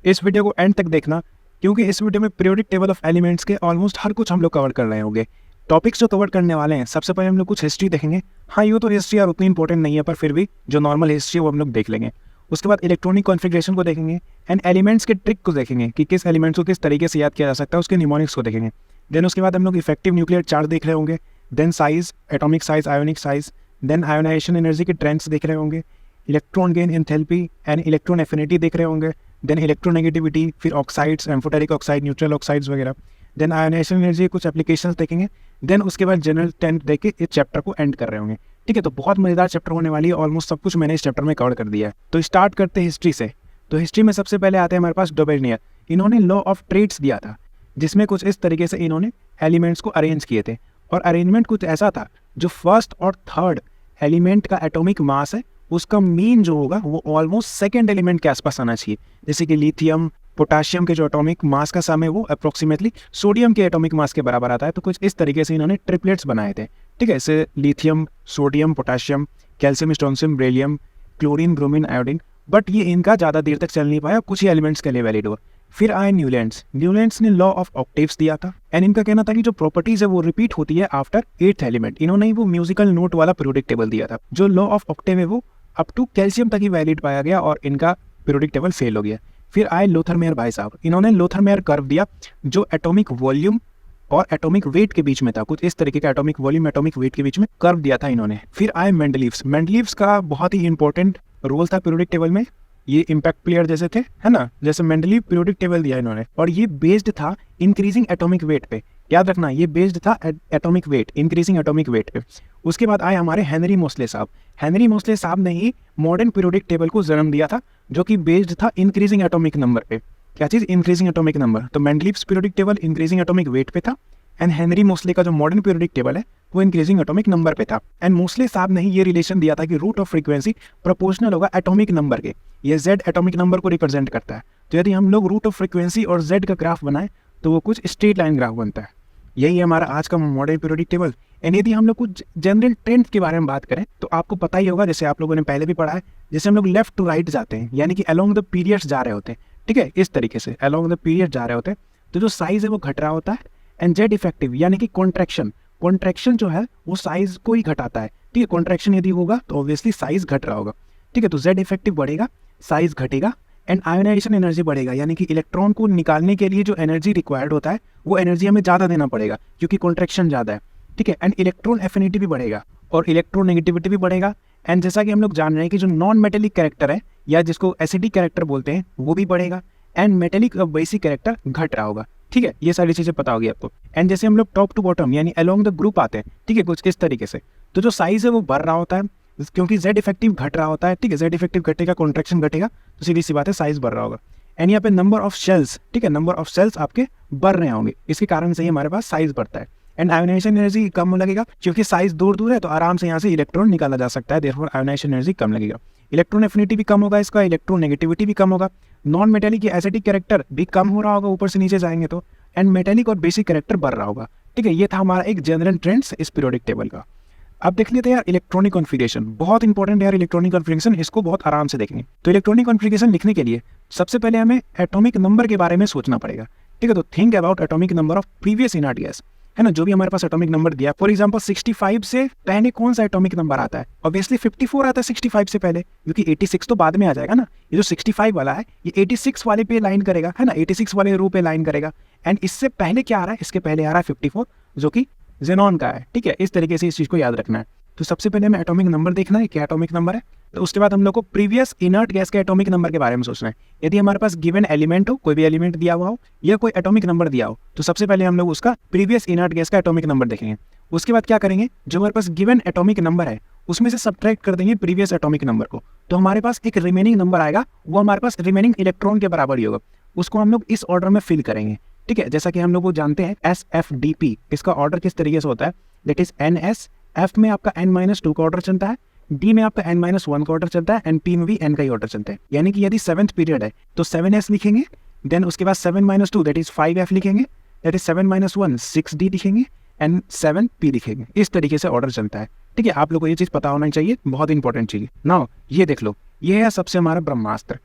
इस वीडियो को एंड तक देखना, क्योंकि इस वीडियो में पीरियोडिक टेबल ऑफ एलिमेंट्स के ऑलमोस्ट हर कुछ हम लोग कवर कर रहे होंगे। टॉपिक्स जो कवर करने वाले हैं, सबसे पहले हम लोग कुछ हिस्ट्री देखेंगे। हाँ, यूँ तो हिस्ट्री यार उतनी इंपॉर्टेंट नहीं है, पर फिर भी जो नॉर्मल हिस्ट्री है वो हम लोग देख लेंगे। उसके बाद इलेक्ट्रॉनिक कॉन्फ़िगरेशन को देखेंगे एंड एलिमेंट्स के ट्रिक को देखेंगे कि किस एलिमेंट्स को किस तरीके से याद किया जा सकता है, उसके निमोनिक्स को देखेंगे। देन उसके बाद हम लोग इफेक्टिव न्यूक्लियर चार्ज देख रहे होंगे, then size, atomic size, ionic size, then ionization energy के ट्रेंड्स देख रहे होंगे, electron gain, enthalpy and electron affinity देख रहे होंगे, देन इलेक्ट्रोनेगेटिविटी, फिर oxides, amphoteric oxide, neutral oxides वगैरह, देन आयोनाइजेशन एनर्जी के कुछ एप्लीकेशंस देखेंगे। देन उसके बाद जनरल टेंथ देख के इस चैप्टर को एंड कर रहे होंगे। ठीक है, तो बहुत मजेदार चैप्टर होने वाली है। ऑलमोस्ट सब कुछ मैंने इस चैप्टर में कवर कर दिया है। तो स्टार्ट करते हैं हिस्ट्री से। तो हिस्ट्री में सबसे पहले आते हैं हमारे पास डोबेनियर। इन्होंने लॉ ऑफ ट्रेड्स दिया था, जिसमें कुछ इस तरीके से इन्होंने एलिमेंट्स को अरेंज किए थे, और अरेंजमेंट कुछ ऐसा था, जो फर्स्ट और थर्ड एलिमेंट का एटॉमिक मास है उसका मीन जो होगा वो ऑलमोस्ट सेकेंड एलिमेंट के आसपास आना चाहिए। जैसे कि लिथियम, पोटाशियम के जो एटॉमिक मास का सम है वो अप्रोक्सीमेटली सोडियम के एटॉमिक मास के बराबर आता है। तो कुछ इस तरीके से इन्होंने ट्रिपलेट्स बनाए थे। ठीक है, जैसे lithium, sodium, potassium, calcium, strontium, beryllium, chlorine, bromine, iodine. But ये इनका ज़्यादा देर तक चल नहीं पाया, कुछ ही एलिमेंट्स के लिए वैलिड हुआ। फिर आए न्यूलैंड्स। न्यूलैंड्स ने लॉ ऑफ ऑक्टेव्स दिया था, एंड इनका कहना था कि जो प्रॉपर्टीज है वो रिपीट होती है आफ्टर एट्थ एलिमेंट। इन्होंने ही वो म्यूजिकल नोट वाला पीरियोडिक टेबल दिया था। जो लॉ ऑफ ऑक्टेव है वो अप टू कैल्शियम तक ही वैलिड पाया गया, और इनका पीरियोडिक टेबल फेल हो गया। फिर आए लोथरमेयर भाई साहब। इन्होंने लोथरमेयर कर्व दिया, जो एटॉमिक वॉल्यूम और एटॉमिक वेट के बीच में था। कुछ इस तरीके का एटॉमिक वॉल्यूम, एटॉमिक वेट के बीच में कर्व दिया था इन्होंने। फिर आए मेंडलीव्स। मेंडलीव्स का बहुत ही इंपॉर्टेंट रोल था पीरियोडिक टेबल में। ये इम्पैक्ट प्लेयर जैसे थे, है ना। जैसे मेंडलीव पीरियोडिक टेबल दिया इन्होंने, और ये बेस्ड था इंक्रीजिंग एटॉमिक वेट पे। याद रखना, ये बेस्ड था atomic weight, increasing atomic weight पे। उसके बाद आए हमारे हेनरी मोस्ले साहब। हेनरी मोस्ले साहब ने ही मॉडर्न पीरियोडिक टेबल को जन्म दिया था, जो कि बेस्ड था इंक्रीजिंग एटॉमिक नंबर पे। क्या चीज़? Increasing atomic number. तो Mendeleev's periodic table increasing atomic weight पे था, एंड हेनरी मोस्ले का जो मॉडर्न पीरियोडिक टेबल है वो इंक्रीजिंग एटॉमिक नंबर पे था। एंड मोस्ले साहब ने ही ये रिलेशन दिया था कि रूट ऑफ फ्रीक्वेंसी प्रोपोर्शनल होगा एटॉमिक नंबर के। ये जेड एटॉमिक नंबर को रिप्रेजेंट करता है। तो यदि हम लोग रूट ऑफ फ्रीक्वेंसी और जेड का ग्राफ बनाएं तो वो कुछ स्ट्रेट लाइन ग्राफ बनता है। यही है हमारा आज का मॉडर्न पीरियोडिक टेबल। एंड यदि हम लोग कुछ जनरल ट्रेंड के बारे में बात करें तो आपको पता ही होगा, जैसे आप लोगों ने पहले भी पढ़ा है, जैसे हम लोग लेफ्ट टू राइट जाते हैं, यानी कि अलोंग द पीरियड्स जा रहे होते हैं। ठीक है, इस तरीके से अलोंग द पीरियड जा रहे होते हैं, तो जो साइज है वो घट रहा होता है। एंड जेड इफेक्टिव यानी कि कॉन्ट्रैक्शन जो है वो साइज को ही घटाता है। ठीक है, कॉन्ट्रैक्शन यदि होगा तो ऑब्वियसली साइज घट रहा होगा। ठीक है, तो जेड इफेक्टिव बढ़ेगा, साइज घटेगा, एंड आयोनाइजेशन एनर्जी बढ़ेगा, यानी कि इलेक्ट्रॉन को निकालने के लिए जो एनर्जी रिक्वायर्ड होता है वो एनर्जी हमें ज़्यादा देना पड़ेगा, क्योंकि कॉन्ट्रैक्शन ज़्यादा है। ठीक है, एंड इलेक्ट्रॉन एफिनिटी भी बढ़ेगा और इलेक्ट्रोनेगेटिविटी भी बढ़ेगा। एंड जैसा कि हम लोग जान रहे हैं कि जो नॉन मेटेलिक कैरेक्टर है, या जिसको एसिडिक कैरेक्टर बोलते हैं, वो भी बढ़ेगा। एंड मेटेलिक बेसिक कैरेक्टर घट रहा होगा। ठीक है, ये सारी चीज़ें पता होगी आपको। एंड जैसे हम लोग टॉप टू बॉटम यानी अलोंग द ग्रुप आते हैं, ठीक है, कुछ इस तरीके से, तो जो साइज है वो बढ़ रहा होता है, क्योंकि जेड इफेक्टिव घट रहा होता है। ठीक है, जेड इफेक्टिव घटेगा, कॉन्ट्रैक्शन घटेगा, तो सीधी सी बात है साइज बढ़ रहा होगा। एंड यहाँ पे नंबर ऑफ शेल्स, ठीक है, नंबर ऑफ सेल्स आपके बढ़ रहे होंगे, इसके कारण से ही हमारे पास साइज बढ़ता है। एंड आयोनाइजेशन एनर्जी कम लगेगा, क्योंकि साइज दूर दूर है, तो आराम से यहाँ से इलेक्ट्रॉन निकाला जा सकता है, देयरफॉर आयोनाइजेशन एनर्जी कम लगेगा। इलेक्ट्रॉन एफिनिटी भी कम होगा, इसका इलेक्ट्रोनेगेटिविटी भी कम होगा। नॉन मेटेलिक या एसिडिक कैरेक्टर भी कम हो रहा होगा ऊपर से नीचे जाएंगे तो। एंड मेटेलिक और बेसिक कैरेक्टर बढ़ रहा होगा। ठीक है, ये था हमारा एक जनरल ट्रेंड्स इस पीरियोडिक टेबल का। अब देख लेते हैं यार इलेक्ट्रॉनिक कॉन्फ़िगरेशन। बहुत इंपॉर्टेंट है यार इलेक्ट्रॉनिक कॉन्फ़िगरेशन, इसको बहुत आराम से देखेंगे। तो इलेक्ट्रॉनिक कॉन्फ़िगरेशन लिखने के लिए सबसे पहले हमें एटॉमिक नंबर के बारे में सोचना पड़ेगा। ठीक है, तो think about atomic number of previous inert gas, है ना, जो भी हमारे पास एटॉमिक नंबर दिया। फॉर एग्जांपल 65 से पहले कौन सा एटॉमिक नंबर आता है? ऑब्वियसली 54 आता है 65 से पहले, क्योंकि 86 तो बाद में आ जाएगा ना। ये जो 65 वाला है ये 86 वाले पे लाइन करेगा, है ना, 86 वाले रो पे लाइन करेगा। एंड इससे पहले क्या आ रहा है? इसके पहले आ रहा है 54, जो कि जेनॉन का है। ठीक है, इस तरीके से इस चीज़ को याद रखना है। तो सबसे पहले हमें एटॉमिक नंबर देखना है, क्या एटॉमिक नंबर है। तो उसके बाद हम लोग को प्रीवियस इनर्ट गैस के एटॉमिक नंबर के बारे में सोचना है। यदि हमारे पास गिवन एलिमेंट हो, कोई भी एलिमेंट दिया हुआ हो, या कोई एटॉमिक नंबर दिया हो, तो सबसे पहले हम लोग उसका प्रीवियस इनर्ट गैस का एटॉमिक नंबर देखेंगे। उसके बाद क्या करेंगे, जो हमारे पास गिवन एटॉमिक नंबर है उसमें से सब्ट्रैक्ट कर देंगे प्रीवियस एटॉमिक नंबर को, तो हमारे पास एक रिमेनिंग नंबर आएगा, वो हमारे पास रिमेनिंग इलेक्ट्रॉन के बराबर ही होगा। उसको हम लोग इस ऑर्डर में फिल करेंगे। ठीक है, जैसा कि हम लोग वो जानते हैं SFDP, इसका ऑर्डर किस तरीके से होता है, दैट इज NS। F में आपका N-2 का ऑर्डर चलता है, D में आपका N-1 का ऑर्डर चलता है, एंड P में भी N का ही ऑर्डर चलता है। यानी कि यदि 7th पीरियड है तो 7S लिखेंगे, देन उसके बाद 7-2 दैट इज 5F लिखेंगे, दैट इज 7-1 6D लिखेंगे, एंड 7P लिखेंगे। इस तरीके से ऑर्डर चलता है। ठीक है, आप लोगों को ये चीज़ पता होना चाहिए, बहुत इंपॉर्टेंट चीज़। नाउ ये देख लो, ये है सबसे हमारा ब्रह्मास्त्र।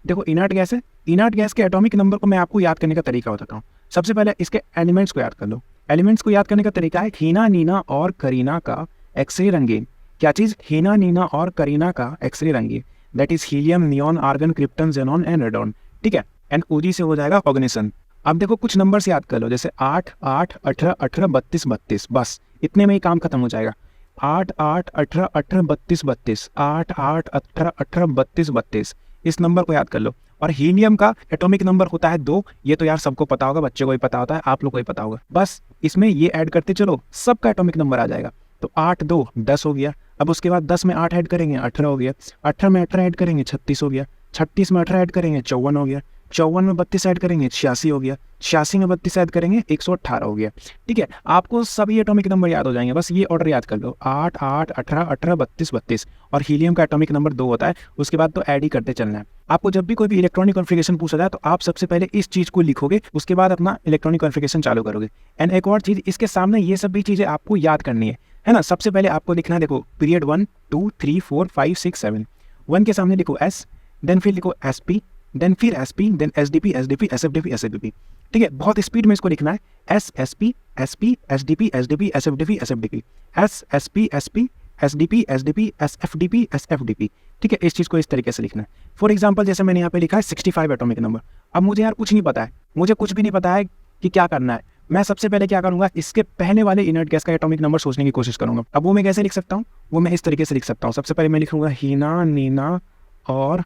देखो इनर्ट गैस है, इनर्ट गैस के एटॉमिक नंबर को मैं आपको याद करने का तरीका बताता हूँ। सबसे पहले इसके एलिमेंट्स को याद कर लो। एलिमेंट्स को याद करने का तरीका है हीना, नीना और करीना का एक्सरे रंगीन। क्या चीज़? हीना, नीना और करीना का एक्सरे रंगीन, that is helium, neon, argon, krypton, xenon and radon. ठीक है, एंड ओजी से हो जाएगा ऑर्गेनिसन। अब देखो कुछ नंबर्स याद कर लो, जैसे 8, 8, 18, 18, 32, 32, बस इतने में ही काम खत्म हो जाएगा। 8, 8, 18, 18, 32, 32, 8, 8, 18, 18, 32, 32, इस नंबर को याद कर लो। और हीलियम का एटॉमिक नंबर होता है 2, ये तो यार सबको पता होगा, बच्चे को भी पता होता है, आप लोग को भी पता होगा। बस इसमें ये ऐड करते चलो, सबका एटॉमिक नंबर आ जाएगा। तो 8, 2, 10 हो गया। अब उसके बाद 10 में 8 ऐड करेंगे 18 हो गया। 18 में 18 ऐड करेंगे 36 हो गया। 36 में 18 ऐड करेंगे 54 हो गया। 54 में 32 ऐड करेंगे 86 हो गया। 86 में 32 ऐड करेंगे 118 हो गया। ठीक है, आपको सभी एटॉमिक नंबर याद हो जाएंगे, बस ये ऑर्डर याद कर लो, 8, 8, 18, 18, 32, 32। और हीलियम का एटॉमिक नंबर 2 होता है, उसके बाद तो ऐड ही करते चलना है। आपको जब भी कोई भी इलेक्ट्रॉनिक कॉन्फ़िगरेशन पूछा जाए तो आप सबसे पहले इस चीज़ को लिखोगे, उसके बाद अपना इलेक्ट्रॉनिक कॉन्फ़िगरेशन चालू करोगे। एंड एक और चीज़, इसके सामने ये सब भी चीज़ें आपको याद करनी है ना। सबसे पहले आपको लिखना है, देखो पीरियड 1, 2, 3, 4, 5, 6, 7। 1 के सामने लिखो S, देन फिर लिखो SP, देन फिर SP, then SDP, SDP, SFDP, SFDP। ठीक है, बहुत स्पीड में इसको लिखना है, S, SP, SP, SDP, SDP, SFDP, SFDP, S, SP, SP, SDP, SDP, SFDP, SFDP। ठीक है, इस चीज़ को इस तरीके से लिखना है। फॉर एग्जाम्पल जैसे मैंने यहाँ पे लिखा है 65 एटॉमिक नंबर। अब मुझे यार कुछ नहीं पता है, मुझे कुछ भी नहीं पता है कि क्या करना है। मैं सबसे पहले क्या करूंगा, इसके पहले वाले इनर्ट गैस का एटॉमिक नंबर सोचने की कोशिश करूंगा। अब वो मैं कैसे लिख सकता हूँ, वो मैं इस तरीके से लिख सकता हूँ। सबसे पहले मैं लिखूंगा हीना, नीना और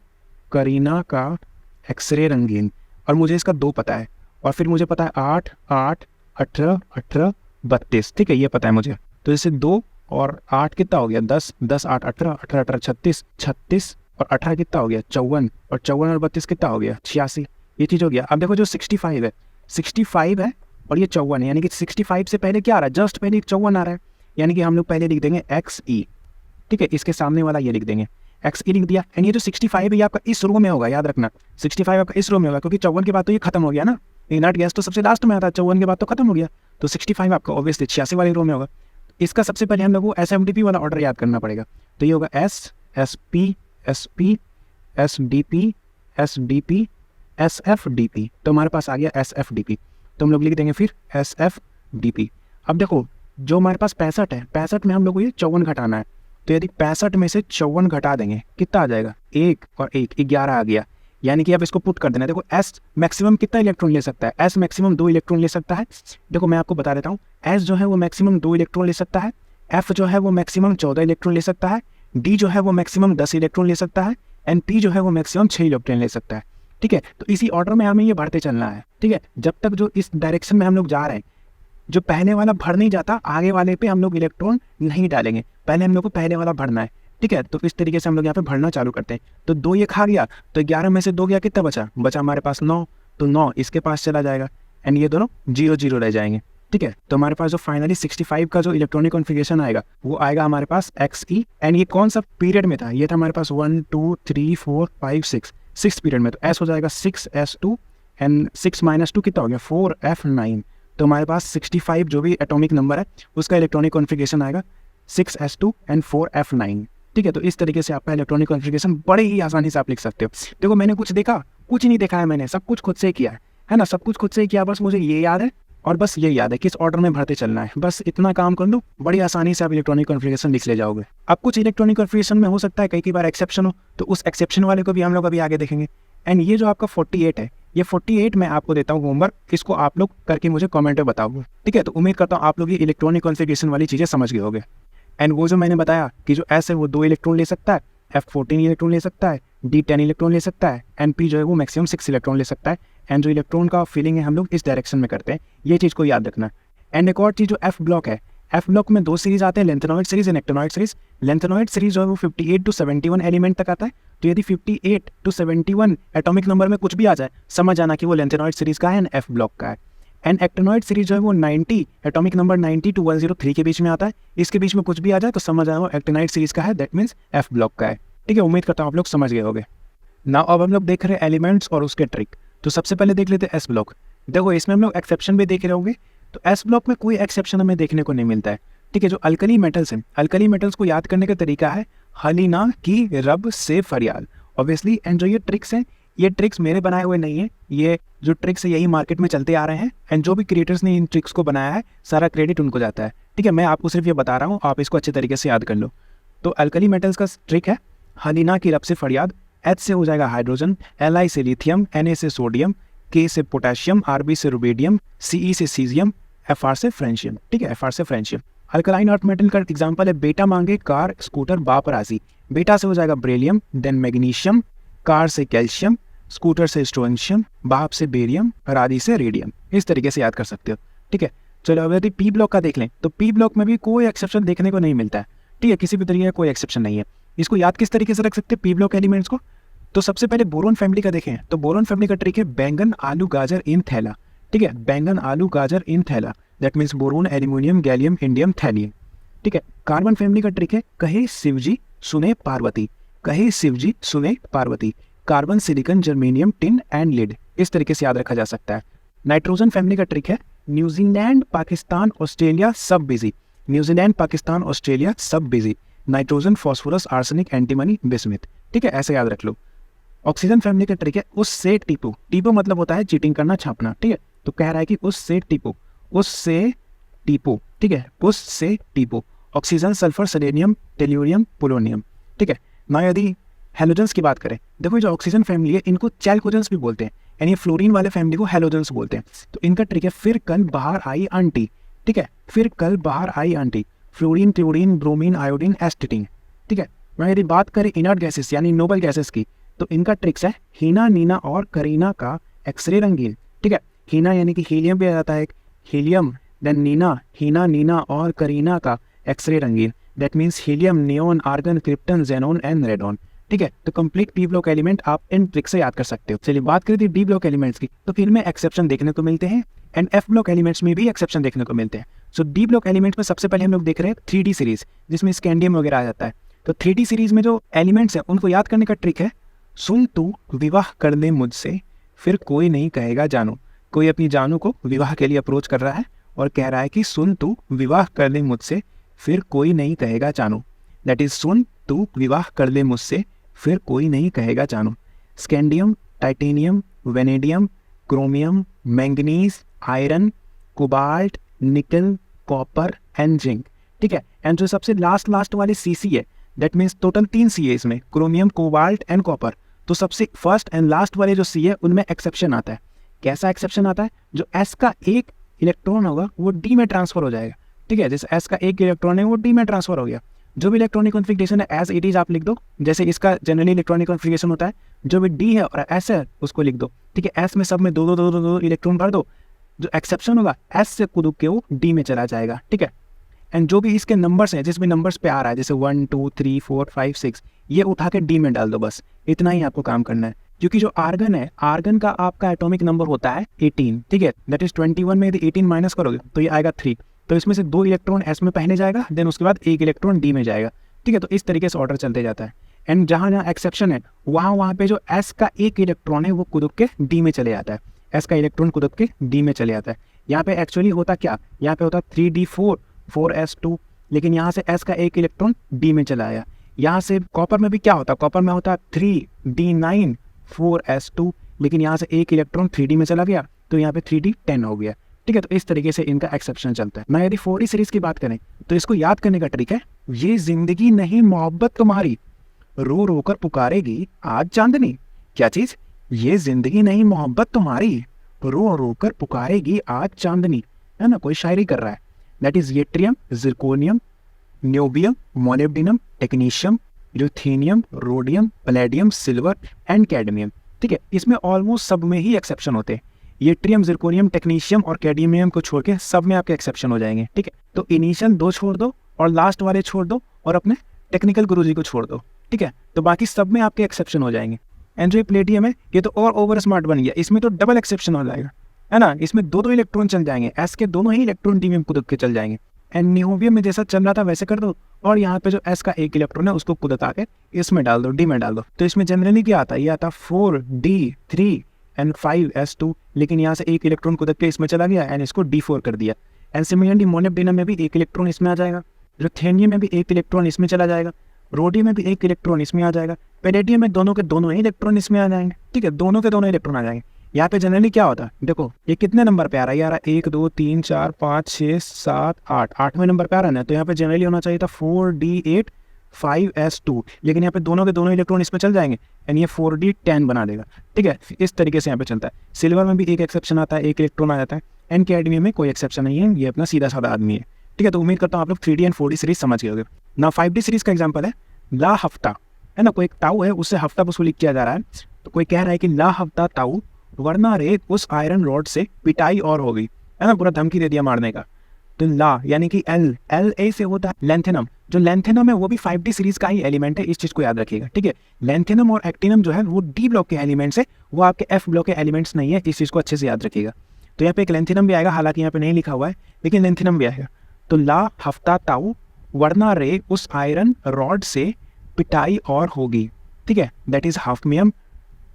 करीना का एक्सरे रंगीन, और मुझे इसका 2 पता है, और फिर मुझे पता है 8, 8, 18, 18, 32। ठीक है, ये पता है मुझे। तो जैसे 2 और 8 कितना हो गया, 10, 10, 8, 18, 18, 18, 36, 36 और 18 कितना हो गया, 54, और 54 और 32 कितना हो गया, 86। ये चीज़ हो गया। अब देखो जो 65 है, 65 है और ये 54 है, यानी कि 65 से पहले क्या आ रहा है, जस्ट पहले 54 आ रहा है, यानी कि हम लोग पहले लिख देंगे XE। ठीक है, इसके सामने वाला ये लिख देंगे, XE लिख दिया। एंड ये जो 65 है ये आपका इस रो में होगा, याद रखना 65 आपका इस रो में होगा, क्योंकि 54 के बाद तो ये खत्म हो गया ना। इनर्ट गैस तो सबसे लास्ट में आता है, 54 के बाद तो खत्म हो गया। तो 65 आपका ऑब्वियसली 86 वाले रो में होगा। इसका सबसे पहले हम लोग को SFDP वाला ऑर्डर याद करना पड़ेगा। तो ये होगा S, SP, SP, SDP, SDP, SFDP। तो हमारे पास आ गया SFDP, तो हम लोग लिख देंगे फिर SFDP। अब देखो जो हमारे पास 65 है, 65 में हम लोग को ये 54 घटाना है। तो यदि 65 में से 54 घटा देंगे कितना आ जाएगा, 1 और 1, 11 आ गया। यानी कि अब इसको पुट कर देना है। देखो S मैक्सिमम कितना इलेक्ट्रॉन ले सकता है, S मैक्सिमम 2 इलेक्ट्रॉन ले सकता है। देखो मैं आपको बता देता हूँ, S जो है वो मैक्सिमम 2 इलेक्ट्रॉन ले सकता है, F जो है वो मैक्सिमम 14 इलेक्ट्रॉन ले सकता है, D जो है वो मैक्सिमम 10 इलेक्ट्रॉन ले सकता है, एंड P जो है वो मैक्सिमम 6 इलेक्ट्रॉन ले सकता है। ठीक है, तो इसी ऑर्डर में हमें ये बढ़ते चलना है। ठीक है, जब तक जो इस डायरेक्शन में हम लोग जा रहे हैं, जो पहले वाला भर नहीं जाता, आगे वाले पे हम लोग इलेक्ट्रॉन नहीं डालेंगे, पहले हम लोग को पहले वाला भरना है। ठीक है, तो इस तरीके से हम लोग यहाँ पे भरना चालू करते हैं। तो 2 ये खा गया, तो 11 में से 2 गया, कितना बचा हमारे पास 9, तो 9 इसके पास चला जाएगा, एंड ये दोनों 0, 0 रह जाएंगे। ठीक है, तो हमारे पास जो फाइनली 65 का जो इलेक्ट्रॉनिक कॉन्फ़िगरेशन आएगा वो आएगा हमारे पास XE। एंड ये कौन सा पीरियड में था, ये था हमारे पास 1, 2, 3, 4, 5, 6 पीरियड में। तो S हो जाएगा 6S2, एंड 6 - 2 कितना हो गया, 4F9। तो हमारे पास 65 जो भी एटॉमिक नंबर है उसका इलेक्ट्रॉनिक कॉन्फ़िगरेशन आएगा 6S2 एंड 4F9। ठीक है, तो इस तरीके से आपका इलेक्ट्रॉनिक कॉन्फ़िगरेशन बड़े ही आसानी से आप लिख सकते हो। देखो मैंने कुछ देखा, कुछ नहीं देखा है, मैंने सब कुछ खुद से किया है ना, सब कुछ खुद से किया। बस मुझे ये याद है, और बस ये याद है किस ऑर्डर में भरते चलना है, बस इतना काम कर लो, बड़ी आसानी से आप इलेक्ट्रॉनिक कॉन्फ़िगरेशन लिख ले जाओगे। अब कुछ इलेक्ट्रॉनिक कॉन्फ़िगरेशन में हो सकता है कई बार एक्सेप्शन हो, तो उस एक्सेप्शन वाले को भी हम लोग अभी आगे देखेंगे। एंड ये जो आपका 48 है, ये 48 मैं आपको देता हूँ होमवर्क, इसको आप लोग करके मुझे कमेंट में बताओगे। ठीक है, तो उम्मीद करता हूँ आप लोग ये इलेक्ट्रॉनिक कॉन्फ़िगरेशन वाली चीज़ें समझ गए होगे। एंड वो जो मैंने बताया कि जो S है वो 2 इलेक्ट्रॉन ले सकता है, F14 इलेक्ट्रॉन ले सकता है, D 10 इलेक्ट्रॉन ले सकता है, एंड P जो है वो मैक्सिमम 6 इलेक्ट्रॉन ले सकता है। एंड जो इलेक्ट्रॉन का फिलिंग है हम लोग इस डायरेक्शन में करते हैं, ये चीज़ को याद रखना। एंड एक और चीज़ जो F ब्लॉक है, F ब्लॉक में 2 सीरीज आते हैं, lanthanoid series and actinoid series. Lanthanoid series जो है वो 58 to 71 एलिमेंट तक आता है। तो यदि 58 to 71 एटॉमिक नंबर में कुछ भी आ जाए, समझ आना कि वो लेंथेनॉइड सीरीज का है एंड F ब्लॉक का है। एंड एक्टिनॉइड सीरीज जो है वो 90 एटॉमिक नंबर 90 to 103 के बीच में आता है। इसके बीच में कुछ भी आ जाए तो समझ आना वो एक्टिनॉइड सीरीज का है, दैट मीन्स F ब्लॉक का है। ठीक है, उम्मीद करता हूँ आप लोग समझ गए होंगे। नाउ अब हम लोग देख रहे हैं एलिमेंट्स और उसके ट्रिक। तो सबसे पहले देख लेते हैं S ब्लॉक। देखो इसमें हम लोग एक्सेप्शन भी देख रहे होंगे, तो S ब्लॉक में कोई एक्सेप्शन हमें देखने को नहीं मिलता है। ठीक है, जो अल्कली मेटल्स हैं, अल्कली मेटल्स को याद करने का तरीका है हलीना की रब से फरियाद, ऑब्वियसली। एंड जो ये ट्रिक्स हैं ये ट्रिक्स मेरे बनाए हुए नहीं है, ये जो ट्रिक्स है यही मार्केट में चलते आ रहे हैं, एंड जो भी क्रिएटर्स ने इन ट्रिक्स को बनाया है सारा क्रेडिट उनको जाता है। ठीक है, मैं आपको सिर्फ ये बता रहा हूँ, आप इसको अच्छे तरीके से याद कर लो। तो अल्कली मेटल्स का ट्रिक है, हनीना की रब से फरियाद, H से हो जाएगा हाइड्रोजन, Li से लिथियम, Na से सोडियम, K से पोटेशियम, Rb से रुबेडियम, Ce से सीजियम, Fr से फ्रेंशियम। ठीक है, Fr से फ्रेंशियम। अल्कलाइन अर्थ मेटल का एग्जांपल है बेटा मांगे कार स्कूटर बाप राजी। बेटा से हो जाएगा ब्रेलियम, देन मैग्नीशियम, कार से कैल्शियम, स्कूटर से स्ट्रोंशियम, बाप से बेरियम, राजी से रेडियम। इस तरीके से याद कर सकते हो। ठीक है, चलो अब यदि पी ब्लॉक का देख लें तो पी ब्लॉक में भी कोई एक्सेप्शन देखने को नहीं मिलता है। ठीक है, किसी भी तरीके का कोई एक्सेप्शन नहीं है। इसको याद किस तरीके से रख सकते हैं पी ब्लॉक एलिमेंट्स को? तो सबसे पहले बोरोन फैमिली का देखें तो बोरोन फैमिली का ट्रिक है बैंगन आलू गाजर इन थैला। ठीक है, बैंगन आलू गाजर इन थैला, that means boron aluminium gallium indium thallium. ठीक है, कार्बन फैमिली का ट्रिक है कहे शिवजी सुने पार्वती, कहे शिवजी सुने Parvati, carbon silicon germanium tin and lead. इस तरीके से याद रखा जा सकता है। नाइट्रोजन फैमिली का ट्रिक है न्यूजीलैंड पाकिस्तान ऑस्ट्रेलिया सब बिजी, न्यूजीलैंड पाकिस्तान ऑस्ट्रेलिया सब busy, nitrogen phosphorus arsenic antimony bismuth. ठीक है, ऐसे याद रख लो। ऑक्सीजन फैमिली का ट्रिक है उससे टीपो, टीपो मतलब होता है चीटिंग करना, छापना। ठीक है, तो कह रहा है कि उससे टीपो, उससे टीपो। ठीक है, उससे टीपो। Oxygen sulphur selenium tellurium polonium. ठीक है, ना यदि हेलोजेंस की बात करें, देखो जो ऑक्सीजन फैमिली है इनको चैल्कोजेंस भी बोलते हैं, यानी फ्लोरीन वाले फैमिली को हेलोजेंस बोलते हैं। तो इनका ट्रिक है फिर कल बाहर आई आंटी। ठीक है, फिर कल बाहर आई aunty, fluorine chlorine bromine iodine astatine. ठीक है, मैं यदि बात करें इनर्ट गैसेस यानी नोबल गैसेस की, तो इनका ट्रिक्स है हीना नीना और करीना का एक्सरे रंगीन। ठीक है, हीना यानी कि हीलियम भी आ जाता है, हीलियम, देन नीना, हीना नीना और करीना का एक्सरे रंगीन, that means helium neon argon krypton xenon and radon. ठीक है, तो कंप्लीट पी ब्लॉक एलिमेंट आप इन ट्रिक से याद कर सकते हो। चलिए बात करें डी ब्लॉक एलिमेंट्स की, तो इनमें एक्सेप्शन देखने को मिलते हैं एंड एफ ब्लॉक एलिमेंट्स में भी एक्सेप्शन देखने को मिलते हैं। सो डी ब्लॉक एलिमेंट्स में सबसे पहले हम लोग देख रहे हैं 3D सीरीज, जिसमें स्कैंडियम वगैरह आ जाता है। तो 3D सीरीज में जो एलिमेंट्स हैं उनको याद करने का ट्रिक है सुन तू विवाह कर ले मुझसे फिर कोई नहीं कहेगा जानू। कोई अपनी जानू को विवाह के लिए अप्रोच कर रहा है और कह रहा है कि सुन तू विवाह कर ले मुझसे फिर कोई नहीं कहेगा जानू, दैट इज सुन तू विवाह कर ले मुझसे फिर कोई नहीं कहेगा जानू। Scandium, titanium, vanadium, chromium, manganese, iron, cobalt, निकल, कॉपर एंड जिंक। ठीक है, एंड जो सबसे लास्ट वाली सीसी है, दैट मीन्स टोटल 3 सी है इसमें, क्रोमियम, कोबाल्ट एंड कॉपर। तो सबसे फर्स्ट एंड लास्ट वाले जो सी है उनमें एक्सेप्शन आता है। कैसा एक्सेप्शन आता है? जो एस का एक इलेक्ट्रॉन होगा वो डी में ट्रांसफर हो जाएगा। ठीक है, जैसे एस का एक इलेक्ट्रॉन है वो डी में ट्रांसफर हो गया। जो भी इलेक्ट्रॉनिक कॉन्फ़िगरेशन है एज इट इज आप लिख दो, जैसे इसका जनरली इलेक्ट्रॉनिक कॉन्फ़िगरेशन होता है, जो भी डी है और एस है उसको लिख दो। ठीक है, एस में सब में दो इलेक्ट्रॉन भर दो, जो एक्सेप्शन होगा एस से कूद के वो डी में चला जाएगा। ठीक है, एंड जो भी इसके नंबर्स हैं, जिस भी नंबर्स पे आ रहा है जैसे 1 2 3 4 5 6, ये उठा के डी में डाल दो, बस इतना ही आपको काम करना है। क्योंकि जो आर्गन है, आर्गन का आपका एटॉमिक नंबर होता है 18। ठीक है, दैट इज 21 में यदि 18 माइनस करोगे तो ये आएगा 3। तो इसमें से 2 इलेक्ट्रॉन एस में पहले जाएगा, देन उसके बाद 1 इलेक्ट्रॉन डी में जाएगा। ठीक है, तो इस तरीके से ऑर्डर चलते जाता है। एंड जहाँ जहाँ एक्सेप्शन है वहाँ पे जो एस का एक इलेक्ट्रॉन है वो कुदक के डी में चले जाता है, एस का इलेक्ट्रॉन कुदक के डी में चले जाता है। यहाँ पे एक्चुअली होता क्या, यहाँ पे होता 3d4 4s2, लेकिन यहाँ से एस का एक इलेक्ट्रॉन डी में चला आया। यहाँ से कॉपर में भी क्या होता, कॉपर में होता 3d9 4s2, लेकिन यहाँ से एक इलेक्ट्रॉन 3d में चला गया तो यहाँ पे 3d10 हो गया। ठीक है, तो इस तरीके से इनका एक्सेप्शन चलता है। मैं यदि 4D सीरीज की बात करें तो इसको याद करने का ट्रिक है ये जिंदगी नहीं मोहब्बत तुम्हारी रो रो कर पुकारेगी आज चांदनी। क्या चीज? ये जिंदगी नहीं मोहब्बत तुम्हारी रो रो कर पुकारेगी आज चांदनी, है ना, कोई शायरी कर रहा है। That is yttrium, zirconium, niobium, molybdenum, technetium, ruthenium, rhodium, palladium, silver and cadmium. ठीक है, इसमें ऑलमोस्ट सब में ही एक्सेप्शन होते हैं। येट्रियम, जिरकोनियम, टेक्नीशियम और कैडमियम को छोड़ के सब में आपके एक्सेप्शन हो जाएंगे। ठीक है, तो इनिशियल 2 छोड़ दो और लास्ट वाले छोड़ दो और अपने टेक्निकल गुरुजी को छोड़ दो। ठीक है, तो बाकी सब में आपके एक्सेप्शन हो जाएंगे। एंड जो प्लेटियम है ये तो और ओवर स्मार्ट बन गया, इसमें तो डबल एक्सेप्शन हो जाएगा, है ना, इसमें 2 इलेक्ट्रॉन चल जाएंगे, एस के दोनों ही इलेक्ट्रॉन डी में कुदक के चल जाएंगे। एंड नियोबियम में जैसा चल रहा था वैसे कर दो और यहाँ पे जो एस का एक इलेक्ट्रॉन है उसको कुदका के इसमें डाल दो, डी में डाल दो। तो इसमें जनरली क्या आता है, ये आता 4d3 एंड 5s2, लेकिन यहाँ से एक इलेक्ट्रॉन कुदक के इसमें चला गया एंड इसको d4 कर दिया। एंड सिमिलरली मोलिब्डेनम में भी एक इलेक्ट्रॉन इसमें आ जाएगा, ल्यूथेनियम में भी एक इलेक्ट्रॉन इसमें चला जाएगा, रोडियम में भी एक इलेक्ट्रॉन इसमें आ जाएगा, पैलेडियम में दोनों के दोनों ही इलेक्ट्रॉन इसमें आ जाएंगे, ठीक है, दोनों के दोनों इलेक्ट्रॉन आ जाएंगे। यहाँ पे जनरली क्या होता है, देखो ये कितने नंबर पे आ रहा है यार, 1 2 3 4 5 6 7 8, 8वें नंबर पे आ रहा है ना, तो यहाँ पे जनरली होना चाहिए था 4d8 5s2, लेकिन यहाँ पे दोनों के दोनों इलेक्ट्रॉन इसमें चल जाएंगे एंड ये 4d10 बना देगा, ठीक है। इस तरीके से यहाँ पे चलता है। सिल्वर में भी एक एक्सेप्शन आता है, एक इलेक्ट्रॉन आ जाता है, एंड कैडमियम में कोई एक्सेप्शन नहीं है, ये अपना सीधा साधा आदमी है, ठीक है। तो उम्मीद करता हूँ आप लोग 3D एंड 4D सीरीज समझ गए होंगे। ना 5D सीरीज का एग्जाम्पल है ला हफ्ता, है ना, कोई एक ताऊ है उससे हफ्ता वसूली किया जा रहा है, तो कोई कह रहा है कि ला हफ्ता ताऊ वरना रे उस आयरन रॉड से पिटाई और हो गई, है ना, पूरा धमकी दे दिया मारने का। तो ला यानी कि एल ए से होता है लेंथेनम, जो लेंथेनम है वो भी 5D सीरीज का ही एलिमेंट है, इस चीज को याद रखिएगा, ठीक है। लेंथेनम और एक्टिनम जो है वो डी ब्लॉक के एलिमेंट्स है, वो आपके एफ ब्लॉक के एलिमेंट्स नहीं है, इस चीज को अच्छे से याद रखिएगा। तो यहाँ पे एक लेंथेनम भी आएगा, हालांकि यहाँ पे नहीं लिखा हुआ है, लेकिन लेंथेनम भी आएगा। तो ला हफ्ता ताऊ वरना रे उस आयरन रॉड से पिटाई और होगी, ठीक है। That is hafnium,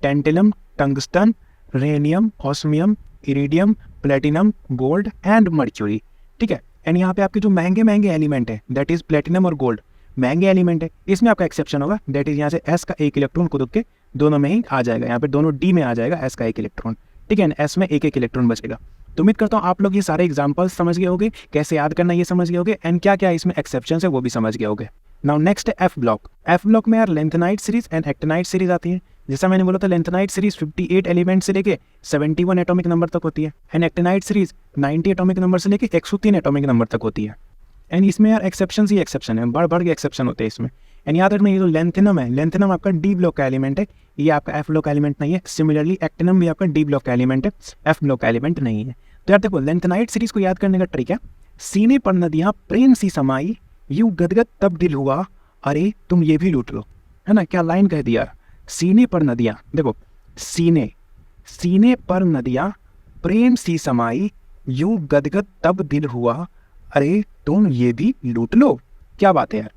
tantalum, tungsten, rhenium, osmium, iridium, platinum, gold and mercury, ठीक है। एंड यहाँ पे आपके जो महंगे महंगे एलिमेंट है दैट इज प्लेटिनम और गोल्ड, महंगे एलिमेंट है, इसमें आपका एक्सेप्शन होगा, दैट इज यहाँ से एस का एक इलेक्ट्रॉन कुदक के दोनों में ही आ जाएगा, यहाँ पे दोनों डी में आ जाएगा एस का एक इलेक्ट्रॉन, ठीक है, एस में एक एक इलेक्ट्रॉन बचेगा। तो उम्मीद करता हूँ आप लोग ये सारे एग्जाम्पल्स समझ गए होंगे, कैसे याद करना ये समझ गए होंगे, एंड क्या क्या इसमें एक्सेप्शन है वो भी समझ गए होंगे। नाउ नेक्स्ट है एफ ब्लॉक। एफ ब्लॉक में यार lanthanide series and actinide series आती है। जैसा मैंने बोला था लेंथेनाइट सीरीज 58 एलिमेंट से लेके 71 एटॉमिक नंबर तक होती है, and actinide series 90 atomic number से लेके 103 एटॉमिक नंबर तक होती है। एंड इसमें यार एक्सेप्शन ही एक्सेप्शन है, बढ़ बढ़ के एक्सेप्शन होते हैं इसमें। एंड याद रखना ये जो लेंथेनम है, लेंथेनम आपका डी ब्लॉक का एलिमेंट है, ये आपका एफ ब्लॉक का एलिमेंट नहीं है। सिमिलरली एक्टिनम भी आपका डी ब्लॉक का एलिमेंट है, एफ ब्लॉक का एलिमेंट नहीं है। तो यार देखो लेंथेनाइट सीरीज को याद करने का ट्रिक है, सीने पर नदियां प्रेम सी समाई, यूं गदगद तब दिल हुआ, अरे तुम ये भी लूट लो, है ना, क्या लाइन कह दिया। सीने पर नदियां, देखो सीने पर नदियां प्रेम सी समाई, यूं गदगद तब दिल हुआ, अरे तुम ये भी लूट लो। क्या बात है यार,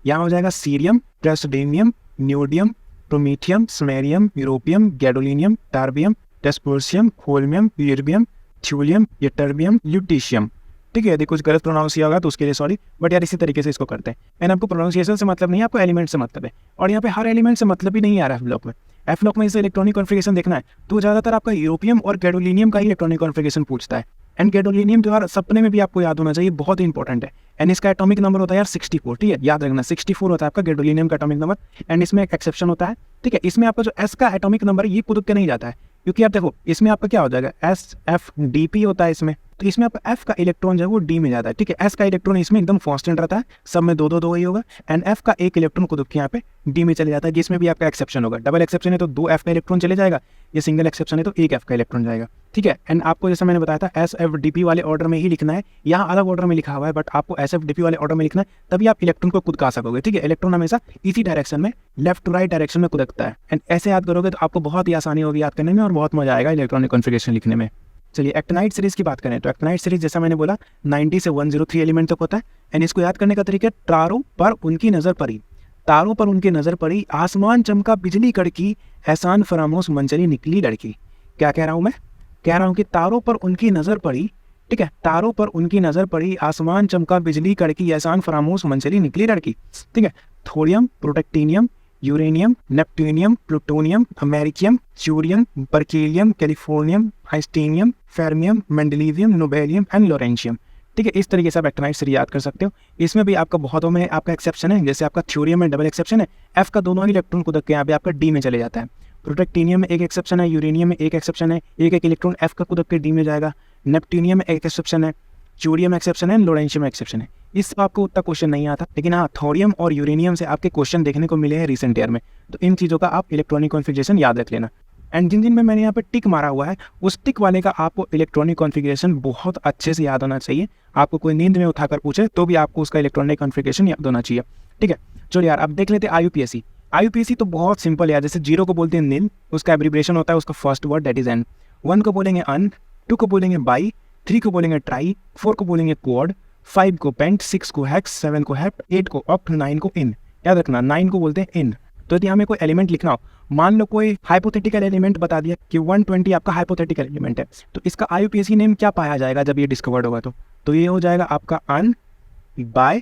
यहाँ हो जाएगा cerium, praseodymium, neodymium, promethium, samarium, europium, gadolinium, terbium, dysprosium, holmium, erbium, thulium, ytterbium, lutetium, ठीक है। यदि कुछ गलत प्रोनाउंस किया होगा तो उसके लिए सॉरी, बट यार इसी तरीके से इसको करते हैं। एंड आपको प्रोनाउंसिएशन से मतलब नहीं है, आपको एलिमेंट से मतलब है, और यहाँ पे हर एलिमेंट से मतलब ही नहीं आ रहा है एफ ब्लॉक में। एफ ब्लॉक में इसे इलेक्ट्रॉनिक कॉन्फ़िगरेशन देखना है तो ज़्यादातर आपका यूरोपियम और गैडोलिनियम का ही इलेक्ट्रॉनिक कॉन्फ़िगरेशन पूछता है। एंड गैडोलिनियम जो यार सपने में भी आपको याद होना चाहिए, बहुत ही इंपॉर्टेंट है। एंड इसका एटॉमिक नंबर होता है यार 64, ठीक है, याद रखना 64 होता है आपका गैडोलिनियम का एटॉमिक नंबर। एंड इसमें एक एक्सेप्शन होता है, ठीक है, इसमें आपका जो एस का एटॉमिक नंबर है ये पुदक के नहीं जाता है, क्योंकि आप देखो इसमें आपका क्या हो जाएगा एस एफ डी पी होता है इसमें, तो इसमें आपका एफ का इलेक्ट्रॉन जो है वो डी में जाता है, ठीक है। एस का इलेक्ट्रॉन इसमें एकदम कांस्टेंट रहता है, सब में दो दो दो ही होगा, एंड एफ का एक इलेक्ट्रॉन को यहाँ पे डी में चले जाता है, जिसमें भी आपका एक्सेप्शन होगा। डबल एक्सेप्शन है तो 2 एफ का इलेक्ट्रॉन चले जाएगा, ये सिंगल एक्सेप्शन है तो 1 एफ का इलेक्ट्रॉन जाएगा, ठीक है। एंड आपको जैसा मैंने बताया था एस एफ डी पी वाले ऑर्डर में ही लिखना है, यहाँ अलग ऑर्डर में लिखा हुआ है, बट आपको एस एफ डी पी वाले ऑर्डर में लिखना है, तभी आप इलेक्ट्रॉन को कूदका सकोगे, ठीक है। इलेक्ट्रॉन हमेशा इसी डायरेक्शन में लेफ्ट टू राइट डायरेक्शन में कूदकता है, एंड ऐसे याद करोगे तो आपको बहुत ही आसानी होगी याद करने में और बहुत मजा आएगा इलेक्ट्रॉनिक कॉन्फ़िगरेशन लिखने में। चलिए एक्टिनाइट सीरीज की बात करें तो एक्टिनाइट सीरीज जैसा मैंने बोला 90 से 103 एलिमेंट तक होता है। एंड इसको याद करने का तरीका तारों पर उनकी नज़र पड़ी, तारों पर उनकी नज़र पड़ी, आसमान चमका बिजली कड़की, एहसान फरामोश मंचली निकली लड़की। क्या कह रहा हूँ मैं, कह रहा हूँ कि तारों पर उनकी नज़र पड़ी, ठीक है, तारों पर उनकी नज़र पड़ी, आसमान चमका बिजली कड़की, एहसान फरामोश मंचली निकली लड़की, ठीक है। Thorium, protactinium, uranium, neptunium, plutonium, americium, curium, berkelium, californium, einsteinium, fermium, mendelevium, nobelium and lawrencium, ठीक है। इस तरीके से आप एक्टिनाइट सीरीज याद कर सकते हो। इसमें भी आपका बहुतों में आपका एक्सेप्शन है, जैसे आपका थ्योरियम में डबल एक्सेप्शन है, एफ का दोनों ही इलेक्ट्रॉन को देख के यहाँ पे आपका डी में चले जाता है। प्रोटेक्टिनियम में एक एक्सेप्शन है, यूरेनियम में एक एक्सेप्शन है, एक एक इलेक्ट्रॉन एफ का कुदक के डी में जाएगा, नेप्ट्यूनियम में एक एक्सेप्शन है, च्यूरियम एक्सेप्शन है, लोरेंशियम एक्सेप्शन है। इस आपको उतना क्वेश्चन नहीं आता, लेकिन हाँ थोरियम और यूरेनियम से आपके क्वेश्चन देखने को मिले हैं रिसेंट ईयर में, तो इन चीज़ों का आप इलेक्ट्रॉनिक कॉन्फ़िगरेशन याद रख लेना। एंड जिन जिन में मैंने यहाँ पे टिक मारा हुआ है उस टिक वाले का आपको इलेक्ट्रॉनिक कॉन्फ़िगरेशन बहुत अच्छे से याद होना चाहिए। आपको कोई नींद में उठाकर पूछे तो भी आपको उसका इलेक्ट्रॉनिक कॉन्फ़िगरेशन याद होना चाहिए, ठीक है। चलो यार अब देख लेते हैं IUPAC। IUPAC तो बहुत सिंपल है यार, जैसे 0 को बोलते हैं नील, उसका एब्रिब्रेशन होता है उसका first word that is an, 1 को बोलेंगे अन, 2 को बोलेंगे बाई, 3 को बोलेंगे ट्राई, 4 को बोलेंगे क्वाड, 5 को पेंट, 6 को हेक्स, 7 को हेप्ट, 8 को ऑक्ट, 9 को इन। याद रखना 9 को बोलते हैं इन। तो यदि हमें कोई एलिमेंट लिखना हो, मान लो कोई हाइपोथेटिकल एलिमेंट बता दिया कि 120 आपका हाइपोथेटिकल एलिमेंट है, तो इसका IUPAC नेम क्या पाया जाएगा जब ये डिस्कवर्ड होगा, तो ये हो जाएगा आपका अन बाय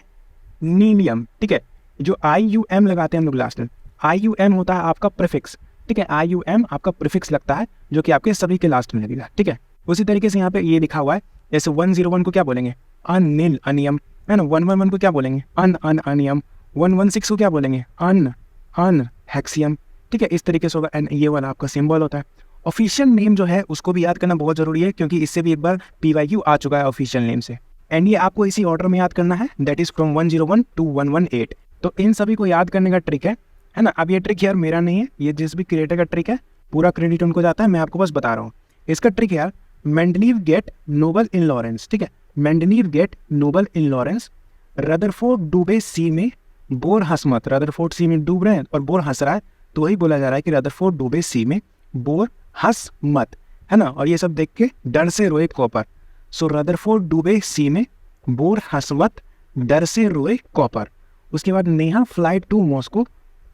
नीलियम, ठीक है। जो IUM लगाते हैं हम लोग लास्ट में, IUM होता है आपका प्रीफिक्स, ठीक है, IUM आपका प्रीफिक्स लगता है जो कि आपके सभी के लास्ट में लगेगा, ठीक है। उसी तरीके से यहाँ पे ये लिखा हुआ है, जैसे 101 को क्या बोलेंगे, अनिल अनियम, है ना। 111 को क्या बोलेंगे, अनियम। 116 को क्या बोलेंगे, अन हेक्सियम, ठीक है। इस तरीके से होगा। एंड ये वाला आपका सिंबल होता है। ऑफिशियल नेम जो है उसको भी याद करना बहुत जरूरी है, क्योंकि इससे भी एक बार PYQ आ चुका है ऑफिशियल नेम से। एंड ये आपको इसी ऑर्डर में याद करना है, दैट इज फ्रॉम 101 to 118। तो इन सभी को याद करने का ट्रिक है ना। अब ये ट्रिक यार मेरा नहीं है, ये जिस भी क्रिएटर का ट्रिक है पूरा क्रेडिट उनको जाता है, मैं आपको बस बता रहा हूँ। इसका ट्रिक यार, Mendeleev get Nobel in Lawrence, ठीक है, Mendeleev get Nobel in Lawrence, Rutherford डूबे सी में, बोर हंस मत। रदरफोर्ड सी में डूब रहे हैं और बोर हंस रहा है, तो वही बोला जा रहा है कि रदरफोर्ड डूबे सी में, बोर हंस मत, है ना। और ये सब देख के डर से रोए कॉपर। सो रदरफोर्ड डूबे सी में, बोर हंस मत, डर से रोए कॉपर। उसके बाद Neha fly to Moscow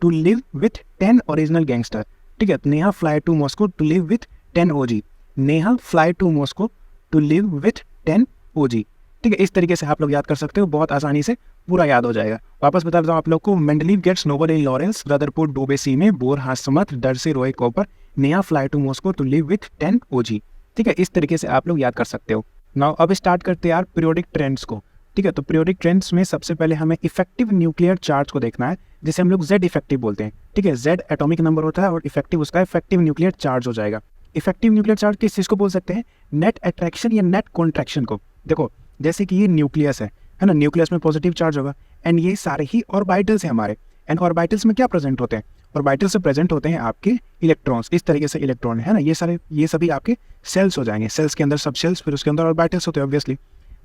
to live with 10 original gangster, ठीक है। Neha fly to Moscow to live with 10 OG। Neha fly to Moscow to live with 10 OG, ठीक है। इस तरीके से आप लोग याद कर सकते हो, बहुत आसानी से पूरा याद हो जाएगा। वापस बता देता हूँ आप लोग को, Mendeleev gets Nobel in Lawrence, Rutherford डूबे सी में, बोर हंस मत, डर से रोए copper, Neha fly to Moscow to live with 10 OG, ठीक है। इस तरीके से आप लोग याद कर सकते हो। नाउ अब स्टार्ट करते हैं यार पीरियोडिक ट्रेंड्स को, ठीक है। तो पीरियोडिक ट्रेंड्स में सबसे पहले हमें इफेक्टिव न्यूक्लियर चार्ज को देखना है, जिसे हम लोग Z इफेक्टिव बोलते हैं, ठीक है। Z एटॉमिक नंबर होता है और इफेक्टिव उसका इफेक्टिव न्यूक्लियर चार्ज हो जाएगा। इफेक्टिव न्यूक्लियर चार्ज किस चीज़ को बोल सकते हैं, नेट अट्रैक्शन या नेट कॉन्ट्रैक्शन को। देखो जैसे कि ये न्यूक्लियस है ना, न्यूक्लियस में पॉजिटिव चार्ज होगा, एंड ये सारे ही ऑर्बिटल्स हैं हमारे। एंड ऑर्बिटल्स में क्या प्रेजेंट होते हैं, ऑर्बिटल्स से प्रेजेंट होते हैं आपके इलेक्ट्रॉन्स, इस तरीके से इलेक्ट्रॉन है ना, ये सभी आपके सेल्स हो जाएंगे। सेल्स के अंदर सब सेल्स, फिर उसके अंदर ऑर्बिटल्स होते हैं ऑब्वियसली।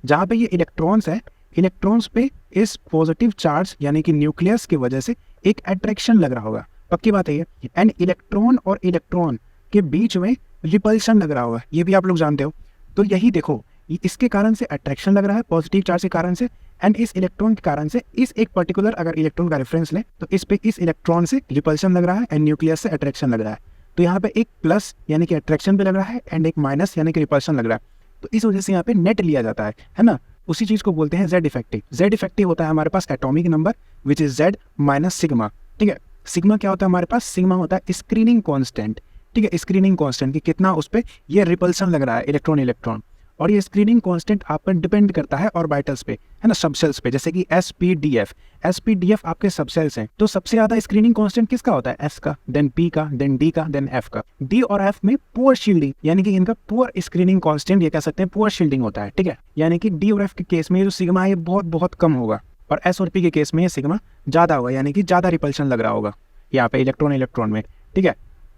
जहाँ पे ये इलेक्ट्रॉन्स है, इलेक्ट्रॉन्स पे इस पॉजिटिव चार्ज यानी कि न्यूक्लियस की वजह से एक अट्रैक्शन लग रहा होगा, पक्की बात है ये। एंड इलेक्ट्रॉन और इलेक्ट्रॉन के बीच में रिपल्शन लग रहा होगा, ये भी आप लोग जानते हो। तो यही देखो, इसके कारण से अट्रैक्शन लग रहा है पॉजिटिव चार्ज के कारण से, एंड इस इलेक्ट्रॉन के कारण से इस एक पर्टिकुलर अगर इलेक्ट्रॉन का रेफरेंस लें तो इस पे इस इलेक्ट्रॉन से रिपल्शन लग रहा है एंड न्यूक्लियस से अट्रैक्शन लग रहा है। तो यहाँ पे एक प्लस यानी कि अट्रैक्शन पे लग रहा है एंड एक माइनस यानी कि रिपल्शन लग रहा है। तो इस वजह से यहाँ पे नेट लिया जाता है ना। उसी चीज को बोलते हैं Z इफेक्टिव। Z इफेक्टिव होता है हमारे पास atomic number which is Z minus sigma, ठीक है। सिग्मा क्या होता है हमारे पास, सिग्मा होता है स्क्रीनिंग कांस्टेंट, ठीक है। स्क्रीनिंग कांस्टेंट कि कितना उस पर ये रिपल्सन लग रहा है इलेक्ट्रॉन इलेक्ट्रॉन। और ये स्क्रीनिंग कांस्टेंट आप पर डिपेंड करता है ऑर्बिटल्स पे, है ना, सबसेल्स पे, जैसे कि SPDF आपके सबसेल्स हैं। तो सबसे ज्यादा स्क्रीनिंग कांस्टेंट किसका होता है, S का, देन P का, देन D का, देन F का। D और F में पुअर शील्डिंग यानी कि इनका पुअर स्क्रीनिंग कांस्टेंट, ये कह सकते हैं पुअर शील्डिंग होता है, ठीक है। यानी कि D और F के केस में ये जो सिग्मा है ये बहुत बहुत कम होगा, और S और P के केस में ये सिग्मा ज्यादा होगा, यानी कि ज्यादा रिपल्शन लग रहा होगा यहाँ पे इलेक्ट्रॉन में, ठीक है।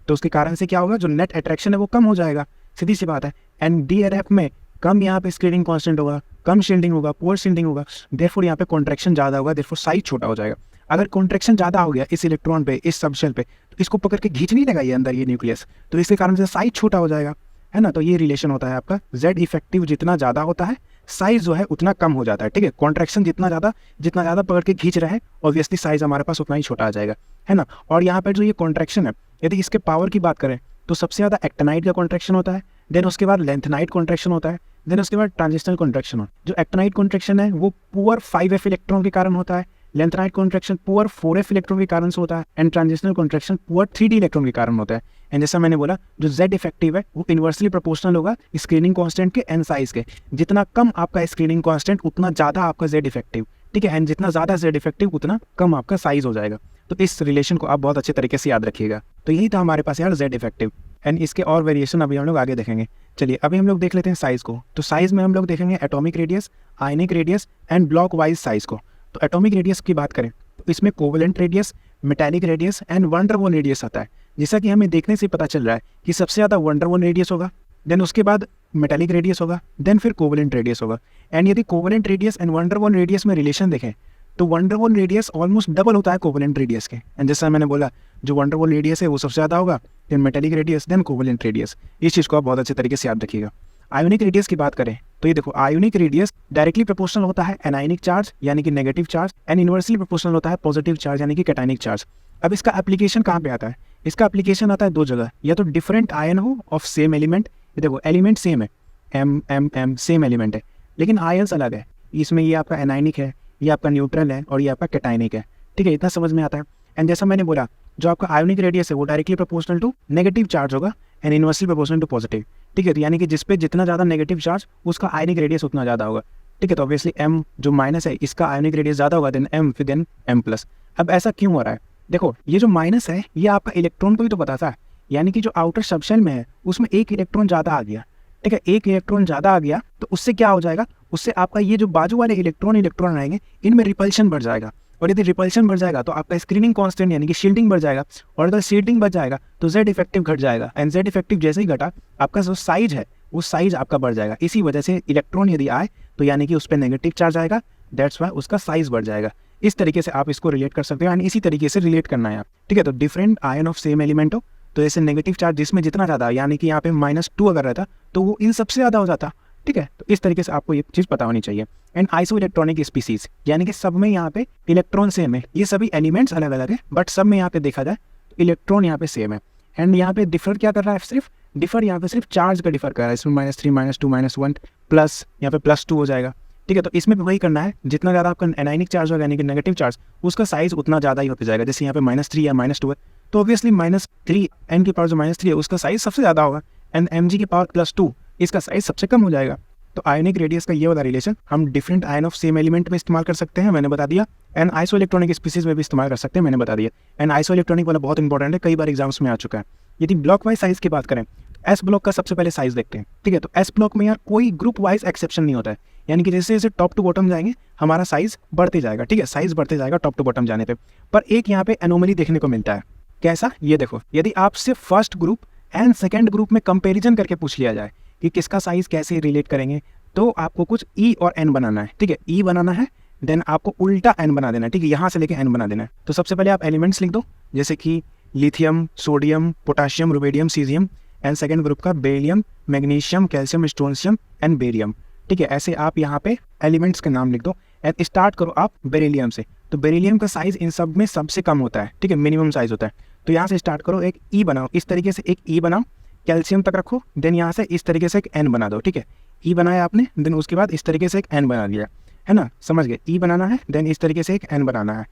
तो उसके कारण से क्या होगा, जो नेट अट्रैक्शन है वो कम हो जाएगा, सीधी सी बात है। एंड D और F में कम यहाँ पे स्क्रीनिंग कांस्टेंट होगा, कम शील्डिंग होगा, पुअर शील्डिंग होगा, देयरफॉर यहाँ पे कॉन्ट्रैक्शन ज्यादा होगा, देयरफॉर साइज छोटा हो जाएगा। अगर कॉन्ट्रैक्शन ज्यादा हो गया इस इलेक्ट्रॉन पे, इस सबशेल पे, तो इसको पकड़ के खींच नहीं लगा ये अंदर ये न्यूक्लियस, तो इसके कारण से साइज छोटा हो जाएगा, है ना। तो ये रिलेशन होता है आपका, Z इफेक्टिव जितना ज्यादा होता है साइज जो है उतना कम हो जाता है, ठीक है। कॉन्ट्रैक्शन जितना ज्यादा पकड़ के खींच रहे हैं ऑब्वियसली साइज हमारे पास उतना ही छोटा आ जाएगा, है ना। और यहाँ पर जो ये कॉन्ट्रैक्शन है, यदि इसके पावर की बात करें तो सबसे ज्यादा एक्टिनाइट का कॉन्ट्रैक्शन होता है, देन उसके बाद लेंथनाइट कॉन्ट्रैक्शन होता है, देन उसके बाद ट्रांजिशनल कॉन्ट्रैक्शन होता है। जो एक्टिनाइट कॉन्ट्रैक्शन है वो पुअर 5F इलेक्ट्रॉन के कारण होता है, lanthanide contraction poor 4F electron के कारण से होता है, and transitional contraction poor 3D electron के कारण होता है। एंड जैसा मैंने बोला, जो Z इफेक्टिव है वो इन्वर्सली प्रोपोर्शनल होगा स्क्रीनिंग कांस्टेंट के एन साइज के। जितना कम आपका स्क्रीनिंग कांस्टेंट उतना ज्यादा आपका Z इफेक्टिव, ठीक है। एंड जितना ज्यादा Z इफेक्टिव उतना कम आपका साइज हो जाएगा। तो इस रिलेशन को आप बहुत अच्छे तरीके से याद रखिएगा। तो यही था हमारे पास यार Z इफेक्टिव, एंड इसके और वेरिएशन अभी हम लोग आगे देखेंगे। चलिए अभी हम लोग देख लेते हैं साइज को। तो साइज में हम लोग देखेंगे atomic radius, ionic radius and block wise size को। तो एटॉमिक रेडियस की बात करें तो इसमें covalent radius, metallic radius and van der Waals radius आता है। जैसा कि हमें देखने से पता चल रहा है कि सबसे ज़्यादा वंडरवॉल रेडियस होगा, देन उसके बाद मेटालिक रेडियस होगा, देन फिर कोवेलेंट रेडियस होगा। एंड यदि covalent radius and van der Waals radius में रिलेशन देखें तो वंडरवॉल रेडियस ऑलमोस्ट डबल होता है कोवेलेंट रेडियस के। एंड जैसा मैंने बोला, जो वंडरवॉल रेडियस है वो सबसे ज़्यादा होगा, then metallic radius, then covalent radius. इस चीज़ को आप बहुत अच्छे तरीके से याद रखिएगा। आयोनिक रेडियस की बात करें तो ये देखो, आयोनिक रेडियस डायरेक्टली प्रोपोर्शनल होता है एनायनिक चार्ज यानी कि negative charge, and inversely proportional होता है पॉजिटिव चार्ज यानी कि कैटायनिक चार्ज। अब इसका एप्लीकेशन कहाँ पे आता है, इसका एप्लीकेशन आता है दो जगह, या तो डिफरेंट आयन हो ऑफ सेम एलिमेंट। ये देखो एलिमेंट सेम है, M सेम एलिमेंट है, लेकिन आयन्स अलग है। इसमें ये आपका एनायनिक है, ये आपका न्यूट्रल है और ये आपका कैटायनिक है, ठीक है, इतना समझ में आता है। एंड जैसा मैंने बोला, जो आपका आयोनिक रेडियस है वो directly proportional to negative charge होगा and inversely proportional to positive. ठीक है, तो यानी कि जिस पे जितना ज़्यादा नेगेटिव चार्ज उसका आयोनिक रेडियस उतना ज़्यादा होगा। ठीक है, तो ऑब्वियसली m जो माइनस है इसका आयोनिक रेडियस ज़्यादा होगा देन m फिर देन m प्लस। अब ऐसा क्यों हो रहा है? देखो, ये जो माइनस है ये आपका इलेक्ट्रॉन को ही तो बताता है, यानी कि जो आउटर सबशेल में है उसमें एक इलेक्ट्रॉन ज़्यादा आ गया। ठीक है, एक इलेक्ट्रॉन ज़्यादा आ गया तो उससे क्या हो जाएगा, उससे आपका ये जो बाजू वाले इलेक्ट्रॉन रहेंगे इनमें रिपल्शन बढ़ जाएगा, और यदि रिपल्शन बढ़ जाएगा तो आपका स्क्रीनिंग कांस्टेंट यानी कि शील्डिंग बढ़ जाएगा, और अगर शील्डिंग बढ़ जाएगा तो जेड इफेक्टिव घट जाएगा, एंड जेड इफेक्टिव जैसे ही घटा आपका जो साइज है वो साइज आपका बढ़ जाएगा। इसी वजह से इलेक्ट्रॉन यदि आए तो यानी कि उस पर नेगेटिव चार्ज आएगा, दैट्स वाई उसका साइज बढ़ जाएगा। इस तरीके से आप इसको रिलेट कर सकते हो, यानी इसी तरीके से रिलेट करना है आप। ठीक है, तो different ion of same element हो तो ऐसे नेगेटिव चार्ज जिसमें जितना ज़्यादा, यानी कि यहाँ पे -2 अगर रहता तो वो इन सबसे ज़्यादा हो जाता। ठीक है, तो इस तरीके से आपको ये चीज़ पता होनी चाहिए। एंड आइसो इलेक्ट्रॉनिक स्पीसीज, यानी कि सब में यहाँ पे इलेक्ट्रॉन सेम है, ये सभी एलिमेंट्स अलग अलग है बट सब में यहाँ पे देखा जाए तो इलेक्ट्रॉन यहाँ पे सेम है। एंड यहाँ पे डिफर क्या कर रहा है, सिर्फ डिफर यहाँ पे सिर्फ चार्ज का डिफर कर रहा है, इसमें -3 -2 -1 प्लस यहाँ पे +2 हो जाएगा। ठीक है, तो इसमें भी वही करना है, जितना ज़्यादा आपका एनायनिक चार्ज होगा यानी कि नेगेटिव चार्ज उसका साइज उतना ज़्यादा ही होता जाएगा। जैसे यहाँ पे -3 या -2 है तो ऑब्वियसली -3 n की पावर जो -3 है उसका साइज सबसे ज़्यादा होगा, एंड mg की पावर +2 इसका साइज सबसे कम हो जाएगा। तो आयोनिक रेडियस का ये वाला रिलेशन हम different ion of same element में इस्तेमाल कर सकते हैं, मैंने बता दिया। एंड आइसो इलेक्ट्रॉनिक स्पीसीज में भी इस्तेमाल कर सकते हैं, मैंने बता दिया। एंड आइसो इलेक्ट्रॉनिक वाला बहुत इंपॉर्टेंट है, कई बार एग्जाम्स में आ चुका है। यदि ब्लॉक वाइज साइज की बात करें, एस ब्लॉक का सबसे पहले साइज देखते हैं। ठीक है, तो एस ब्लॉक में यार कोई ग्रुप वाइज एक्सेप्शन नहीं होता है, यानी कि जैसे जैसे टॉप टू बॉटम जाएंगे हमारा साइज बढ़ते जाएगा। ठीक है, साइज बढ़ते जाएगा टॉप टू बॉटम जाने पे, पर एक यहाँ पे एनोमली देखने को मिलता है। कैसा, ये देखो, यदि आपसे first group and second group में कंपेरिजन करके पूछ लिया जाए कि किसका साइज कैसे रिलेट करेंगे, तो आपको कुछ ई और एन बनाना है। ठीक है, ई बनाना है देन आपको उल्टा एन बना देना है। ठीक है, यहाँ से लेके एन बना देना है। तो सबसे पहले आप एलिमेंट्स लिख दो, जैसे कि lithium, sodium, potassium, rubidium, caesium, and second group का beryllium, magnesium, calcium, strontium and barium. ठीक है, ऐसे आप यहाँ पे एलिमेंट्स के नाम लिख दो एंड स्टार्ट करो आप बेरिलियम से। तो बेरिलियम का साइज इन सब में सबसे कम होता है। ठीक है, मिनिमम साइज होता है। तो यहाँ से स्टार्ट करो, एक ई बनाओ, इस तरीके से एक ई बनाओ, कैल्शियम तक रखो, देन यहाँ से इस तरीके से एक एन बना दो। ठीक है, ई बनाया आपने, देन उसके बाद इस तरीके से एक एन बना लिया, है ना, समझ गए। ई बनाना है देन इस तरीके से एक एन बनाना है।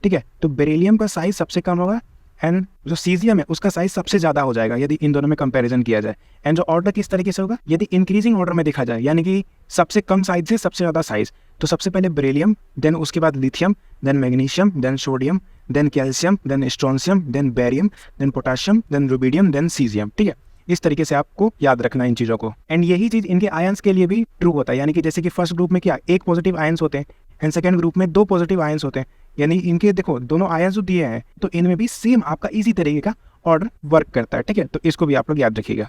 ठीक है, तो बेरिलियम का साइज सबसे कम होगा एंड जो सीजियम है उसका साइज सबसे ज़्यादा हो जाएगा यदि इन दोनों में कंपैरिजन किया जाए। एंड जो ऑर्डर किस तरीके से होगा, यदि इंक्रीजिंग ऑर्डर में देखा जाए, यानी कि सबसे कम साइज से सबसे ज़्यादा साइज, तो सबसे पहले बेरिलियम, देन उसके बाद lithium, then magnesium, then sodium, then calcium, then strontium, then barium, then potassium, then rubidium, then caesium. ठीक है, इस तरीके से आपको याद रखना इन चीज़ों को। एंड यही चीज़ इनके आयंस के लिए भी ट्रू होता है, यानी कि जैसे कि फर्स्ट ग्रुप में क्या एक पॉजिटिव आयंस होते हैं एंड सेकंड ग्रुप में 2 पॉजिटिव आयंस होते हैं, यानी इनके देखो दोनों आयंस जो दिए हैं तो इनमें भी सेम आपका इसी तरीके का ऑर्डर वर्क करता है। ठीक है, तो इसको भी आप लोग याद रखिएगा।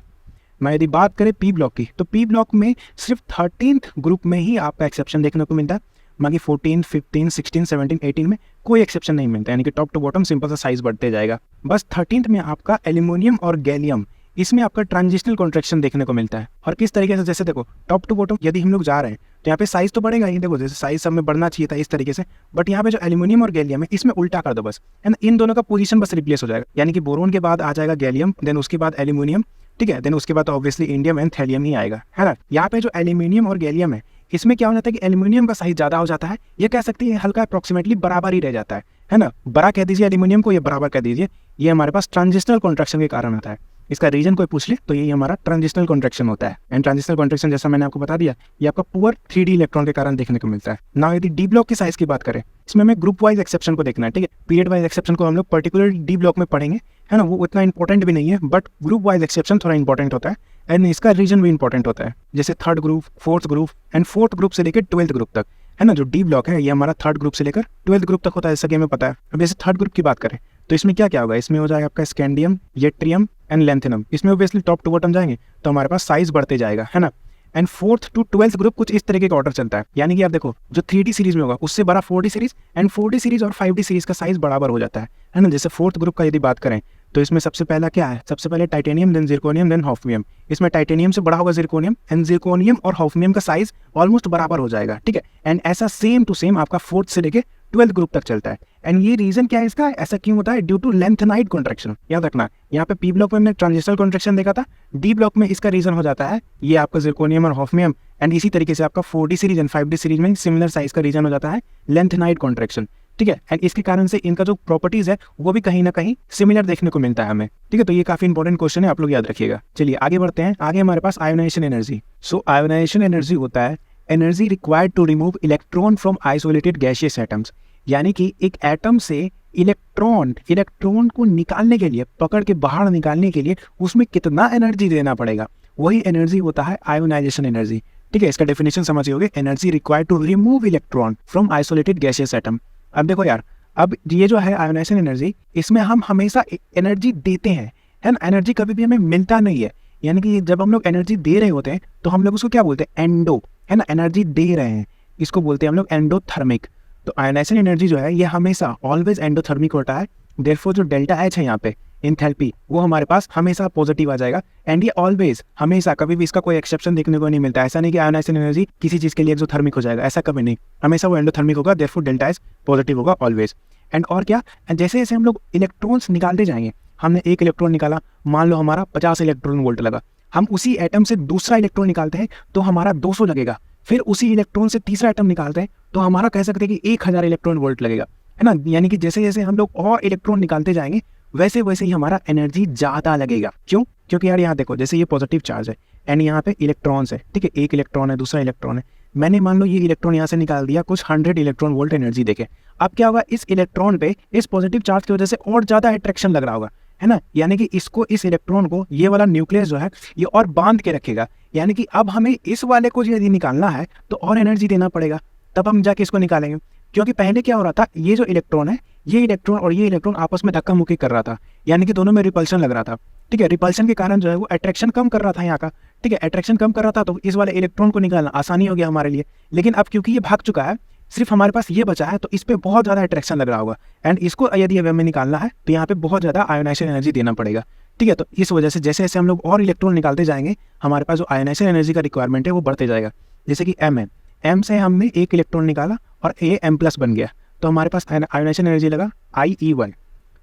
मैं यदि बात करें पी ब्लॉक की, तो पी ब्लॉक में सिर्फ 13th ग्रुप में ही आपका एक्सेप्शन देखने को मिलता है, बाकी 14, 15, 16, 17, 18 में कोई एक्सेप्शन नहीं मिलता, यानी कि टॉप टू बॉटम सिंपल सा साइज बढ़ते जाएगा। बस 13th में आपका एल्यूमिनियम और गैलियम, इसमें आपका ट्रांजिशनल कॉन्ट्रैक्शन देखने को मिलता है। और किस तरीके से, जैसे देखो टॉप टू बॉटम यदि हम लोग जा रहे हैं तो यहाँ पे साइज तो बढ़ेगा ही, देखो जैसे साइज सब में बढ़ना चाहिए था इस तरीके से, बट यहाँ पे जो एल्यूमिनियम और गैलियम है इसमें उल्टा कर दो बस, एंड इन दोनों का पोजीशन बस रिप्लेस हो जाएगा, यानी कि बोरोन के बाद आ जाएगा गैलियम, देन उसके बाद एल्यूमिनियम। ठीक है, देन उसके बाद ऑब्वियसली इंडियम एंड थैलियम ही आएगा, है ना। यहाँ पे जो एल्यूमिनियम और गैलियम है इसमें क्या हो जाता है कि एल्यूमिनियम का साइज ज़्यादा हो जाता है, ये कह सकते हैं हल्का अप्रॉक्सीमेटली बराबर ही रह जाता है ना। बड़ा कह दीजिए एल्यूमिनियम को, ये बराबर कह दीजिए, ये हमारे पास ट्रांजिशनल कॉन्ट्रैक्शन के कारण होता है। इसका रीजन कोई पूछ ले तो यही हमारा ट्रांजिशनल कॉन्ट्रैक्शन होता है। एंड ट्रांजिशनल कॉन्ट्रैक्शन जैसा मैंने आपको बता दिया, ये आपका पुअर 3D इलेक्ट्रॉन के कारण देखने को मिलता है। ना यदि डी ब्लॉक की साइज की बात करें, इसमें हमें ग्रुप वाइज एक्सेप्शन को देखना है। ठीक है, पीरियड वाइज एक्सेप्शन को हम लोग पर्टिकुलर डी ब्लॉक में पढ़ेंगे, है ना, वो उतना इंपॉर्टेंट भी नहीं है, बट ग्रुप वाइज एक्सेप्शन थोड़ा इंपॉर्टेंट होता है एंड इसका रीजन भी इंपॉर्टेंट होता है। जैसे third group, fourth group and fourth group से लेकर 12th ग्रुप तक, है ना। जो डी ब्लॉक है ये हमारा थर्ड ग्रुप से लेकर 12th ग्रुप तक होता है, जैसा कि हमें पता है। अब जैसे थर्ड ग्रुप की बात करें तो इसमें क्या क्या होगा, इसमें हो जाएगा आपका स्कैंडियम, येट्रियम एंड लेंथेनम। इसमें ऑब्वियसली टॉप टू बॉटम जाएंगे तो हमारे पास साइज बढ़ते जाएगा, है ना। And 4th to 12th group कुछ इस तरीके का ऑर्डर चलता है, यानी कि आप देखो जो 3D सीरीज में होगा उससे बड़ा 4D series, and 4D series और 5D सीरीज का साइज बराबर हो जाता है ना। जैसे 4th ग्रुप का यदि बात करें तो इसमें सबसे पहला क्या है, सबसे पहले titanium, then zirconium, then hafnium. इसमें टाइटेनियम से बड़ा होगा जिरकोनियम, एंड जिरकोनियम और हॉफनियम का साइज ऑलमोस्ट बराबर हो जाएगा। ठीक है, एंड ऐसा सेम टू सेम आपका 4th से लेके 12th ग्रुप तक चलता है। एंड ये रीजन क्या है इसका, ऐसा क्यों होता है, ड्यू टू लेंथेनाइड कॉन्ट्रैक्शन। याद रखना, यहाँ पे पी ब्लॉक में हमने ट्रांजिशनल कॉन्ट्रैक्शन देखा था, डी ब्लॉक में इसका रीजन हो जाता है ये आपका जिरकोनियम और हॉफनियम, एंड इसी तरीके से आपका 4D series and 5D series में सिमिलर साइज का रीजन हो जाता है लेंथेनाइड कॉन्ट्रैक्शन। ठीक है। एंड इसके कारण से इनका जो प्रॉपर्टीज है वो भी कहीं ना कहीं सिमिलर देखने को मिलता है हमें, ठीक है। तो ये काफी इंपॉर्टेंट क्वेश्चन है, आप लोग याद रखिएगा। चलिए आगे बढ़ते हैं। आगे हमारे पास ionisation energy. So ionisation energy होता है energy required to remove electron from isolated gaseous atoms, यानी कि एक एटम से इलेक्ट्रॉन को निकालने के लिए, पकड़ के बाहर निकालने के लिए उसमें कितना एनर्जी देना पड़ेगा, वही एनर्जी होता है आयोनाइजेशन एनर्जी, ठीक है। इसका डेफिनेशन समझिए होगे, energy required to remove electron from isolated gaseous atom. अब देखो यार, अब ये जो है आयोनाइजेशन एनर्जी, इसमें हम हमेशा एनर्जी देते हैं, है ना। एनर्जी कभी भी हमें मिलता नहीं है, यानी कि जब हम लोग एनर्जी दे रहे होते हैं तो हम लोग उसको क्या बोलते हैं, एंडो, है ना, एनर्जी दे रहे हैं, इसको बोलते हैं हम लोग एंडोथर्मिक। तो आयोनाइजेशन एनर्जी जो है ये हमेशा ऑलवेज एंडोथर्मिक होता है। देयरफॉर जो डेल्टा एच है यहाँ पे एंथैल्पी, वो हमारे पास हमेशा पॉजिटिव आ जाएगा। एंड ये ऑलवेज, हमेशा, कभी भी इसका कोई एक्सेप्शन देखने को नहीं मिलता। ऐसा नहीं कि आयोनाइजेशन एनर्जी किसी चीज के लिए एक्सोथर्मिक हो जाएगा, ऐसा कभी नहीं, हमेशा वो एंडोथर्मिक होगा। देयरफॉर डेल्टा एच पॉजिटिव होगा ऑलवेज। एंड और क्या, जैसे जैसे हम लोग इलेक्ट्रॉन्स निकालते जाएंगे, हमने एक इलेक्ट्रॉन निकाला, मान लो हमारा 50 इलेक्ट्रॉन वोल्ट लगा, हम उसी एटम से दूसरा इलेक्ट्रॉन निकालते हैं तो हमारा 200 लगेगा। फिर उसी इलेक्ट्रॉन से तीसरा एटम निकालते हैं तो हमारा कह सकते हैं कि 1000 इलेक्ट्रॉन वोल्ट लगेगा, है ना। यानी कि जैसे जैसे हम लोग और इलेक्ट्रॉन निकालते जाएंगे वैसे वैसे ही हमारा एनर्जी ज्यादा लगेगा। क्यों? क्योंकि यार यहाँ देखो, जैसे ये पॉजिटिव चार्ज है एंड यहाँ पे इलेक्ट्रॉन्स है, ठीक है, एक इलेक्ट्रॉन है, दूसरा इलेक्ट्रॉन है। मैंने मान लो ये इलेक्ट्रॉन यहाँ से निकाल दिया, कुछ 100 इलेक्ट्रॉन वोल्ट एनर्जी देके। अब क्या होगा, इस इलेक्ट्रॉन पे इस पॉजिटिव चार्ज की वजह से और ज्यादा अट्रैक्शन लग रहा होगा, है ना। यानी कि इसको, इस इलेक्ट्रॉन को, ये वाला न्यूक्लियस जो है ये और बांध के रखेगा। यानी कि अब हमें इस वाले को यदि निकालना है तो और एनर्जी देना पड़ेगा, तब हम जाके इसको निकालेंगे। क्योंकि पहले क्या हो रहा था, ये जो इलेक्ट्रॉन है, ये इलेक्ट्रॉन और ये इलेक्ट्रॉन आपस में धक्का मुक्की कर रहा था, यानी कि दोनों में रिपल्शन लग रहा था, ठीक है। रिपल्शन के कारण जो है वो अट्रैक्शन कम कर रहा था यहाँ का, ठीक है। अट्रैक्शन कम कर रहा था तो इस वाले इलेक्ट्रॉन को निकालना आसानी हो गया हमारे लिए। लेकिन अब क्योंकि ये भाग चुका है, सिर्फ हमारे पास ये बचा है, तो इस पे बहुत ज्यादा अट्रैक्शन लग रहा होगा। एंड इसको यदि हमें निकालना है तो यहाँ पे बहुत ज्यादा आयोनाइजेशन एनर्जी देना पड़ेगा, ठीक है। तो इस वजह से जैसे जैसे हम लोग और इलेक्ट्रॉन निकालते जाएंगे, हमारे पास जो आयोनाइजेशन एनर्जी का रिक्वायरमेंट है वो बढ़ते जाएगा। जैसे कि एम है, एम से हमने एक इलेक्ट्रॉन निकाला और ए एम प्लस बन गया, तो हमारे पास आयोनाइजेशन एनर्जी लगा IE1।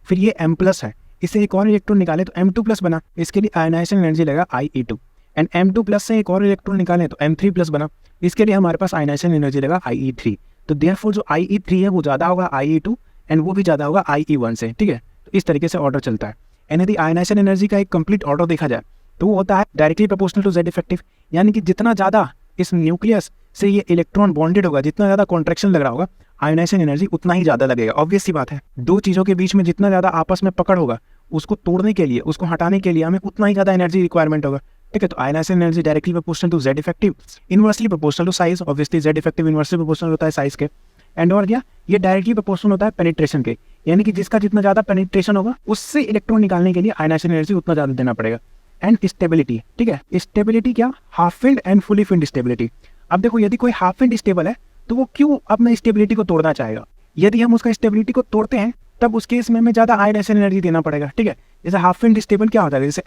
फिर ये एम प्लस है, इससे एक और इलेक्ट्रॉन निकाले तो M2 प्लस बना, इसके लिए आयोनाइजेशन एनर्जी लगा IE2। एंड M2 प्लस से एक और इलेक्ट्रॉन निकाले तो M3 प्लस बना, इसके लिए हमारे पास आयोनाइजेशन एनर्जी लगा IE3। तो देयरफॉर जो IE3 है वो ज़्यादा होगा IE2 एंड वो भी ज़्यादा होगा IE1 से, ठीक है। तो इस तरीके से ऑर्डर चलता है। एंड यदि आयोनाइजेशन एनर्जी का एक कंप्लीट ऑर्डर देखा जाए तो वो होता है directly proportional to Z effective, यानी कि जितना ज़्यादा इस न्यूक्लियस से ये इलेक्ट्रॉन बॉन्डेड होगा, जितना ज़्यादा कॉन्ट्रैक्शन लग रहा होगा, आयोनाइजेशन एनर्जी उतना ही ज़्यादा लगेगा। ऑब्वियस सी बात है, दो चीज़ों के बीच में जितना ज़्यादा आपस में पकड़ होगा, उसको तोड़ने के लिए, उसको हटाने के लिए हमें उतना ही ज़्यादा एनर्जी रिक्वायरमेंट होगा, ठीक है। तो ionisation energy directly proportional to Z effective, inversely proportional to size. Obviously Z effective inversely proportional होता है साइज के। एंड और क्या, ये डायरेक्टली प्रोपोर्शनल होता है पेनिट्रेशन के, यानी कि जिसका जितना ज़्यादा पेनिट्रेशन होगा उससे इलेक्ट्रॉन निकालने के लिए आयोनाइजेशन एनर्जी उतना ज़्यादा देना पड़ेगा। एंड स्टेबिलिटी, ठीक है, स्टेबिलिटी क्या, half filled and fully filled stability. अब देखो, यदि कोई हाफ फिल्ड स्टेबल है तो वो क्यों अपना स्टेबिलिटी को तोड़ना चाहेगा? यदि हम उसका स्टेबिलिटी को तोड़ते हैं तब उस केस में हमें ज़्यादा आयोनाइजेशन एनर्जी देना पड़ेगा, ठीक है। जैसे हाफ फिल्ड स्टेबल क्या होता है, जैसे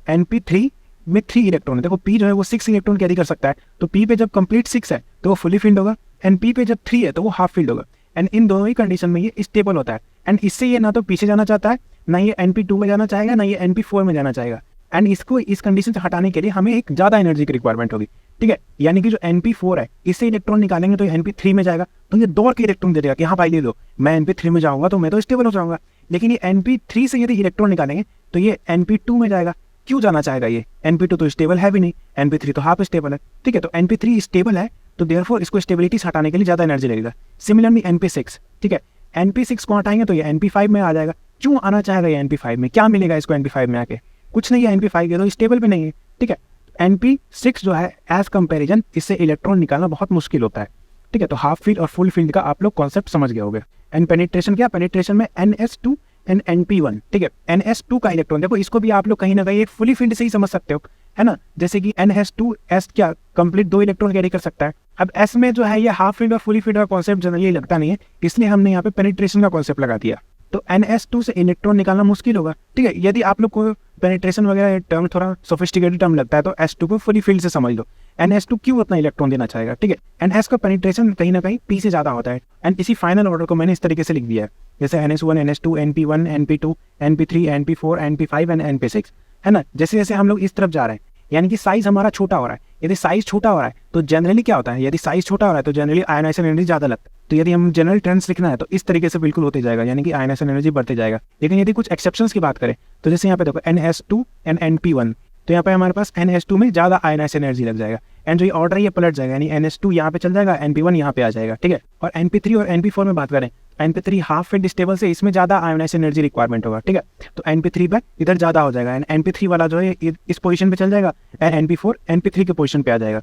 NP3 में 3 इलेक्ट्रॉन है। देखो P जो है वो 6 इलेक्ट्रॉन कैरी कर सकता है, तो P पे जब कंप्लीट 6 है तो वो फुली फिल्ड होगा, एंड P पे जब 3 है तो वो हाफ फिल्ड होगा। एंड इन दोनों ही कंडीशन में ये स्टेबल होता है। एंड इससे ये ना तो पीछे जाना चाहता है, ना ये NP2 में जाना चाहेगा, ना ये NP4 में जाना चाहेगा। एंड इसको इस कंडीशन से हटाने के लिए हमें एक ज़्यादा एनर्जी की रिक्वायरमेंट होगी, ठीक है। यानी कि जो NP4 है, इससे इलेक्ट्रॉन निकालेंगे तो ये NP3 में जाएगा, तो ये दौड़ के इलेक्ट्रॉन दे देगा कि हाँ भाई ले लो, मैं NP3 में जाऊँगा तो मैं तो स्टेबल हो जाऊँगा। लेकिन ये NP3 से यदि इलेक्ट्रॉन निकालेंगे तो ये NP2 में जाएगा। क्यों जाना चाहेगा ये? NP2 तो स्टेबल है भी नहीं, NP3 तो हाफ स्टेबल है, ठीक है। तो NP3 स्टेबल है तो देयरफॉर इसको स्टेबिलिटी हटाने के लिए ज़्यादा एनर्जी लगेगा। सिमिलरली NP6, ठीक है, NP6 को हटाएंगे तो ये NP5 में आ जाएगा। क्यों आना चाहेगा ये NP5 में? क्या मिलेगा इसको NP5 में आके? कुछ नहीं है, NP5 के तो स्टेबल भी नहीं है, ठीक है। NP6 जो है एज कंपेरिजन इससे इलेक्ट्रॉन निकालना बहुत मुश्किल होता है, ठीक है। तो हाफ फील्ड और फुल फील्ड का आप लोग कॉन्सेप्ट समझ गए होंगे। एंड पेनिट्रेशन क्या, पेनिट्रेशन में NS2 एंड NP1, ठीक है। NS2 का इलेक्ट्रॉन देखो, इसको भी आप लोग कहीं ना कहीं एक फुली फील्ड से ही समझ सकते हो, है ना। जैसे कि NS2S क्या कंप्लीट 2 इलेक्ट्रॉन कैरी कर सकता है। अब S में जो है ये हाफ फील्ड और फुली फील्ड का कॉन्सेप्ट जनरली लगता नहीं है, इसलिए हमने यहाँ पे पेनिट्रेशन का कॉन्सेप्ट लगा दिया। तो NS2 से इलेक्ट्रॉन निकालना मुश्किल होगा, ठीक है। यदि आप लोग को पेनिट्रेशन वगैरह टर्म थोड़ा सोफिस्टिकेटेड टर्म लगता है तो S2 को फुली फील्ड से समझ लो। NS2 क्यों उतना इलेक्ट्रॉन देना चाहेगा, ठीक है। एंड S का पेनिट्रेशन कहीं ना कहीं P से ज़्यादा होता है। एंड इसी फाइनल ऑर्डर को मैंने इस तरीके से लिख दिया है, जैसे NS1, NS2, NP1, NP2, NP3, NP4, NP5 and NP6, है ना। जैसे जैसे हम लोग इस तरफ जा रहे हैं, यानी कि साइज हमारा छोटा हो रहा है। यदि साइज छोटा हो रहा है तो जनरली क्या होता है, यदि साइज छोटा हो रहा है तो जनरली आयोनाइजेशन एनर्जी ज़्यादा लगता है, तो यदि हम जनरल ट्रेंड्स लिखना है तो इस तरीके से बिल्कुल होते जाएगा, यानी कि आयनाइजेशन एनर्जी बढ़ते जाएगा। लेकिन यदि कुछ एक्सेप्शंस की बात करें तो जैसे यहाँ पे देखो NS2 एंड NP1, तो यहाँ पे हमारे पास NS2 में ज़्यादा आयनाइजेशन एनर्जी लग जाएगा, एंड जो ये ऑर्डर है ये पलट जाएगा, यानी NS2 यहाँ पे चल जाएगा, NP1 यहाँ पे आ जाएगा, ठीक है। और NP3 और NP4 में बात करें, NP3 हाफ फील्ड स्टेबल से इसमें ज़्यादा आयनाइजेशन एनर्जी रिक्वायरमेंट होगा, ठीक है। तो NP3 पे इधर ज़्यादा हो जाएगा, एंड NP3 वाला जो है इस पोजीशन पे चल जाएगा, एंड NP4 NP3 के पोजीशन पे आ जाएगा,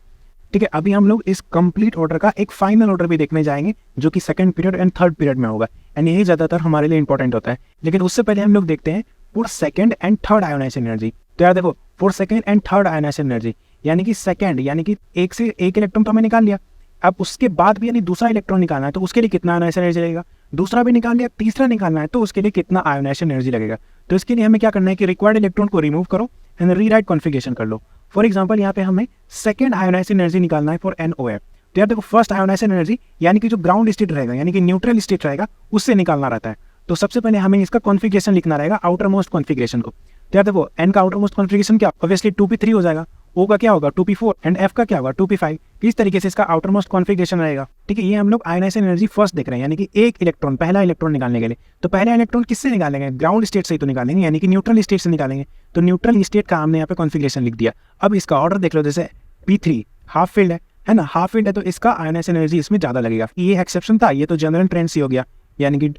ठीक है। अभी हम लोग इस कंप्लीट ऑर्डर का एक फाइनल ऑर्डर भी देखने जाएंगे, जो कि second period and third period में होगा, एंड यही ज़्यादातर हमारे लिए इंपॉर्टेंट होता है। लेकिन उससे पहले हम लोग देखते हैं for second and third ionization energy. तो यार देखो, for second and third ionization energy, यानी कि सेकंड, यानी कि एक से एक इलेक्ट्रॉन तो हमें निकाल लिया, अब उसके बाद भी यानी दूसरा इलेक्ट्रॉन निकालना है तो उसके लिए कितना आयोनाइजेशन एनर्जी लगेगा, दूसरा भी निकाल लिया, तीसरा निकालना है तो उसके लिए कितना आयोनाइजेशन एनर्जी लगेगा। तो इसके लिए हमें क्या करना है कि रिक्वायर्ड इलेक्ट्रॉन को रिमूव करो एंड रीराइट कॉन्फ़िगरेशन कर लो। फॉर एग्जांपल यहाँ पे हमें सेकंड आयोनाइजेशन एनर्जी निकालना है फॉर NOF। तो यार देखो, फर्स्ट आयोनाइजेशन एनर्जी यानी कि जो ग्राउंड स्टेट रहेगा, यानी कि न्यूट्रल स्टेट रहेगा, उससे निकालना रहता है। तो सबसे पहले हमें इसका कॉन्फ़िगरेशन लिखना रहेगा, आउटर मोस्ट कॉन्फ़िगरेशन को। तो यार देखो, N का आउटर मोस्ट कॉन्फ़िगरेशन क्या, ऑब्वियसली 2p3 हो जाएगा, O का क्या होगा 2p4 एंड F का क्या होगा 2p5। इस तरीके से इसका आउटर मोस्ट कॉन्फ़िगरेशन रहेगा, ठीक है। ये हम लोग आयनाइजेशन एनर्जी फर्स्ट देख रहे हैं, यानी कि एक इलेक्ट्रॉन, पहला इलेक्ट्रॉन निकालने के लिए। तो पहला इलेक्ट्रॉन किससे निकालेंगे, ग्राउंड स्टेट से ही तो निकालेंगे, यानी कि न्यूट्रल स्टेट से निकालेंगे। तो न्यूट्रल स्टेट का हमने यहाँ पे कॉन्फ़िगरेशन लिख दिया। अब इसका ऑर्डर देख लो, जैसे P3 हाफ फील्ड है ना, हाफ फील्ड है तो इसका आयनाइजेशन एनर्जी इसमें ज़्यादा लगेगा। ये एक्सेप्शन था, ये तो जनरल ट्रेंड ही हो गया, यानी कि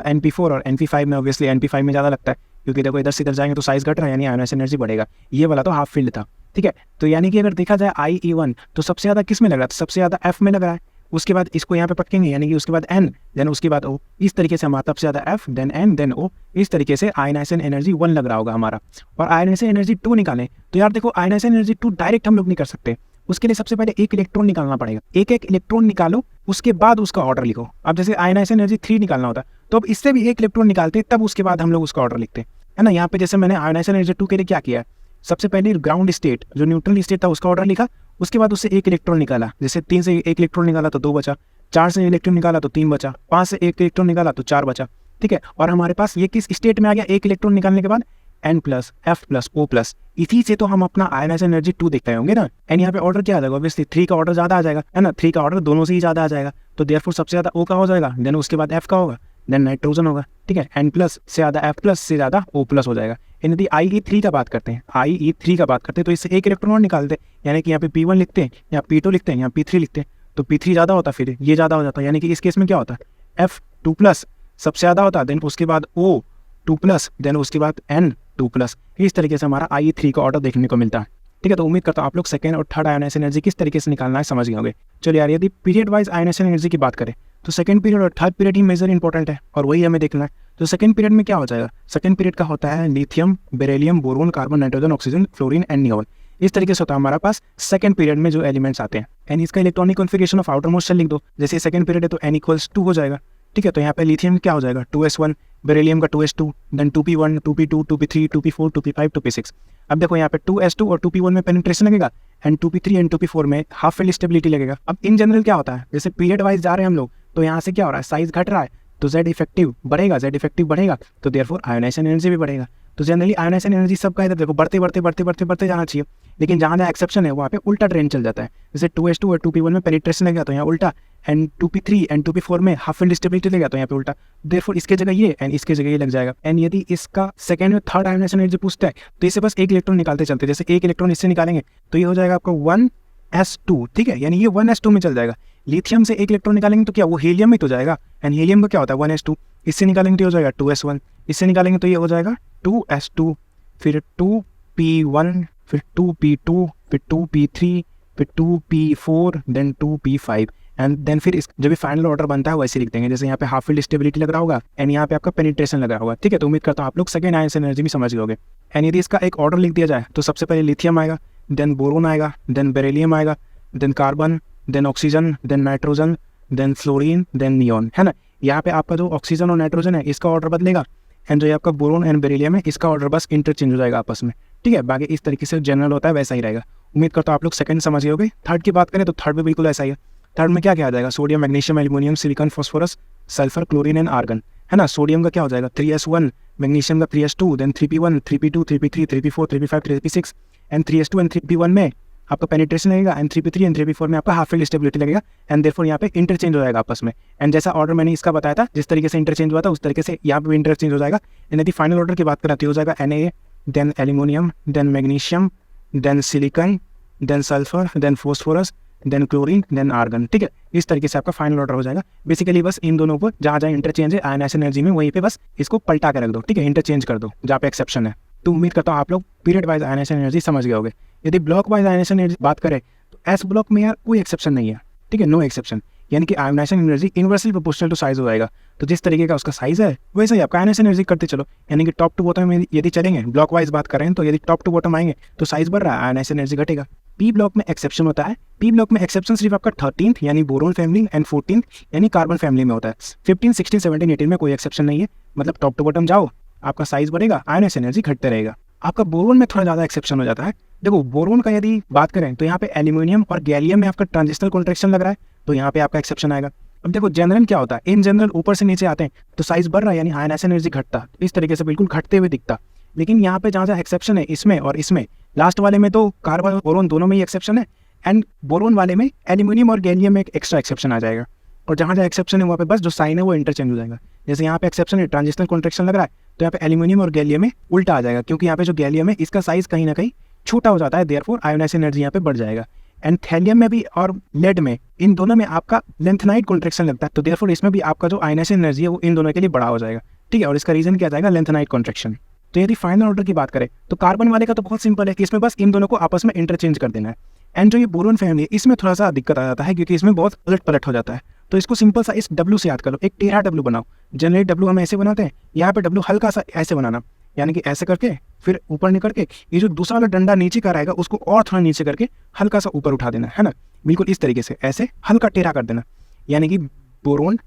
NP4 और NP5 में ऑब्वियसली NP5 में ज़्यादा लगता है, क्योंकि देखो इधर से इधर जाएंगे तो साइज घट रहा है, यानी आयनाइजेशन एनर्जी बढ़ेगा। ये वाला तो हाफ फील्ड था, ठीक है। तो यानी कि अगर देखा जाए IE1 तो सबसे ज़्यादा किस में लग रहा है, सबसे ज़्यादा F में लग रहा है। उसके बाद इसको यहाँ पे पटकेंगे, यानी कि उसके बाद N, देन उसके बाद O, इस तरीके से हमारा सबसे ज़्यादा F, then N, then O, इस तरीके से आयनाइजेशन एनर्जी 1 लग रहा होगा हमारा। और आयनाइजेशन एनर्जी 2 निकालें तो यार देखो, आयनाइजेशन एनर्जी 2 डायरेक्ट हम लोग नहीं कर सकते, उसके लिए सबसे पहले एक इलेक्ट्रॉन निकालना पड़ेगा। एक एक इलेक्ट्रॉन निकालो, उसके बाद उसका ऑर्डर लिखो। अब जैसे आयनाइजेशन एनर्जी 3 निकालना होता है तो अब इससे भी एक इलेक्ट्रॉन निकालते तब उसके बाद हम लोग उसका ऑर्डर लिखते हैं ना। यहाँ पे जैसे मैंने आयनाइजेशन एनर्जी 2 के लिए क्या किया है, सबसे पहले ग्राउंड स्टेट जो न्यूट्रल स्टेट था उसका ऑर्डर लिखा, उसके बाद उससे एक इलेक्ट्रॉन निकाला, जैसे 3 से एक इलेक्ट्रॉन निकाला तो 2 बचा, 4 से इलेक्ट्रॉन निकाला तो 3 बचा, 5 से एक इलेक्ट्रॉन निकाला तो 4 बचा, ठीक है। और हमारे पास ये किस स्टेट में आ गया, एक इलेक्ट्रॉन निकालने के बाद N+F+O+, इसी से तो हम अपना आयनाइजेशन एनर्जी 2 देखते होंगे ना। एंड यहाँ पे ऑर्डर क्या आ जाएगा, ऑब्वियसली 3 का ऑर्डर ज़्यादा आ जाएगा, है ना, 3 का ऑर्डर दोनों से ही ज़्यादा आ जाएगा। तो देयरफॉर सबसे ज़्यादा O का हो जाएगा, देन उसके बाद F का होगा, देन नाइट्रोजन होगा, ठीक है। N+ से ज़्यादा F+ से ज़्यादा O+ हो जाएगा। यदि IE3 का बात करते हैं, IE3 का बात करते हैं तो इससे एक इलेक्ट्रॉन और निकालते हैं, यानी कि यहाँ पे P1 लिखते हैं, यहाँ P2 लिखते हैं, यहाँ P3 लिखते हैं, तो P3 ज़्यादा होता, फिर ये ज़्यादा हो जाता है, यानी कि इस केस में क्या होता है F2+ सबसे ज़्यादा होता है, देन उसके बाद O2+, देन उसके बाद N2+। इस तरीके से हमारा IE3 का ऑर्डर देखने को मिलता है, ठीक है। तो उम्मीद करता हूँ आप लोग सेकंड और थर्ड आयनाइजेशन एनर्जी किस तरीके से निकालना है समझ गए होंगे। चलिए यार, यदि पीरियड वाइज आयनाइजेशन एनर्जी की बात करें तो सेकंड पीरियड और थर्ड पीरियड ही मेजर इंपॉर्टेंट है, और वही हमें देखना है। तो सेकंड पीरियड में क्या हो जाएगा, सेकंड पीरियड का होता है lithium, beryllium, boron, carbon, nitrogen, oxygen, fluorine and neon. इस तरीके से होता है हमारा पास सेकंड पीरियड में जो एलिमेंट्स आते हैं। एंड इसका electronic configuration of outermost shell लिख दो, जैसे सेकंड पीरियड है तो N=2 हो जाएगा, ठीक है। तो यहाँ पे लिथियम क्या हो जाएगा 2s1, बेरिलियम का 2s2, then 2p1, 2p2, 2p3, 2p4, 2p5, 2p6। अब देखो यहाँ पे 2s2 और 2p1 में पेनिट्रेशन लगेगा, एंड 2p3 एंड 2p4 में हाफ फील्ड स्टेबिलिटी लगेगा। अब इन जनरल क्या होता है, जैसे पीरियड वाइज जा रहे हैं हम लोग, तो यहाँ से क्या हो रहा है, साइज घट रहा है तो Z इफेक्टिव बढ़ेगा, तो देयरफॉर आयनाइजेशन एनर्जी भी बढ़ेगा। तो जनरली आयनाइजेशन एनर्जी सबका इधर देखो बढ़ते जाना चाहिए, लेकिन जहाँ जहाँ एक्सेप्शन है वहाँ पे उल्टा ट्रेंड चल जाता है। जैसे 2s2 और 2p1 में पेनिट्रेशन लगेगा तो यहाँ उल्टा, एंड 2p3 एंड 2p4 में हाफ फील्ड स्टेबिलिटी लगेगा तो यहाँ पे उल्टा, देयरफॉर इसके जगह ये एंड इसके जगह ये लग जाएगा। एंड यदि इसका सेकंड और थर्ड आयनाइजेशन एनर्जी पूछता है तो इसे बस एक इलेक्ट्रॉन निकालते चलते, जैसे एक इलेक्ट्रॉन इससे निकालेंगे तो ये हो जाएगा आपका 1s2, ठीक है, यानी ये 1s2 में चल जाएगा। लिथियम से एक इलेक्ट्रॉन निकालेंगे तो क्या वो हीलियम में तो जाएगा, एंड हीलियम का क्या होता है 1s2, इससे निकालेंगे तो ये हो जाएगा 2s1, इससे निकालेंगे तो ये हो जाएगा 2s2, फिर 2p1, फिर 2p2, फिर 2p3, फिर 2p4, then 2p5, and then फिर इस जब भी फाइनल ऑर्डर बनता है वैसे लिख देंगे, जैसे यहाँ पे हाफ फील्ड स्टेबिलिटी लग रहा होगा एंड यहाँ पे आपका पेनिट्रेशन लग रहा होगा, ठीक है। तो उम्मीद करता हूँ आप लोग सेकंड आयनाइजेशन एनर्जी भी समझ गए। एंड यदि इसका एक ऑर्डर लिख दिया जाए तो सबसे पहले लिथियम आएगा, देन बोरोन आएगा, देन बेरिलियम आएगा, then carbon, then oxygen, then nitrogen, then fluorine, then neon, है ना। यहाँ पे आपका जो ऑक्सीजन और नाइट्रोजन है इसका ऑर्डर बदलेगा, एंड जो आपका बोरोन एंड बेरिलियम है इसका ऑर्डर बस इंटरचेंज हो जाएगा आपस में, ठीक है। बाकी इस तरीके से जनरल होता है वैसा ही रहेगा। उम्मीद करता हूँ आप लोग सेकंड समझ गए होगे। थर्ड की बात करें तो थर्ड में बिल्कुल ऐसा ही है। थर्ड में क्या क्या आ जाएगा, sodium, magnesium, aluminium, silicon, phosphorus, sulphur, chlorine and argon, है ना। सोडियम का क्या हो जाएगा 3s1, मैग्नीशियम का 3s2, then 3p1, 3p2, 3p3, 3p4, 3p5, 3p6, and 3s2 and 3p1 में आपका पेनिट्रेशन लगेगा, N3p3 N3p4 में आपका हाफ फील्ड स्टेबिलिटी लगेगा, एंड देयरफॉर यहाँ पे इंटरचेंज हो जाएगा आपस में। एंड जैसा ऑर्डर मैंने इसका बताया था, जिस तरीके से इंटरचेंज हुआ था उस तरीके से यहाँ पे भी इंटरचेंज हो जाएगा। एंड यदि फाइनल ऑर्डर की बात करें तो हो जाएगा Na, then aluminium, then magnesium, then silicon, then sulphur, then phosphorus, then chlorine, then argon. ठीक है, इस तरीके से आपका फाइनल ऑर्डर हो जाएगा। बेसिकली बस इन दोनों को जहाँ जहाँ इंटरचेंज है आयनाइजेशन एनर्जी में, वहीं पे बस इसको पलटा के रख दो। ठीक है, इंटरचेंज कर दो जहाँ पे एक्सेप्शन है। तो उम्मीद करता हूँ आप लोग पीरियड वाइज आयनाइजेशन एनर्जी समझ गए होंगे। यदि ब्लॉक वाइज आयनाइजेशन एनर्जी बात करें तो एस ब्लॉक में यार कोई एक्सेप्शन नहीं है। ठीक है, नो एक्सेप्शन, यानी कि ionisation energy inversely proportional to size हो जाएगा। तो जिस तरीके का उसका साइज है वैसे ही आपका आयनाइजेशन एनर्जी करते चलो, यानी कि टॉप टू बॉटम में यदि चलेंगे, ब्लॉक वाइज बात करें तो यदि टॉप टू बॉटम आएंगे तो साइज बढ़ रहा है, आयनाइजेशन एनर्जी घटेगा। पी ब्लॉक में एक्सेप्शन होता है। पी ब्लॉक में एक्सेप्शन सिर्फ आपका 13th यानी बोरोन फैमिली एंड 14th यानी कार्बन फैमिली में होता है। 15, 16, 17, 18 में कोई एक्सेप्शन नहीं है। मतलब टॉप टू बॉटम जाओ, आपका साइज बढ़ेगा, आयनाइजेशन एनर्जी घटते रहेगा। आपका बोरोन में थोड़ा ज़्यादा एक्सेप्शन हो जाता है। देखो बोरोन का यदि बात करें तो यहाँ पे एल्यूमिनियम और गैलियम में आपका ट्रांजिशनल कॉन्ट्रैक्शन लग रहा है, तो यहाँ पे आपका एक्सेप्शन आएगा। अब देखो जनरल क्या होता है, इन जनरल ऊपर से नीचे आते हैं तो साइज बढ़ रहा है यानी आयनाइजेशन एनर्जी घटता, इस तरीके से बिल्कुल घटते हुए दिखता। लेकिन यहाँ पे जहाँ जहाँ एक्सेप्शन है इसमें और इसमें, लास्ट वाले में तो कार्बन और बोरोन दोनों में ही एक्सेप्शन है, एंड बोरोन वाले में एल्यूमिनियम और गैलियम में एक एक्स्ट्रा एक्सेप्शन आ जाएगा। और जहाँ जहाँ एक्सेप्शन है वहाँ पे बस जो साइन है वो इंटरचेंज हो जाएगा। जैसे यहाँ पे एक्सेप्शन है, ट्रांजिशनल कॉन्ट्रैक्शन लग रहा है, तो यहाँ पे एल्यूमिनियम और गैलियम में उल्टा आ जाएगा, क्योंकि यहाँ पे जो गैलियम है इसका साइज कहीं ना कहीं छोटा हो जाता है, देयरफॉर आयोनाइजेशन एनर्जी यहाँ पे बढ़ जाएगा। एंड थैलियम में भी और लेड में, इन दोनों में आपका लेंथनाइट कॉन्ट्रैक्शन लगता है, तो देयरफॉर इसमें भी आपका जो आयोनाइजेशन एनर्जी है वो इन दोनों के लिए बड़ा हो जाएगा। ठीक है, और इसका रीजन क्या जाएगा, लेंथनाइट कॉन्ट्रैक्शन। तो यदि फाइनल ऑर्डर की बात करें तो कार्बन वाले का तो बहुत सिंपल है कि इसमें बस इन दोनों को आपस में इंटरचेंज कर देना है। एंड जो ये बोरोन फैमिली है इसमें थोड़ा सा दिक्कत आ जाता है, क्योंकि इसमें बहुत उलट पलट हो जाता है। तो इसको सिंपल सा इस डब्ल्यू से याद कर लो, एक टेढ़ा डब्ल्यू बनाओ। जनरली डब्ल्यू हम ऐसे बनाते हैं, यहाँ पे डब्ल्यू हल्का सा ऐसे बनाना, यानी कि ऐसे करके फिर ऊपर निकल के ये जो दूसरा वाला डंडा नीचे का रहेगा उसको और थोड़ा नीचे करके हल्का सा ऊपर उठा देना है ना, बिल्कुल इस तरीके से ऐसे हल्का टेढ़ा कर देना। यानी कि बोरोन,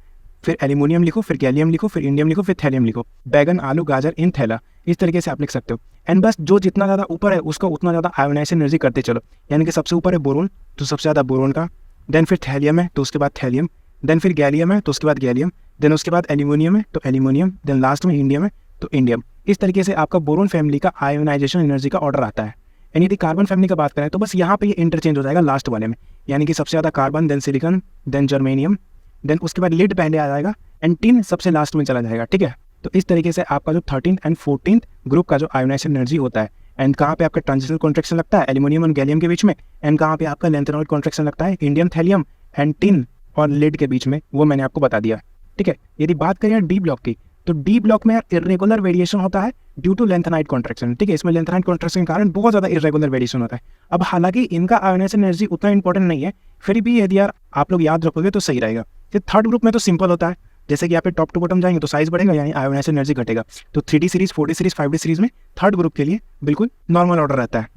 फिर एल्यूमिनियम लिखो, फिर गैलियम लिखो, फिर इंडियम लिखो, फिर थैलियम लिखो, बैगन आलू गाजर इन थैला, इस तरीके से आप लिख सकते हो। एंड बस जो जितना ज़्यादा ऊपर है उसका उतना ज़्यादा आयोनाइजेशन एनर्जी करते चलो। यानी कि सबसे ऊपर है बोरोन तो सबसे ज़्यादा बोरोन का, देन फिर थैलियम है तो उसके बाद थैलियम, देन फिर गैलियम है तो उसके बाद गैलियम, देन उसके बाद एल्यूमिनियम है तो एल्यूमिनियम, देन लास्ट में इंडियम है तो इंडियम। इस तरीके से आपका बोरोन फैमिली का आयोनाइजेशन एनर्जी का ऑर्डर आता है। एंड यदि कार्बन फैमिली का बात करें तो बस यहाँ पे ये इंटरचेंज हो जाएगा लास्ट वाले में, यानी कि सबसे ज़्यादा carbon, then silicon, then germanium, then उसके बाद लीड पहले आ जाएगा एंड टिन सबसे लास्ट में चला जाएगा। ठीक है, तो इस तरीके से आपका जो 13th एंड 14th ग्रुप का जो आयोनाइजेशन एनर्जी होता है, एंड कहाँ पे आपका ट्रांजिशनल कॉन्ट्रैक्शन लगता है एल्यूमिनियम और गैलियम के बीच में, एंड कहाँ पे आपका लेंथेनॉइड कॉन्ट्रैक्शन लगता है इंडियम, थैलियम एंड टिन और लीड के बीच में, वो मैंने आपको बता दिया। ठीक है, यदि बात करें डी ब्लॉक की तो डी ब्लॉक में इरेगुलर वेरिएशन होता है ड्यू टू लेंथेनाइड कॉन्ट्रैक्शन। ठीक है, इसमें लेंथेनाइड कॉन्ट्रैक्शन के कारण बहुत ज़्यादा इरेगुलर वेरिएशन होता है। अब हालांकि इनका आयोनाइजेशन एनर्जी उतना इंपॉर्टेंट नहीं है, फिर भी यदि यार आप लोग याद रखोगे तो सही रहेगा। फिर थर्ड ग्रुप में तो सिंपल होता है, जैसे कि यहाँ पे टॉप टू बॉटम जाएंगे तो साइज बढ़ेगा यानी आयोनाइजेशन एनर्जी घटेगा। तो 3D series, 4D series, 5D series में थर्ड ग्रुप के लिए बिल्कुल नॉर्मल ऑर्डर रहता है।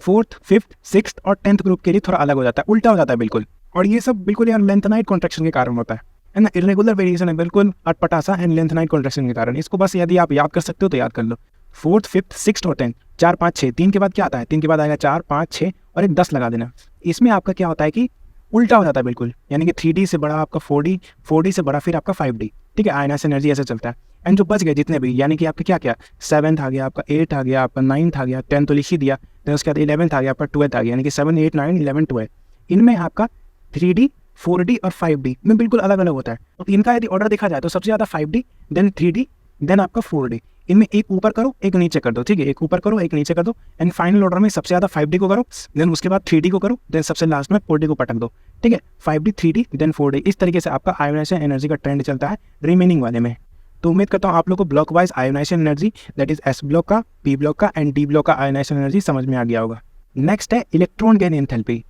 4th, 5th, 6th और 10th ग्रुप के लिए थोड़ा अलग हो जाता है, उल्टा हो जाता है बिल्कुल। और ये सब बिल्कुल यार लेंथेनाइड कॉन्ट्रैक्शन के कारण होता है ना, इरेगुलर वेरिएशन है बिल्कुल अटपटा एंड लेंथेनाइड कॉन्ट्रैक्शन के कारण। इसको बस यदि आप याद कर सकते हो तो याद कर लो। 4th, 5th, 6th और 10th, 4, 5, 6, 3 के बाद क्या आता है, 3 के बाद आएगा 4, 5, 6 और एक 10 लगा देना। इसमें आपका क्या होता है कि उल्टा हो जाता है बिल्कुल, यानी कि 3D से बड़ा आपका 4D, 4D से बड़ा फिर आपका 5D। ठीक है, आयोनाइजेशन एनर्जी ऐसे चलता है। एंड जो बच गए जितने भी, यानी कि आपका क्या क्या 7th आ गया, आपका 8th आ गया, आपका 9th आ गया, 10th तो लिख ही दिया, फिर उसके बाद 11th आ गया, आपका 12th आ गया, यानी कि 7, 8, 9, 11, 12। इनमें आपका 3D, 4D और 5D में बिल्कुल अलग अलग होता है। तो इनका यदि ऑर्डर देखा जाए तो सबसे ज़्यादा 5D, देन 3D, देन आपका 4D। इनमें एक ऊपर करो एक नीचे कर दो। ठीक है, एक ऊपर करो एक नीचे कर दो, एंड फाइनल ऑर्डर में सबसे ज़्यादा 5D को करो, देन उसके बाद 3D को करो, देन सबसे लास्ट में 4D को पटक दो। ठीक है, 5D, 3D, देन 4D, इस तरीके से आपका आयोनाइजेशन एनर्जी का ट्रेंड चलता है रिमेनिंग वाले में। तो उम्मीद करता हूँ आप लोग को block wise ionisation energy, that is S block का, पी ब्लॉक का एंड डी ब्लॉक का आयोनाइजेशन एनर्जी समझ में आ गया होगा। नेक्स्ट है इलेक्ट्रॉन गेन एंथैल्पी,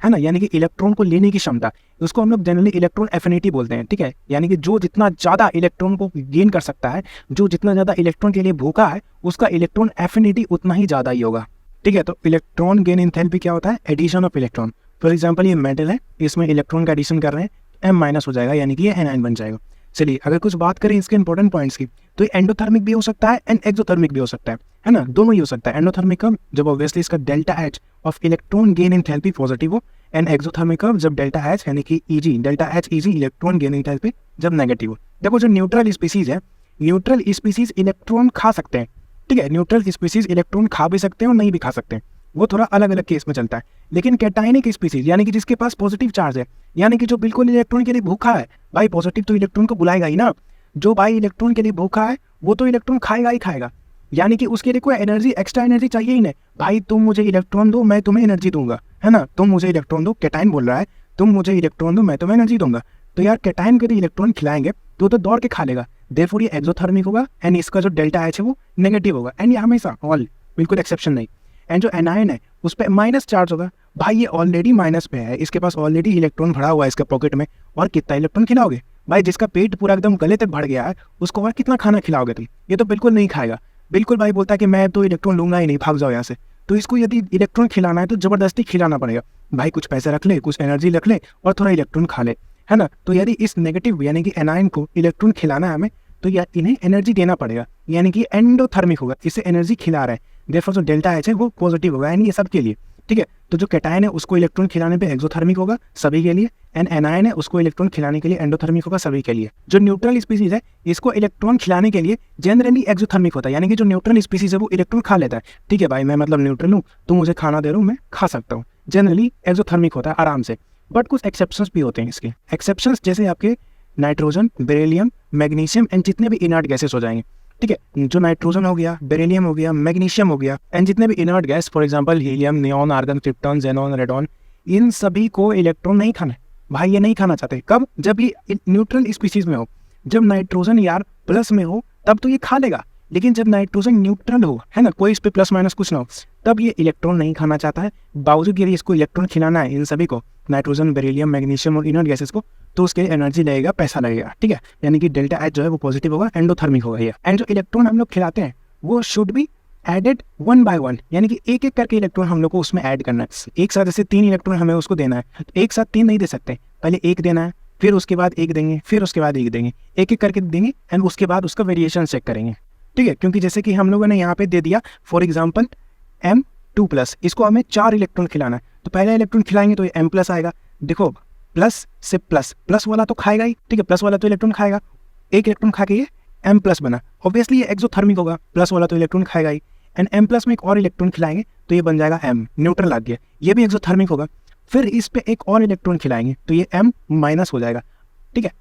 है ना, यानी कि इलेक्ट्रॉन को लेने की क्षमता, उसको हम लोग जनरली इलेक्ट्रॉन एफिनिटी बोलते हैं। ठीक है, यानी कि जो जितना ज़्यादा इलेक्ट्रॉन को गेन कर सकता है, जो जितना ज़्यादा इलेक्ट्रॉन के लिए भूखा है, उसका इलेक्ट्रॉन एफिनिटी उतना ही ज़्यादा ही होगा। ठीक है, तो इलेक्ट्रॉन गेन एंथैल्पी क्या होता है, addition of electron. For example ये मेटल है, इसमें इलेक्ट्रॉन का एडिशन कर रहे हैं, M- हो जाएगा, यानी कि ये Ni बन जाएगा। चलिए अगर कुछ बात करें इसके इंपॉर्टेंट पॉइंट्स की, तो ये एंडोथर्मिक भी हो सकता है एंड एक्सोथर्मिक भी हो सकता है ना, दोनों ही हो सकता है। एंडोथर्मिक कब, जब ऑब्वियसली इसका delta H of electron gain enthalpy positive हो, एंड एक्सोथर्मिक कब, जब डेल्टा H यानी कि Eg, delta H Eg electron gain enthalpy जब नेगेटिव हो। देखो जो न्यूट्रल स्पीसीज है, न्यूट्रल स्पीसीज इलेक्ट्रॉन खा सकते हैं। ठीक है, न्यूट्रल स्पीसीज इलेक्ट्रॉन खा भी सकते हैं और नहीं भी खा सकते हैं, वो थोड़ा अलग अलग केस में चलता है। लेकिन कैटाइनिक स्पीसीज यानी कि जिसके पास पॉजिटिव चार्ज है, यानी कि जो बिल्कुल इलेक्ट्रॉन के लिए भूखा है, भाई पॉजिटिव तो इलेक्ट्रॉन को बुलाएगा ही ना। जो भाई इलेक्ट्रॉन के लिए भूखा है वो तो इलेक्ट्रॉन खाएगा ही खाएगा, यानी कि उसके लिए कोई एनर्जी, एक्स्ट्रा एनर्जी चाहिए ही नहीं। भाई तुम मुझे इलेक्ट्रॉन दो, मैं तुम्हें एनर्जी दूंगा, है ना। तुम मुझे इलेक्ट्रॉन दो, कैटाइन बोल रहा है, तुम मुझे इलेक्ट्रॉन दो, मैं तुम्हें एनर्जी दूंगा। तो यार कैटाइन के लिए इलेक्ट्रॉन खिलाएंगे तो दौड़ के खा लेगा, देयरफॉर ये एक्सोथर्मिक होगा एंड इसका जो डेल्टा एच है वो नेगेटिव होगा। एंड ये हमेशा ऑल, बिल्कुल एक्सेप्शन नहीं। एंड जो एनायन है उस पर माइनस चार्ज होगा, भाई ये ऑलरेडी माइनस पे है, इसके पास ऑलरेडी इलेक्ट्रॉन भरा हुआ है इसके पॉकेट में, और कितना इलेक्ट्रॉन खिलाओगे भाई। जिसका पेट पूरा एकदम गले तक भर गया है उसको और कितना खाना खिलाओगे तुम, ये तो बिल्कुल नहीं खाएगा। बिल्कुल भाई बोलता है कि मैं तो इलेक्ट्रॉन लूंगा ही नहीं, भाग जाओ यहाँ से। तो इसको यदि इलेक्ट्रॉन खिलाना है तो जबरदस्ती खिलाना पड़ेगा, भाई कुछ पैसे रख ले, कुछ एनर्जी रख ले और थोड़ा इलेक्ट्रॉन खा ले, है ना। तो यदि इस नेगेटिव यानी कि एनायन को इलेक्ट्रॉन खिलाना है हमें, तो यार इन्हें एनर्जी देना पड़ेगा, यानी कि एंडोथर्मिक होगा, इसे एनर्जी खिला रहा है, देयरफॉर जो डेल्टा एच है वो पॉजिटिव होगा, यानी ये सब के लिए, ठीक है। तो जो कैटायन है उसको इलेक्ट्रॉन खिलाने पे एक्सोथर्मिक होगा सभी के लिए, एंड एनायन है उसको इलेक्ट्रॉन खिलाने के लिए एंडोथर्मिक होगा सभी के लिए। जो न्यूट्रल स्पीसीज है इसको इलेक्ट्रॉन खिलाने के लिए जनरली एक्सोथर्मिक होता है, यानी कि जो न्यूट्रल स्पीसीज है वो इलेक्ट्रॉन खा लेता है, ठीक है भाई मैं मतलब न्यूट्रल हूँ, तुम मुझे खाना दे रहे हो, मैं खा सकता हूँ, जनरली एक्सोथर्मिक होता है आराम से। बट कुछ एक्सेप्शंस भी होते हैं इसके। एक्सेप्शंस जैसे आपके नाइट्रोजन, बेरिलियम, मैग्नीशियम एंड जितने भी इनर्ट गैसेस हो जाएंगे, ठीक है। जो नाइट्रोजन हो गया, बेरिलियम हो गया, मैग्नीशियम हो गया एंड जितने भी inert gas, for example helium, neon, argon, krypton, xenon, radon, इन सभी को इलेक्ट्रॉन नहीं खाना है भाई, ये नहीं खाना चाहते। कब? जब ये न्यूट्रल स्पीसीज में हो। जब नाइट्रोजन यार प्लस में हो तब तो ये खा लेगा, लेकिन जब नाइट्रोजन न्यूट्रल हो, है ना, कोई इस पे प्लस माइनस कुछ ना हो, तब ये इलेक्ट्रॉन नहीं खाना चाहता है। बावजूद यदि इसको इलेक्ट्रॉन खिलाना है इन सभी को, नाइट्रोजन, बेरिलियम, मैग्नीशियम और इनर्ट गैसेस को, तो उसके लिए एनर्जी लगेगा, पैसा लगेगा, ठीक है। यानी कि डेल्टा एच जो है वो पॉजिटिव होगा, एंडोथर्मिक होगा ये। एंड जो इलेक्ट्रॉन हम लोग खिलाते हैं वो शुड बी एडेड 1 by 1, यानी कि एक एक करके इलेक्ट्रॉन हम लोग को उसमें ऐड करना है। एक साथ जैसे 3 इलेक्ट्रॉन हमें उसको देना है, तो एक साथ 3 नहीं दे सकते, पहले एक देना है, फिर उसके बाद एक देंगे, फिर उसके बाद एक देंगे, एक एक करके देंगे एंड उसके बाद उसका वेरिएशन चेक करेंगे, ठीक है। क्योंकि जैसे कि हम लोगों ने यहाँ पे दे दिया फॉर एग्जाम्पल M2+, इसको हमें 4 इलेक्ट्रॉन खिलाना है, तो पहला इलेक्ट्रॉन खिलाएंगे तो ये M+ आएगा। देखो प्लस से प्लस, प्लस वाला तो खाएगा ही, ठीक है, प्लस वाला तो इलेक्ट्रॉन खाएगा, एक इलेक्ट्रॉन खा के ये M+ बना, ऑब्वियसली ये एक्सोथर्मिक होगा, प्लस वाला तो इलेक्ट्रॉन खाएगा ही। एंड M+ में एक और इलेक्ट्रॉन खिलाएंगे तो ये बन जाएगा M, न्यूट्रल आ गया, ये भी एक्सोथर्मिक होगा। फिर इस पे एक और इलेक्ट्रॉन खिलाएंगे तो ये M- हो जाएगा, ठीक है।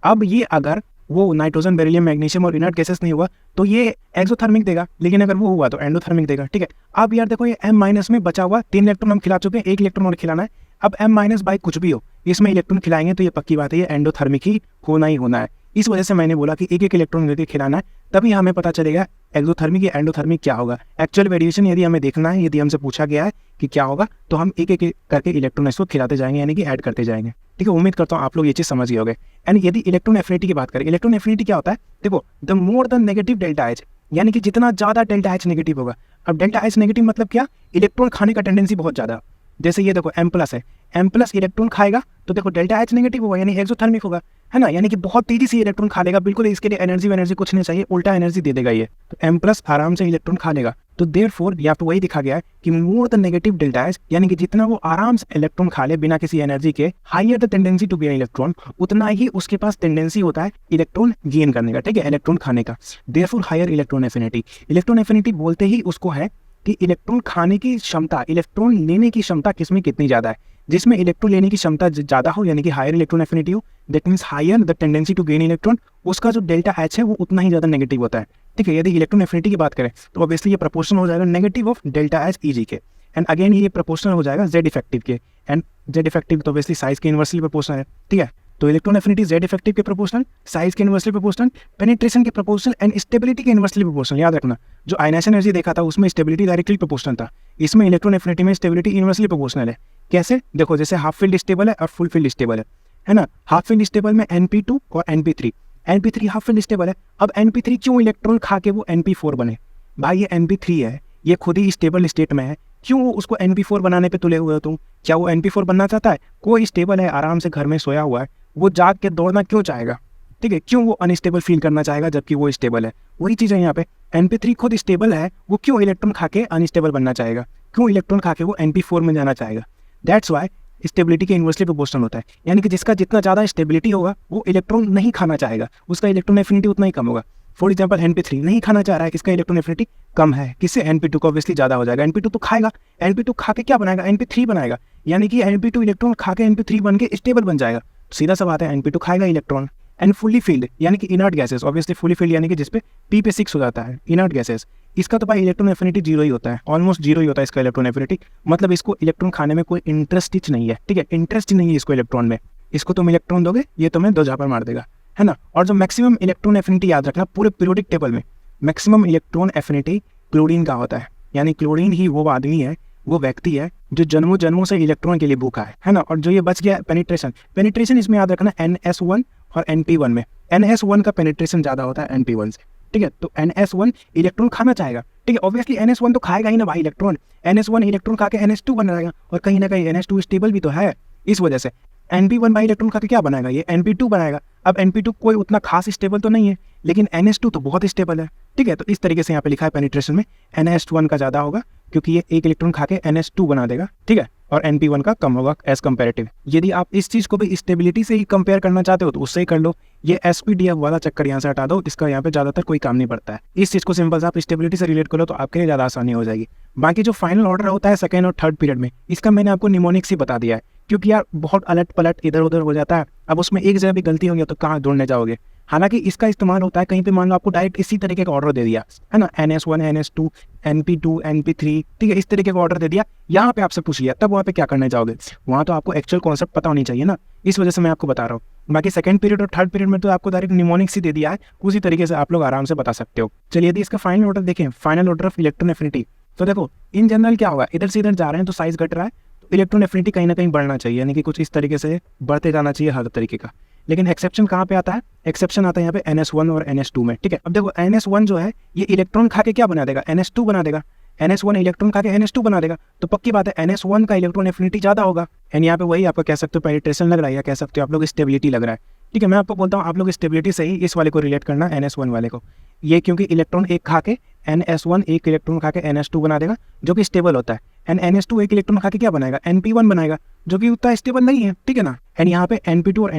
अब ये अगर वो नाइट्रोजन, बेरिलियम, मैग्नीशियम और इनर्ट गैसेस नहीं हुआ तो ये एक्सोथर्मिक देगा, लेकिन अगर वो हुआ तो एंडोथर्मिक देगा, ठीक है। अब यार देखो ये M- में बचा हुआ 3 इलेक्ट्रॉन हम खिला चुके हैं, 1 इलेक्ट्रॉन और खिलाना है। अब M- बाई कुछ भी हो इसमें इलेक्ट्रॉन खिलाएंगे तो ये पक्की बात है ये एंडोथर्मिक ही होना है। इस वजह से मैंने बोला कि एक एक इलेक्ट्रॉन लेके खिलाना है, तभी हमें पता चलेगा एक्सोथर्मिक या एंडोथर्मिक क्या होगा। एक्चुअल वेरिएशन यदि हमें देखना है, यदि हमसे पूछा गया है कि क्या होगा, तो हम एक एक करके इलेक्ट्रॉन इसको खिलाते जाएंगे, यानी कि ऐड करते जाएंगे, ठीक है। उम्मीद करता हूँ आप लोग ये चीज़ समझ गए होंगे। एंड यदि इलेक्ट्रॉन एफिनिटी की बात करें, इलेक्ट्रॉन एफिनिटी क्या होता है, देखो the more the negative delta H, यानी कि जितना ज़्यादा डेल्टा एच नेगेटिव होगा। अब डेल्टा एच नेगेटिव मतलब क्या, इलेक्ट्रॉन खाने का टेंडेंसी बहुत ज़्यादा, जैसे ये देखो M+ है, M+ इलेक्ट्रॉन खाएगा तो देखो डेल्टा एच नेगेटिव होगा, यानी एक्सोथर्मिक होगा, है ना, यानी कि बहुत तेजी से इलेक्ट्रॉन खा लेगा, बिल्कुल इसके लिए एनर्जी कुछ नहीं चाहिए, उल्टा एनर्जी दे देगा ये। तो M+ आराम से इलेक्ट्रॉन खा लेगा, तो देयरफॉर यहाँ पे वही दिखा गया है कि more the negative delta H, यानी कि जितना वो आराम से इलेक्ट्रॉन खा ले बिना किसी एनर्जी के, higher the tendency to gain electron, उतना ही उसके पास टेंडेंसी होता है इलेक्ट्रॉन गेन करने का, ठीक है, इलेक्ट्रॉन खाने का। Therefore higher electron affinity. Electron affinity बोलते ही उसको है कि इलेक्ट्रॉन खाने की क्षमता, इलेक्ट्रॉन लेने की क्षमता किसमें कितनी ज़्यादा है। जिसमें इलेक्ट्रॉन लेने की क्षमता ज़्यादा हो, यानी कि हायर इलेक्ट्रॉन एफिनिटी हो, that means higher the tendency to gain electron, उसका जो डेल्टा एच है वो उतना ही ज़्यादा नेगेटिव होता है, ठीक है। यदि इलेक्ट्रॉन एफिनिटी की बात करें तो ऑब्वियसली ये प्रोपोर्शनल हो जाएगा negative of delta H easy के, एंड अगेन ये प्रोपोर्शनल हो जाएगा जेड इफेक्टिव के, एंड जेड इफेक्टिव तो ऑब्वियसली साइज के इनवर्सली प्रोपोर्शनल है, ठीक है। तो इलेक्ट्रॉन एफिनिटी जेड इफेक्टिव के प्रोपोर्शनल, साइज के इनवर्सली प्रोपोर्शनल, पेनिट्रेशन के प्रोपोर्शनल एंड स्टेबिलिटी के इनवर्सली प्रोपोर्शनल। याद रखना, जो आयनाइजेशन एनर्जी देखा था उसमें स्टेबिलिटी डायरेक्टली प्रोपोर्शनल था, इसमें इलेक्ट्रॉन एफिनिटी में स्टेबिलिटी इनवर्सली प्रोपोर्शनल है। कैसे? देखो जैसे हाफ फील्ड स्टेबल है और फुल फील्ड स्टेबल है ना। हाफ फील्ड स्टेबल में Np2 और Np3, Np3 half field stable है। अब Np3 क्यों इलेक्ट्रॉन खा के वो Np4 बने, भाई ये Np3 है, ये खुद ही स्टेबल स्टेट में है, क्यों वो उसको Np4 बनाने पे तुले हुए हो तुम? क्या वो Np4 बनना चाहता है? कोई स्टेबल है, आराम से घर में सोया हुआ है, वो जाग के दौड़ना क्यों चाहेगा, ठीक है, क्यों वो अनस्टेबल फील करना चाहेगा जबकि वो स्टेबल है। वही चीज़ है यहाँ पे, Np3 खुद स्टेबल है, वो क्यों इलेक्ट्रॉन खा के अनस्टेबल बनना चाहेगा, क्यों इलेक्ट्रॉन खा के वो Np4 में जाना चाहेगा। दैट्स वाई स्टेबिलिटी के इन्वर्सली प्रोपोर्शनल होता है, यानी कि जिसका जितना ज़्यादा स्टेबिलिटी होगा वो इलेक्ट्रॉन नहीं खाना चाहेगा, उसका इलेक्ट्रॉन एफिनिटी उतना ही कम होगा। फॉर एग्जाम्पल Np3 नहीं खाना चाह रहा है, इसका इलेक्ट्रॉन एफिनिटी कम है, किससे Np2 को ऑब्वियसली ज़्यादा हो जाएगा। Np2 तो खाएगा, Np2 खा के क्या बनाएगा, Np3 बनाएगा, यानी कि Np2 इलेक्ट्रॉन खा के Np3 बन के स्टेबल बन जाएगा। सीधा सा बात है, Np2 खाएगा इलेक्ट्रॉन। एंड फुली फील्ड यानी कि inert gases, obviously fully field यानी कि जिसपे p पे 6 हो जाता है, इनर्ट गैसेस, इसका तो भाई इलेक्ट्रॉन एफिनिटी जीरो ही होता है, ऑलमोस्ट जीरो ही होता है इसका इलेक्ट्रॉन एफिनिटी। मतलब इसको इलेक्ट्रॉन खाने में कोई इंटरेस्ट ही नहीं है, ठीक है, इंटरेस्ट ही नहीं है इसको इलेक्ट्रॉन में। इसको तुम इलेक्ट्रॉन दोगे, ये तुम्हें दो झापड़ मार देगा, है ना। और जो मैक्सिमम इलेक्ट्रॉन एफिनिटी याद रखना, पूरे पीरियोडिक टेबल में मैक्सिमम इलेक्ट्रॉन एफिनिटी क्लोरीन का होता है, यानी क्लोरीन ही वो आदमी है, वो व्यक्ति है जो जन्मों जन्मों से इलेक्ट्रॉन के लिए भूखा है ना। और जो ये बच गया पेनिट्रेशन, पेनिट्रेशन इसमें याद रखना NS1 और NP1 में, NS1 का पेनिट्रेशन ज़्यादा होता है NP1 से, ठीक है। तो NS1 इलेक्ट्रॉन खाना चाहेगा, ठीक है, ऑब्वियसली NS1 तो खाएगा ही ना भाई इलेक्ट्रॉन, NS1 इलेक्ट्रॉन खा के NS2 बनाएगा, और कहीं ना कहीं NS2 स्टेबल भी तो है, इस वजह से NP1 भाई इलेक्ट्रॉन खा के क्या बनाएगा, ये NP2 बनाएगा। अब NP2 कोई उतना खास स्टेबल तो नहीं है, लेकिन NS2 तो बहुत स्टेबल है, ठीक है। तो इस तरीके से यहाँ पे लिखा है पेनिट्रेशन में NS1 का ज़्यादा होगा, क्योंकि ये एक इलेक्ट्रॉन खा के NS2 बना देगा, ठीक है, और NP1 का कम होगा एज कंपेरेटिव। यदि आप इस चीज़ को भी स्टेबिलिटी से ही कंपेयर करना चाहते हो तो उससे ही कर लो, ये SPDF वाला चक्कर यहाँ से हटा दो, इसका यहाँ पे ज़्यादातर कोई काम नहीं पड़ता है। इस चीज़ को सिंपल से आप स्टेबिलिटी से रिलेट करो तो आपके लिए ज़्यादा आसानी हो जाएगी। बाकी जो फाइनल ऑर्डर होता है सेकेंड और थर्ड पीरियड में, इसका मैंने आपको निमोनिक्स ही बता दिया है, क्योंकि यार बहुत अलट पलट इधर उधर हो जाता है। अब उसमें एक जगह भी गलती हो गया तो कहाँ ढूंढने जाओगे। हालांकि इसका इस्तेमाल होता है कहीं पे मान लो आपको डायरेक्ट इसी तरीके का ऑर्डर दे दिया है ना, NS1 NS2 NP2 NP3, ठीक है, इस तरीके का ऑर्डर दे दिया, यहाँ पे आपसे पूछ लिया, तब वहाँ पे क्या करने जाओगे, वहाँ तो आपको एक्चुअल कॉन्सेप्ट पता होनी चाहिए ना, इस वजह से मैं आपको बता रहा हूँ। बाकी सेकंड पीरियड और थर्ड पीरियड में तो आपको डायरेक्ट निमोनिक्स ही दे दिया है, उसी तरीके से आप लोग आराम से बता सकते हो। चलिए यदि इसका फाइनल ऑर्डर देखें, final order of electron affinity, तो देखो इन जनरल क्या होगा, इधर से इधर जा रहे हैं तो साइज घट रहा है, तो इलेक्ट्रॉन एफिनिटी कहीं ना कहीं बढ़ना चाहिए, यानी कि कुछ इस तरीके से बढ़ते जाना चाहिए हर तरीके का। लेकिन एक्सेप्शन कहाँ पे आता है, एक्सेप्शन आता है यहाँ पे NS1 और NS2 में, ठीक है। अब देखो NS1 जो है ये इलेक्ट्रॉन खा के क्या बना देगा, NS2 बना देगा, NS1 इलेक्ट्रॉन खा के NS2 बना देगा, तो पक्की बात है NS1 का इलेक्ट्रॉन एफिनिटी ज़्यादा होगा। एंड यहाँ पे वही आपको कह सकते हो पेनिट्रेशन लग रहा है, या कह सकते हो आप लोग स्टेबिलिटी लग रहा है, ठीक है। मैं आपको बोलता हूँ आप लोग स्टेबिलिटी से ही इस वाले को रिलेट करना, NS1 वाले को, ये क्योंकि इलेक्ट्रॉन एक खा के NS1 एक इलेक्ट्रॉन खा के NS2 बना देगा, जो कि स्टेबल होता है। एंड NS2 एक इलेक्ट्रॉन खा के क्या बनाएगा, NP1 बनाएगा, जो कि उतना स्टेबल नहीं है, ठीक है ना। एंड यहाँ पे NP2 और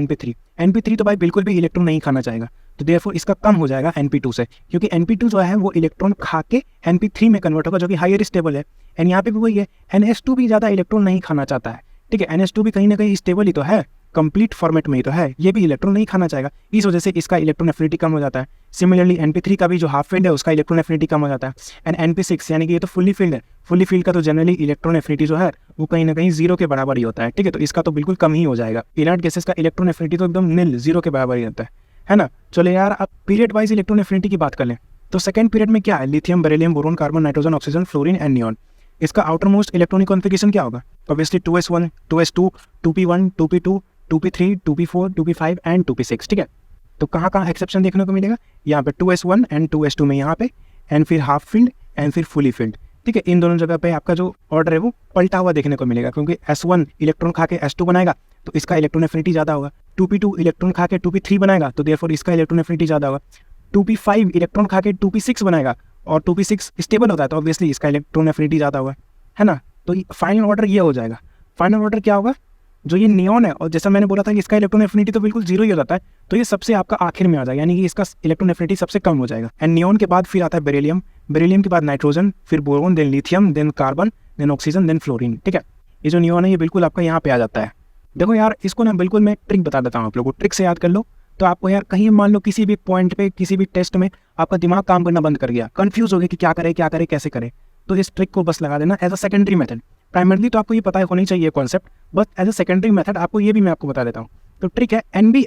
NP3 तो भाई बिल्कुल भी इलेक्ट्रॉन नहीं खाना चाहेगा, तो देयरफॉर इसका कम हो जाएगा NP2 से, क्योंकि NP2 जो है वो इलेक्ट्रॉन खा के NP3 में कन्वर्ट होगा, जो कि हायर स्टेबल है। एंड यहाँ पे भी वही है, NS2 भी ज़्यादा इलेक्ट्रॉन नहीं खाना चाहता है, ठीक है, NS2 भी कहीं ना कहीं स्टेबल ही तो है, कंप्लीट फॉर्मेट में ही तो है, ये भी इलेक्ट्रॉन नहीं खाना चाहेगा, इस वजह से इसका इलेक्ट्रॉन एफिनिटी कम हो जाता है। सिमिलरली NP3 का भी जो हाफ फील्ड है उसका इलेक्ट्रॉन एफिनिटी कम हो जाता है। एंड NP6 यानी कि ये तो फुल्ली फील्ड है, फुल्ली फील्ड का तो जनरली इलेक्ट्रॉन एफिनिटी जो है वो कहीं ना कहीं जीरो के बराबर ही होता है, ठीक है, तो इसका तो बिल्कुल कम ही हो जाएगा। इनर्ट गैसेस का इलेक्ट्रॉन एफिनिटी तो एकदम नील, जीरो के बराबर ही होता है ना। चलो यार अब पीरियड वाइज इलेक्ट्रॉन एफिनिटी की बात कर लें, तो सेकंड पीरियड में क्या है, lithium, beryllium, boron, carbon, nitrogen, oxygen, fluorine and neon. इसका आउटर मोस्ट इलेक्ट्रॉनिक कॉन्फिगरेशन क्या होगा, obviously 2s1 2s2 2p1 2p2 2p3 2p4 2p5 and 2p6, ठीक है। तो कहाँ कहाँ एक्सेप्शन देखने को मिलेगा, यहाँ पे 2s1 एंड 2s2 में यहाँ पे, एंड फिर हाफ फील्ड एंड फिर फुली फील्ड, ठीक है। इन दोनों जगह पे आपका जो ऑर्डर है वो पलटा हुआ देखने को मिलेगा, क्योंकि S1 इलेक्ट्रॉन खा के S2 बनाएगा तो इसका इलेक्ट्रॉन एफिनिटी ज़्यादा होगा, 2p2 इलेक्ट्रॉन खा के 2p3 बनाएगा तो देयरफॉर इसका इलेक्ट्रॉन एफिनिटी ज़्यादा होगा, 2p5 इलेक्ट्रॉन खा के 2p6 बनाएगा और 2p6 स्टेबल होता है तो ऑब्वियसली इसका इलेक्ट्रॉन एफिनिटी ज़्यादा होगा, है ना। तो फाइनल ऑर्डर ये हो जाएगा। फाइनल ऑर्डर क्या होगा, जो ये नियॉन है, और जैसा मैंने बोला था कि इसका इलेक्ट्रॉन एफिनिटी तो बिल्कुल जीरो ही हो जाता है, तो ये सबसे आपका आखिर में आ जाएगा, यानी कि इसका इलेक्ट्रॉन एफिनिटी सबसे कम हो जाएगा। एंड नियॉन के बाद फिर आता है बेरिलियम, बेरिलियम के बाद नाइट्रोजन, फिर boron, then lithium, then carbon, then oxygen, then fluorine, ठीक है। ये जो नियॉन है ये बिल्कुल आपका यहाँ पे आ जाता है। देखो यार इसको ना बिल्कुल मैं ट्रिक बता देता हूँ आप लोगों को, ट्रिक से याद कर लो, तो आपको यार कहीं मान लो किसी भी पॉइंट पे किसी भी टेस्ट में आपका दिमाग काम करना बंद कर गया, कंफ्यूज हो गया कि क्या करे कैसे करे, तो इस ट्रिक को बस लगा देना as a secondary method. Primarily तो आपको ये पता होनी चाहिए कॉन्सेप्ट, बस एज अ सेकेंडरी मेथड आपको ये भी मैं आपको बता देता हूँ। तो ट्रिक है NB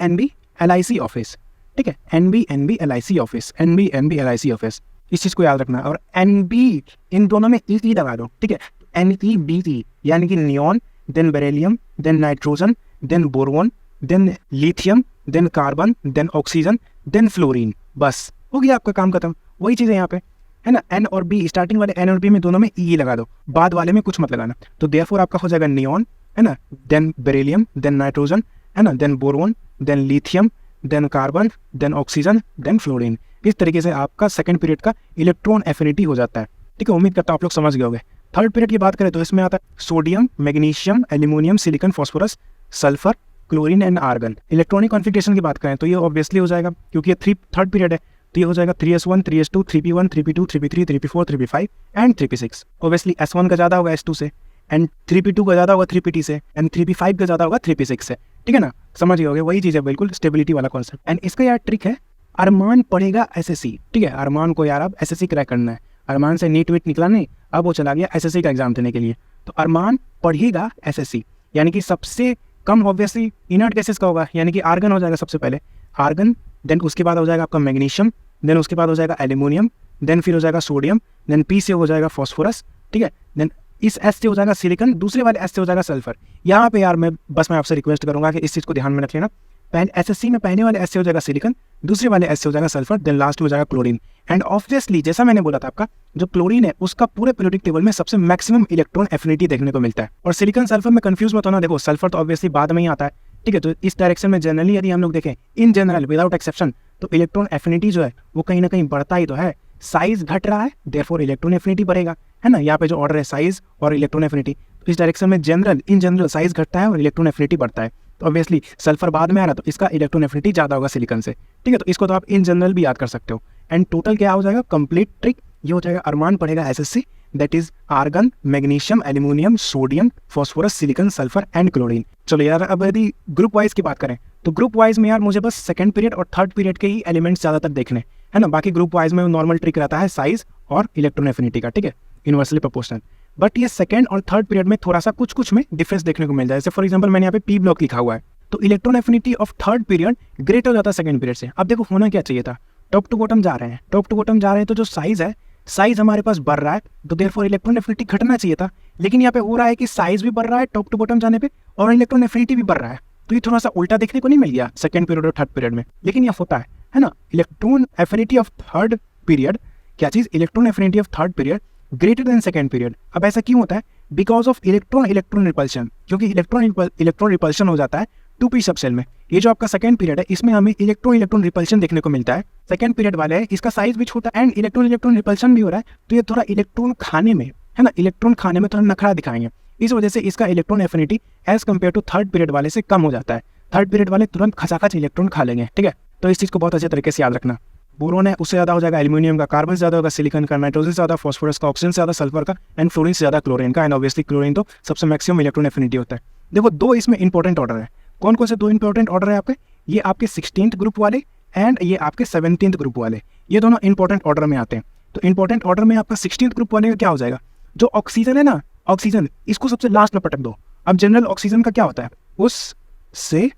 LIC ऑफिस, ठीक है, NB LIC office, NB LIC office, इस चीज़ को याद रखना। और NB इन दोनों में E लगा दो, ठीक है, NEBE यानी कि neon, then beryllium, then nitrogen, then boron, then lithium, then carbon, then oxygen, then fluorine, बस हो गया आपका काम खत्म। वही चीज़ है यहाँ पे, है ना। N और B, स्टार्टिंग वाले N और B में दोनों में E लगा दो, बाद वाले में कुछ मत लगाना। तो देयरफॉर आपका हो जाएगा नियॉन, है ना, देन बेरिलियम, देन नाइट्रोजन, है ना, then boron, then lithium, then carbon, then oxygen, then fluorine. इस तरीके से आपका सेकंड पीरियड का इलेक्ट्रॉन एफिनिटी हो जाता है, ठीक है। उम्मीद करता हूँ आप लोग समझ गए होंगे। थर्ड पीरियड की बात करें तो इसमें आता है sodium, magnesium, aluminium, silicon, phosphorus, sulphur, chlorine and argon. Electronic configuration की बात करें तो ये ऑब्वियसली हो जाएगा, क्योंकि ये थर्ड पीरियड है, तो ये हो जाएगा 3s1, 3s2, 3p1, 3p2, 3p3, 3p4, 3p5 and 3p6। Obviously s1 का ज़्यादा होगा s2 से, एंड 3p2 का ज़्यादा होगा 3p3 से, एंड 3p5 का ज़्यादा होगा 3p6 से। ठीक है ना, समझ गए होगे, वही चीज़ है बिल्कुल, स्टेबिलिटी वाला कॉन्सेप्ट। एंड इसका यार ट्रिक है, अरमान पढ़ेगा एसएससी। ठीक है, अरमान को यार अब एसएससी क्रैक करना है। अरमान से नीट वीट निकला नहीं, अब वो चला गया एसएससी का एग्जाम देने के लिए। तो अरमान पढ़ेगा एसएससी, यानी कि सबसे कम ऑब्वियसली इनर्ट गैसेस का होगा, यानी कि आर्गन हो जाएगा सबसे पहले, आर्गन, देन उसके बाद हो जाएगा आपका मैग्नीशियम, देन उसके बाद हो जाएगा एल्यूमिनियम, देन फिर हो जाएगा सोडियम, देन पी से हो जाएगा फॉस्फोरस। ठीक है, देन इस एस से हो जाएगा सिलिकॉन, दूसरे वाले एस से हो जाएगा सल्फर। यहाँ पे यार मैं आपसे रिक्वेस्ट करूंगा कि इस चीज़ को ध्यान में रख लेना। एसएससी में पहले वाले एस से हो जाएगा सिलिकॉन, दूसरे वाले एस से हो जाएगा सल्फर, देन लास्ट में हो जाएगा क्लोरीन। एंड ऑब्वियसली जैसा मैंने बोला था, आपका जो क्लोरीन है उसका पूरे पीरियोडिक टेबल में सबसे मैक्सिमम इलेक्ट्रॉन एफिनिटी देखने को मिलता है। और सिलिकॉन सल्फर में कंफ्यूज मत होना, देखो सल्फर तो ऑब्वियसली बाद में ही आता है। ठीक है, तो इस डायरेक्शन में जनरली यदि हम लोग देखें, इन जनरल विदाउट एक्सेप्शन, तो इलेक्ट्रॉन एफिनिटी जो है वो कहीं ना कहीं बढ़ता ही तो है। साइज घट रहा है, देयरफॉर इलेक्ट्रॉन एफिनिटी बढ़ेगा, है ना। यहाँ पे जो ऑर्डर है साइज और इलेक्ट्रॉन एफिनिटी, तो इस डायरेक्शन में इन जनरल साइज घटता है और इलेक्ट्रॉन एफिनिटी बढ़ता है। तो ऑब्वियसली सल्फर बाद में आ रहा, तो इसका इलेक्ट्रॉन एफिनिटी ज़्यादा होगा सिलिकॉन से। ठीक है, तो इसको तो आप इन जनरल भी याद कर सकते हो। एंड टोटल क्या हो जाएगा, कंप्लीट ट्रिक ये हो जाएगा, अरमान पढ़ेगा SSC, that is argon, magnesium, aluminium, sodium, phosphorus, silicon, sulphur and chlorine. चलो यार, अब यदि ग्रुप वाइज की बात करें, तो ग्रुप वाइज में यार मुझे बस सेकंड पीरियड और थर्ड पीरियड के ही एलिमेंट्स ज़्यादातर देखने, है ना। बाकी ग्रुप वाइज में नॉर्मल ट्रिक रहता है साइज और इलेक्ट्रॉन एफिनिटी का। ठीक है, यूनिवर्सली प्रोपोर्शनल। बट ये सेकंड और थर्ड पीरियड में थोड़ा सा कुछ में डिफरेंस देखने को मिल जाए। जैसे फॉर एग्जांपल मैंने यहाँ पे पी ब्लॉक लिखा हुआ है, तो electron affinity of third period greater हो जाता है सेकंड पीरियड से। अब देखो होना क्या चाहिए था, टॉप टू बॉटम जा रहे हैं, तो जो साइज है, साइज हमारे पास बढ़ रहा है, तो देयरफॉर इलेक्ट्रॉन एफिनिटी घटना चाहिए था। लेकिन यहाँ पे हो रहा है कि साइज भी बढ़ रहा है टॉप टू बॉटम जाने पे, और इलेक्ट्रॉन एफिनिटी भी बढ़ रहा है। तो ये थोड़ा सा उल्टा देखने को नहीं मिल गया सेकंड पीरियड और थर्ड पीरियड में, लेकिन ये होता है ना। Electron affinity of third period, क्या चीज, electron affinity of third period greater than second period. अब ऐसा क्यों होता है, बिकॉज ऑफ इलेक्ट्रॉन रिपल्शन, क्योंकि इलेक्ट्रॉन रिपल्शन हो जाता है 2p सबसेल में। ये जो आपका सेकंड पीरियड है, इसमें हमें इलेक्ट्रॉन रिपल्शन देखने को मिलता है। सेकंड पीरियड वाले है, इसका साइज भी छोटा एंड इलेक्ट्रॉन रिपल्शन भी हो रहा है, तो ये थोड़ा इलेक्ट्रॉन खाने में, है ना, इलेक्ट्रॉन खाने में थोड़ा नखरा दिखाएंगे। इस वजह से इसका electron affinity as compared to third period वाले से कम हो जाता है। थर्ड पीरियड वाले तुरंत खचाखच इलेक्ट्रॉन खा लेंगे। ठीक है, तो इस चीज़ को बहुत अच्छे तरीके से याद रखना। बोरोन है उससे ज़्यादा हो जाएगा एल्यूमिनियम का, कार्बन से ज़्यादा होगा सिलिकॉन का, नाइट्रोजन से ज़्यादा फॉस्फोरस का, ऑक्सीजन से ज़्यादा सल्फर का, एंड फ्लोरीन से ज़्यादा क्लोरीन का। एंड ऑब्वियसली क्लोरीन तो सबसे मैक्सिमम इलेक्ट्रॉन एफिनिटी होता है। देखो दो इसमें इंपॉर्टेंट ऑर्डर है। कौन कौन से दो इंपॉर्टेंट ऑर्डर है आपके, ये आपके 16th ग्रुप वाले एंड ये आपके 17th ग्रुप वाले, ये दोनों इंपॉर्टेंट ऑर्डर में आते हैं। तो इंपॉर्टेंट ऑर्डर में आपका 16th ग्रुप वाले का क्या हो जाएगा, जो ऑक्सीजन है ना, ऑक्सीजन, इसको सबसे लास्ट में पटक दो। अब जनरल ऑक्सीजन का क्या होता है, उस से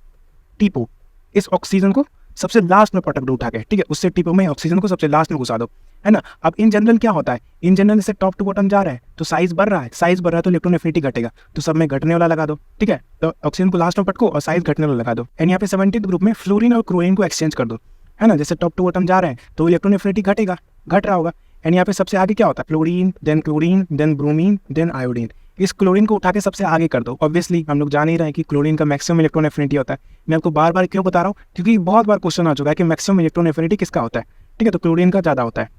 टीपो, इस ऑक्सीजन को सबसे लास्ट में पटक दो उठा के। ठीक है, उससे टीपो में ऑक्सीजन को सबसे लास्ट में घुसा दो, है ना। अब इन जनरल क्या होता है, इन जनरल से टॉप टू बॉटम जा रहा है, तो साइज बढ़ रहा है, तो इलेक्ट्रॉन एफिनिटी घटेगा, तो सब में घटने वाला लगा दो। ठीक है, तो ऑक्सीजन को लास्ट में पटको और साइज घटने वाला लगा दो। एंड यहाँ पे 17th ग्रुप में फ्लोरीन और क्लोरीन को एक्सचेंज कर दो, है ना। जैसे टॉप टू बॉटम जा रहे हैं तो इलेक्ट्रॉन एफिनिटी घट रहा होगा। एंड यहाँ पे सबसे आगे क्या होता है, chlorine, then bromine, then iodine. इस क्लोरीन को उठा के सबसे आगे कर दो। ऑब्वियसली हम लोग जान ही रहे हैं कि क्लोरीन का मैक्सिमम इलेक्ट्रॉन एफिनिटी होता है। मैं आपको बार बार क्यों बता रहा हूँ, क्योंकि बहुत बार क्वेश्चन आ चुका है कि मैक्सिमम इलेक्ट्रॉन एफिनिटी किसका होता है। ठीक है, तो क्लोरीन का ज़्यादा होता है,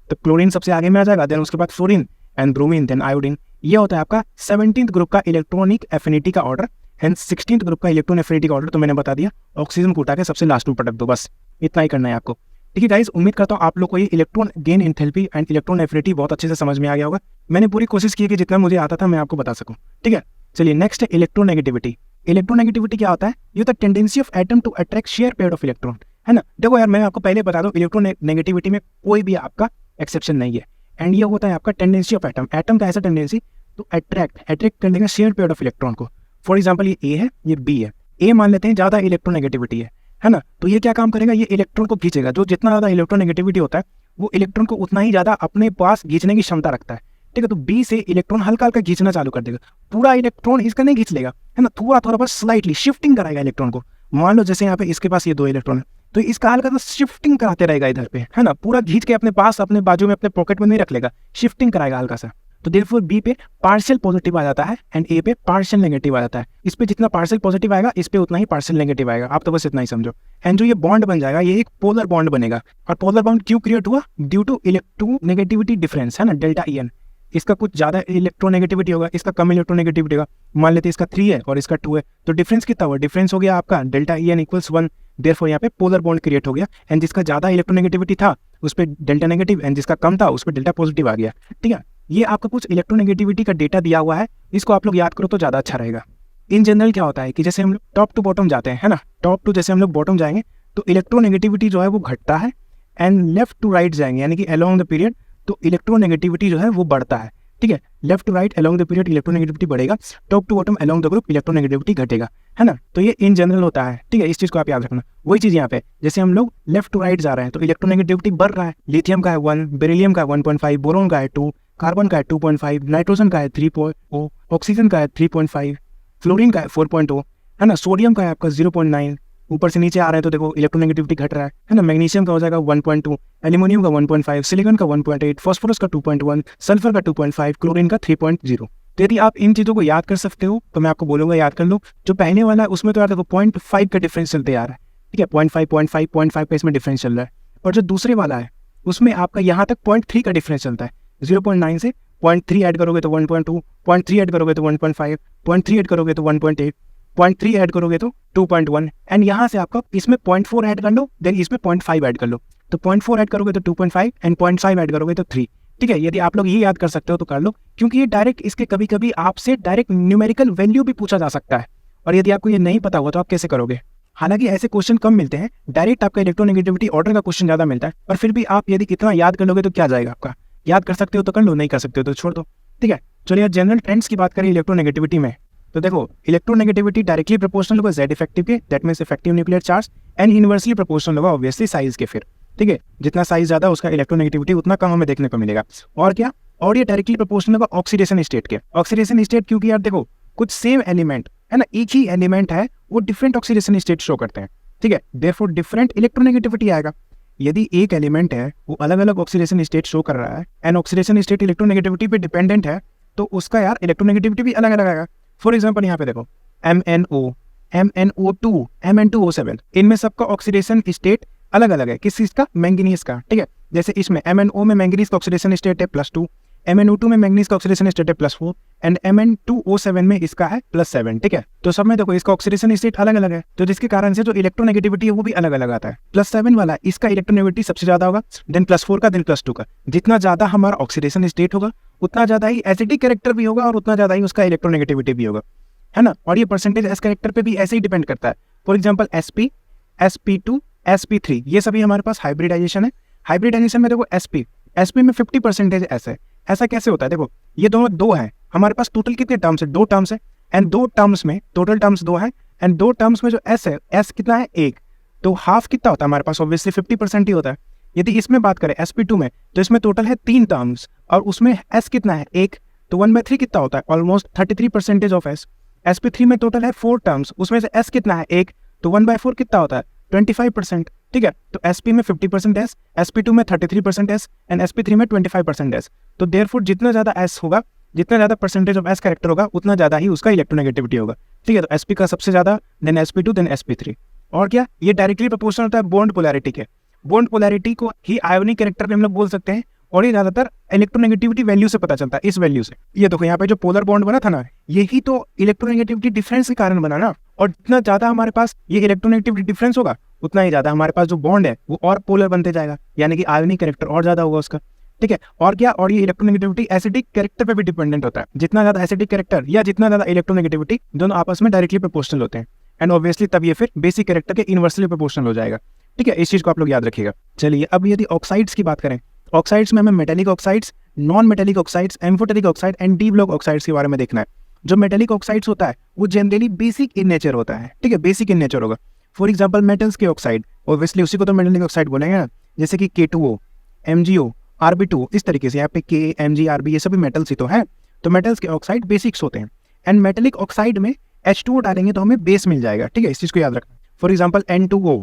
तो क्लोरीन सबसे आगे में आ जाएगा, देन उसके बाद fluorine and bromine, then iodine. ये होता है आपका 17th ग्रुप का इलेक्ट्रॉनिक एफिनिटी का ऑर्डर। एंड 16th ग्रुप का इलेक्ट्रॉन एफिनिटी का ऑर्डर तो मैंने बता दिया, ऑक्सीजन को उठा के सबसे लास्ट में पटक दो, बस इतना ही करना है आपको। ठीक है गाइस, उम्मीद करता हूँ आप लोग को ये electron gain enthalpy and electron affinity बहुत अच्छे से समझ में आ गया होगा। मैंने पूरी कोशिश की है कि जितना मुझे आता था मैं आपको बता सकूँ। ठीक है, चलिए नेक्स्ट है इलेक्ट्रोनेगेटिविटी। इलेक्ट्रोनेगेटिविटी क्या होता है, ये होता है tendency of atom to attract share pair of electron, है ना। देखो यार मैं आपको पहले बता दूं, इलेक्ट्रोनेगेटिविटी में कोई भी आपका एक्सेप्शन नहीं है। एंड ये होता है आपका टेंडेंसी ऑफ एटम का ऐसा टेंडेंसी तो अट्रैक्ट कर लेगा शेयर पेयर ऑफ इलेक्ट्रॉन को। फॉर एग्जाम्पल ये ए है, ये बी है, ए मान लेते हैं ज़्यादा इलेक्ट्रोनेगेटिविटी है ना, तो ये क्या काम करेगा, ये इलेक्ट्रॉन को खींचेगा। जो जितना ज़्यादा इलेक्ट्रोनेगेटिविटी होता है वो इलेक्ट्रॉन को उतना ही ज़्यादा अपने पास खींचने की क्षमता रखता है। ठीक है, तो बी से इलेक्ट्रॉन हल्का हल्का खींचना चालू कर देगा, पूरा इलेक्ट्रॉन इसका नहीं खींच लेगा, है ना, थोड़ा थोड़ा बस स्लाइटली शिफ्टिंग कराएगा इलेक्ट्रॉन को। मान लो जैसे यहाँ पे इसके पास ये दो इलेक्ट्रॉन है, तो इसका हल्का सा शिफ्टिंग कराते रहेगा इधर पे, है ना, पूरा खींच के अपने पास अपने बाजू में अपने पॉकेट में नहीं रख लेगा, शिफ्टिंग कराएगा हल्का सा। तो देयरफॉर बी पे पार्शियल पॉजिटिव आ जाता है एंड ए पे पार्शियल नेगेटिव आ जाता है। इस पे जितना पार्शियल पॉजिटिव आएगा इस पे उतना ही पार्शियल नेगेटिव आएगा, आप तो बस इतना ही समझो। एंड जो ये बॉन्ड बन जाएगा ये एक पोलर बॉन्ड बनेगा। और पोलर बॉन्ड क्यों क्रिएट हुआ, ड्यू टू इलेक्ट्रोनेगेटिविटी डिफरेंस, है ना, डेल्टा ई एन। इसका कुछ ज़्यादा इलेक्ट्रोनेगेटिविटी होगा, इसका कम इलेक्ट्रोनेगेटिविटी होगा। मान लेते हैं इसका 3 है और इसका 2 है, तो डिफरेंस कितना हुआ, डिफरेंस हो गया आपका delta E N equals 1। Therefore यहाँ पे पोलर बॉन्ड क्रिएट हो गया, एंड जिसका ज़्यादा इलेक्ट्रोनेगेटिविटी था उस पर डेल्टा नेगेटिव, एंड जिसका कम था उस पर डेल्टा पॉजिटिव आ गया। ठीक है, ये आपका कुछ इलेक्ट्रोनेगेटिविटी का डेटा दिया हुआ है, इसको आप लोग याद करो तो ज़्यादा अच्छा रहेगा। इन जनरल क्या होता है कि जैसे हम लोग टॉप टू बॉटम जाते हैं, है ना, टॉप टू जैसे हम लोग बॉटम जाएंगे तो इलेक्ट्रोनेगेटिविटी जो है वो घटता है, एंड लेफ्ट टू राइट जाएंगे यानी कि अलोंग द पीरियड तो इलेक्ट्रोनेगेटिविटी जो है वो बढ़ता है। ठीक है, left to right along the period electronegativity बढ़ेगा, top to bottom along the group electronegativity घटेगा, है ना। तो ये इन जनरल होता है। ठीक है, इस चीज़ को आप याद रखना। वही चीज़ यहाँ पे जैसे हम लोग लेफ्ट टू राइट जा रहे हैं तो इलेक्ट्रोनेगेटिविटी बढ़ रहा है, लिथियम का है 1, बेरिलियम का है 1.5, बोरोन का है 2, कार्बन का है 2.5, नाइट्रोजन का है 3.0, ऑक्सीजन का है 3.5, फ्लोरीन का है 4.0, है ना, सोडियम का है आपका 0.9। ऊपर से नीचे आ रहे हैं तो देखो इलेक्ट्रोनेगेटिविटी घट रहा है ना। मैग्नीशियम का हो जाएगा 1.2, एल्यूमिनियम का 1.5, सिलिकॉन का 1.8, फास्फोरस का 2.1, सल्फर का 2.5, क्लोरीन का 3.0। तो यदि आप इन चीज़ों को याद कर सकते हो तो मैं आपको बोलूंगा याद कर लो। जो पहले वाला है उसमें तो यार देखो 0.5 का डिफरेंस चलते आ रहा है। ठीक है, 0.5 का इसमें डिफरेंस चल रहा है, और जो दूसरे वाला है उसमें आपका यहाँ तक 0.3 का डिफरेंस चलता है। 0.9 से 0.3 ऐड करोगे तो 1.2, 0.3 ऐड करोगे तो 1.5, 0.3 ऐड करोगे तो 1.8, 0.3 ऐड करोगे तो 2.1, एंड यहाँ से आपका इसमें 0.4 ऐड कर लो, देन इसमें 0.5 ऐड कर लो, तो 0.4 ऐड करोगे तो 2.5 एंड 0.5 ऐड करोगे तो 3। ठीक है, यदि आप लोग ये याद कर सकते हो तो कर लो, क्योंकि ये डायरेक्ट इसके कभी कभी आपसे डायरेक्ट न्यूमेरिकल वैल्यू भी पूछा जा सकता है, और यदि आपको ये नहीं पता हुआ तो आप कैसे करोगे। हालांकि ऐसे क्वेश्चन कम मिलते हैं, डायरेक्ट आपका इलेक्ट्रोनेगेटिविटी ऑर्डर का क्वेश्चन ज़्यादा मिलता है, पर फिर भी आप यदि कितना याद कर लोगे तो क्या जाएगा आपका। याद कर सकते हो तो कर लो, नहीं कर सकते हो तो छोड़ दो। ठीक है, चलिए जनरल ट्रेंड्स की बात करें इलेक्ट्रोनेगेटिविटी में, तो देखो इलेक्ट्रोनेगेटिविटी डायरेक्टली प्रोपोर्शनल होगा जेड इफेक्टिव के, that means effective nuclear charge, and inversely proportional होगा ऑब्वियसली साइज के। फिर ठीक है, जितना साइज ज़्यादा उसका इलेक्ट्रोनेगेटिविटी उतना कम हमें देखने को मिलेगा। और क्या, और ये डायरेक्टली प्रोपोर्शनल होगा ऑक्सीडेशन स्टेट के। ऑक्सीडेशन स्टेट क्योंकि यार देखो कुछ सेम एलिमेंट है ना, एक ही एलिमेंट है, वो डिफरेंट ऑक्सीडेशन स्टेट शो करते हैं। ठीक है, देयरफॉर डिफरेंट इलेक्ट्रोनेगेटिविटी आएगा। यदि एक एलिमेंट है वो अलग अलग ऑक्सीडेशन स्टेट शो कर रहा है, एंड ऑक्सीडेशन स्टेट इलेक्ट्रोनेगेटिविटी पे डिपेंडेंट है, तो उसका यार इलेक्ट्रोनेगेटिविटी भी अलग अलग आएगा। फॉर एग्जाम्पल यहाँ पे देखो MnO, MnO2, Mn2O7, इनमें सबका ऑक्सीडेशन स्टेट अलग अलग है। किस चीज का, मैंगनीज का। ठीक है, जैसे इसमें MnO में मैंगनीज का ऑक्सीडेशन स्टेट है +2, MnO2 में मैंगनीज का ऑक्सीडेशन स्टेट है +4, एंड Mn2O7 में इसका है +7। ठीक है, तो सब में देखो इसका ऑक्सीडेशन स्टेट अलग अलग है, तो जिसके कारण से जो इलेक्ट्रोनेगेटिविटी है वो भी अलग अलग आता है। +7 वाला इसका इलेक्ट्रोनेगेटिविटी सबसे ज्यादा होगा, देन +4 का, देन +2 का। जितना ज्यादा हमारा ऑक्सीडेशन स्टेट होगा उतना ज्यादा ही एसिडिक कैरेक्टर भी होगा, और उतना ज्यादा ही उसका इलेक्ट्रोनेगेटिविटी भी होगा, है ना। और ये परसेंटेज एस कैरेक्टर पे भी ऐसे ही डिपेंड करता है। For example sp, sp2, sp3, ये सभी हमारे पास हाइब्रिडाइजेशन है। हाइब्रिडाइजेशन में देखो sp में 50% एस है। ऐसा कैसे होता है, देखो ये दोनों दो हैं, हमारे पास टोटल कितने टर्म्स है, 2 टर्म्स है, एंड 2 टर्म्स में टोटल टर्म्स 2 है, एंड 2 टर्म्स में जो एस है, एस कितना है 1, तो हाफ कितना होता है हमारे पास, ऑब्वियसली 50% ही होता है। यदि इसमें बात करें sp2 में, तो इसमें टोटल है 3 टर्म्स, और उसमें s कितना है 1, तो 1/3 कितना होता है, ऑलमोस्ट 33% ऑफ s। sp3 में टोटल है 4 टर्म्स, उसमें से s कितना है 1, तो 1/4 कितना होता है 25%। ठीक है, तो sp में 50% s, sp2 में 33% s, एंड sp3 में 25% s। तो देयरफॉर जितना ज्यादा s होगा, जितना ज्यादा परसेंटेज ऑफ s कैरेक्टर होगा, उतना ज्यादा ही उसका इलेक्ट्रोनेगेटिविटी होगा। ठीक है, तो sp का सबसे ज्यादा, देन sp2, देन sp3। और क्या, ये डायरेक्टली प्रोपोर्शनल होता है बॉन्ड पोलैरिटी के। बॉन्ड पोलैरिटी को ही आयोनिक कैरेक्टर हम लोग बोल सकते हैं, और ये ज्यादातर इलेक्ट्रोनेगेटिविटी वैल्यू से पता चलता है, इस वैल्यू से। ये देखो यहाँ पे जो पोलर बॉन्ड बना था ना, यही तो इलेक्ट्रोनेगेटिविटी डिफरेंस के कारण बना ना, और जितना ज्यादा हमारे पास ये इलेक्ट्रोनेगेटिविटी डिफरेंस होगा उतना ही ज्यादा हमारे पास जो बॉन्ड है वो और पोलर बनते जाएगा, यानी कि आयोनिक कैरेक्टर और ज्यादा होगा उसका। ठीक है, और क्या, और ये इलेक्ट्रोनेगेटिविटी एसिडिक कैरेक्टर पे भी डिपेंडेंट होता है। जितना ज्यादा एसिडिक कैरेक्टर या जितना ज्यादा इलेक्ट्रोनेगेटिविटी, दोनों आपस में डायरेक्टली प्रोपोर्शनल होते हैं, एंड ऑब्वियसली तब ये फिर बेसिक कैरेक्टर के इनवर्सली प्रोपोर्शनल हो जाएगा। ठीक है, इस चीज को आप लोग याद रखिएगा। चलिए अब यदि ऑक्साइड्स की बात करें, ऑक्साइड्स में हमें metallic oxides, non metallic oxides, amphoteric oxide and D block oxides के बारे में देखना है। जो मेटेलिक ऑक्साइड्स होता है वो जनरली बेसिक इन नेचर होता है। ठीक है, बेसिक इन नेचर होगा। फॉर एग्जांपल मेटल्स के ऑक्साइड, ऑब्वियसली उसी को तो मेटेलिक ऑक्साइड बोलेंगे ना, जैसे कि K2O, MgO, Rb2, इस तरीके से यहाँ पे K, Mg, Rb ये सभी मेटल्स ही तो है। तो मेटल्स के ऑक्साइड बेसिक्स होते हैं, एंड मेटेलिक ऑक्साइड में H2O डालेंगे तो हमें बेस मिल जाएगा। ठीक है, इस चीज को याद रखना। फॉर एग्जाम्पल N2O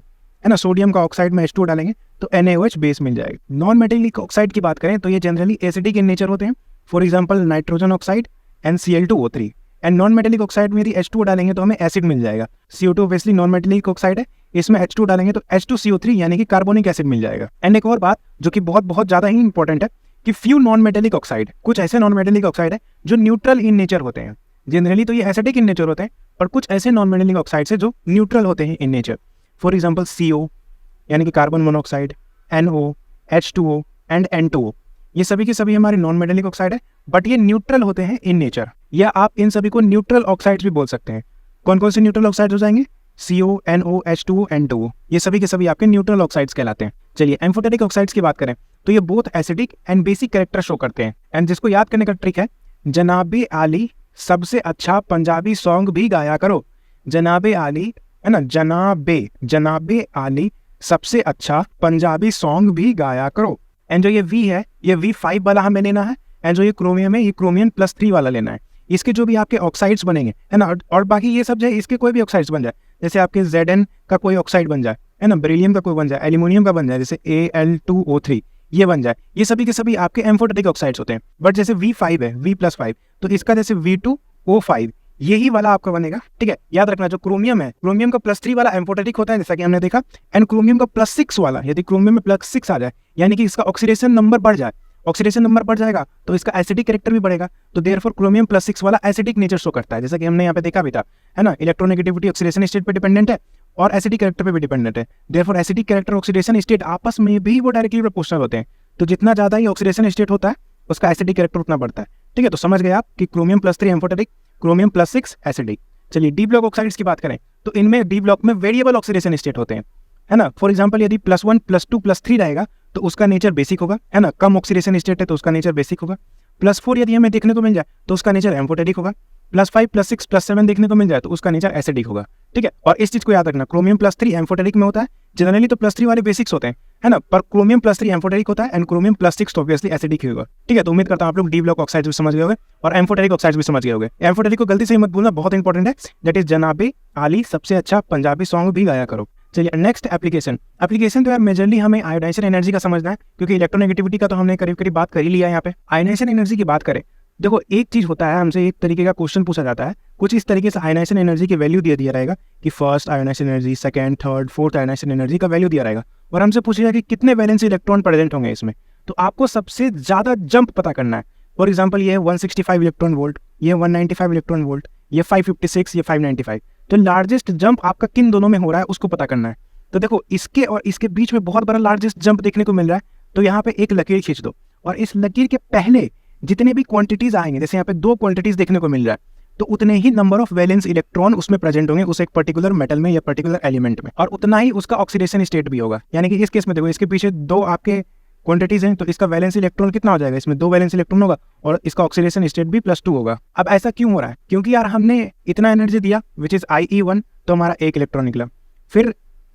है ना, सोडियम का ऑक्साइड में H2O डालेंगे तो NaOH बेस मिल जाएगा। नॉन मेटेलिक ऑक्साइड की बात करें तो ये जनरली एसिडिक इन नेचर होते हैं। For example nitrogen oxide and Cl2O3। And non metallic oxide में यदि H2O डालेंगे तो हमें एसिड मिल जाएगा। CO2 obviously non metallic oxide है, इसमें H2 डालेंगे तो H2CO3 यानी कि कार्बोनिक एसिड मिल जाएगा। एंड एक और बात जो कि बहुत बहुत ज्यादा ही इंपॉर्टेंट है कि फ्यू नॉन मेटेलिक ऑक्साइड, कुछ ऐसे नॉन मेटेलिक ऑक्साइड है जो न्यूट्रल इन नेचर होते हैं। जनरली तो ये एसिडिक इन नेचर होते हैं, पर कुछ ऐसे नॉन मेटेलिक ऑक्साइड्स है जो न्यूट्रल होते हैं in nature. For example CO यानी कि carbon monoxide, NO, H2O and N2O, ये सभी के सभी हमारे नॉन मेटेलिक ऑक्साइड है, बट ये न्यूट्रल होते हैं इन नेचर, या आप इन सभी को न्यूट्रल ऑक्साइड्स भी बोल सकते हैं। कौन कौन से न्यूट्रल ऑक्साइड्स हो जाएंगे? CO, NO, H2O, N2O, ये सभी के सभी आपके न्यूट्रल ऑक्साइड्स कहलाते हैं। चलिए एम्फोटेरिक ऑक्साइड्स की बात करें तो ये both acidic and basic character show करते हैं। एंड जिसको याद करने का ट्रिक है, जनाबे आली सबसे अच्छा पंजाबी सॉन्ग भी गाया करो। जनाबे आली है ना, जनाबे आली सबसे अच्छा पंजाबी सॉन्ग भी गाया करो। एंड जो ये V है, ये V5 वाला हमें लेना है, एंड जो ये क्रोमियम है, ये क्रोमियम +3 वाला लेना है। इसके जो भी आपके ऑक्साइड्स बनेंगे है ना, और बाकी ये सब जो है इसके कोई भी ऑक्साइड्स बन जाए, जैसे आपके Zn का कोई ऑक्साइड बन जाए है ना, बेरिलियम का कोई बन जाए, एल्यूमिनियम का बन जाए, जैसे Al2O3 ये बन जाए, ये सभी के सभी आपके एम्फोटेरिक ऑक्साइड्स होते हैं। बट जैसे V5 है, V+5, तो इसका जैसे V2O5 यही वाला आपका बनेगा। ठीक है, याद रखना जो क्रोमियम है, क्रोमियम का +3 वाला एम्फोटेरिक होता है जैसा कि हमने देखा, एंड क्रोमियम का +6 वाला, यदि क्रोमियम में +6 आ जाए यानी कि इसका ऑक्सीडेशन नंबर बढ़ जाए, ऑक्सीडेशन नंबर बढ़ जाएगा तो इसका एसिडिक कैरेक्टर भी बढ़ेगा। तो देयरफॉर क्रोमियम +6 वाला एसिडिक नेचर शो करता है, जैसा कि हमने यहाँ पे देखा भी था है ना। इलेक्ट्रोनेगेटिविटी ऑक्सीडेशन स्टेट पे डिपेंडेंट है और एसिडिक कैरेक्टर पे भी डिपेंडेंट है। Therefore acidic character oxidation state आपस में भी वो डायरेक्टली प्रोपोर्शनल होते हैं। तो जितना ज्यादा ही ऑक्सीडेशन स्टेट होता है उसका एसिडिक कैरेक्टर उतना बढ़ता है। ठीक है, तो समझ गए आप कि क्रोमियम +3 एम्फोटेरिक, क्रोमियम +6 एसिडिक। चलिए डी ब्लॉक ऑक्साइड्स की बात करें तो इनमें डी ब्लॉक में वेरिएबल ऑक्सीडेशन स्टेट होते हैं है ना। फॉर एग्जांपल यदि +1, +2, +3 रहेगा तो उसका नेचर बेसिक होगा है ना, कम ऑक्सीडेशन स्टेट है तो उसका नेचर बेसिक होगा। +4 यदि हमें देखने को मिल जाए तो उसका नेचर एम्फोटेरिक होगा। +5, +6, +7 देखने को मिल जाए तो उसका नेचर एसिडिक होगा। ठीक है, और इस चीज को याद रखना, क्रोमियम +3 एम्फोटेरिक में होता है जनरली, तो +3 वाले बेसिक्स होते हैं है ना, पर क्रोमियम +3 एम्फोटेरिक होता है एंड क्रोमियम +6 तो ऑब्वियसली एसिडिक ही होगा। ठीक है, तो उम्मीद करता हूं आप लोग डी ब्लॉक ऑक्साइड्स भी समझ गए होंगे और एम्फोटेरिक ऑक्साइड्स भी समझ गए होंगे। एम्फोटेरिक को गलती से मत भूलना, बहुत इंपॉर्टेंट है, दैट इज जनाबे आली सबसे अच्छा पंजाबी सॉन्ग भी गाया करो। चलिए नेक्स्ट एप्लीकेशन तो यार मेजरली हमें आयोनाइजेशन एनर्जी का समझना है, क्योंकि इलेक्ट्रोनेगेटिविटी का तो हमने करीब करीब बात कर ही लिया है। यहाँ पे आयोनाइजेशन एनर्जी की बात करें, देखो एक चीज होता है, हमसे एक तरीके का क्वेश्चन पूछा जाता है, कुछ इस तरीके से आयोनाइजेशन एनर्जी की वैल्यू दिया रहेगा कि first ionisation energy, second, third, fourth ionisation energy का वैल्यू दिया रहेगा और हमसे पूछेगा कि कितने वैलेंसी इलेक्ट्रॉन प्रेजेंट होंगे इसमें। तो आपको सबसे ज्यादा जंप पता करना है। फॉर एग्जाम्पल ये 165 इलेक्ट्रॉन वोल्ट, ये 195 इलेक्ट्रॉन वोल्ट, ये 556, ये 595, तो लार्जेस्ट जंप आपका किन दोनों में हो रहा है उसको पता करना है। तो देखो इसके और इसके बीच में बहुत बड़ा लार्जेस्ट जंप देखने को मिल रहा है, तो यहाँ पे एक लकीर खींच दो और इस लकीर के पहले जितने भी क्वांटिटीज आएंगे, जैसे यहाँ पे 2 क्वांटिटीज देखने को मिल रहा है, तो उतने ही नंबर ऑफ वैलेंस इलेक्ट्रॉन उसमें प्रेजेंट होंगे उस एक पर्टिकुलर मेटल में या पर्टिकुलर एलिमेंट में, और उतना ही उसका ऑक्सीडेशन स्टेट भी होगा। यानी कि इस केस में देखो इसके पीछे 2 आपके क्वांटिटीज हैं, तो इसका वैलेंस इलेक्ट्रॉन कितना हो जाएगा, इसमें 2 वैलेंस इलेक्ट्रॉन होगा और इसका ऑक्सीडेशन स्टेट भी +2 होगा। अब ऐसा क्यों हो रहा है? क्योंकि यार हमने इतना एनर्जी दिया विच इज IE1, तो हमारा 1 इलेक्ट्रॉन निकला, फिर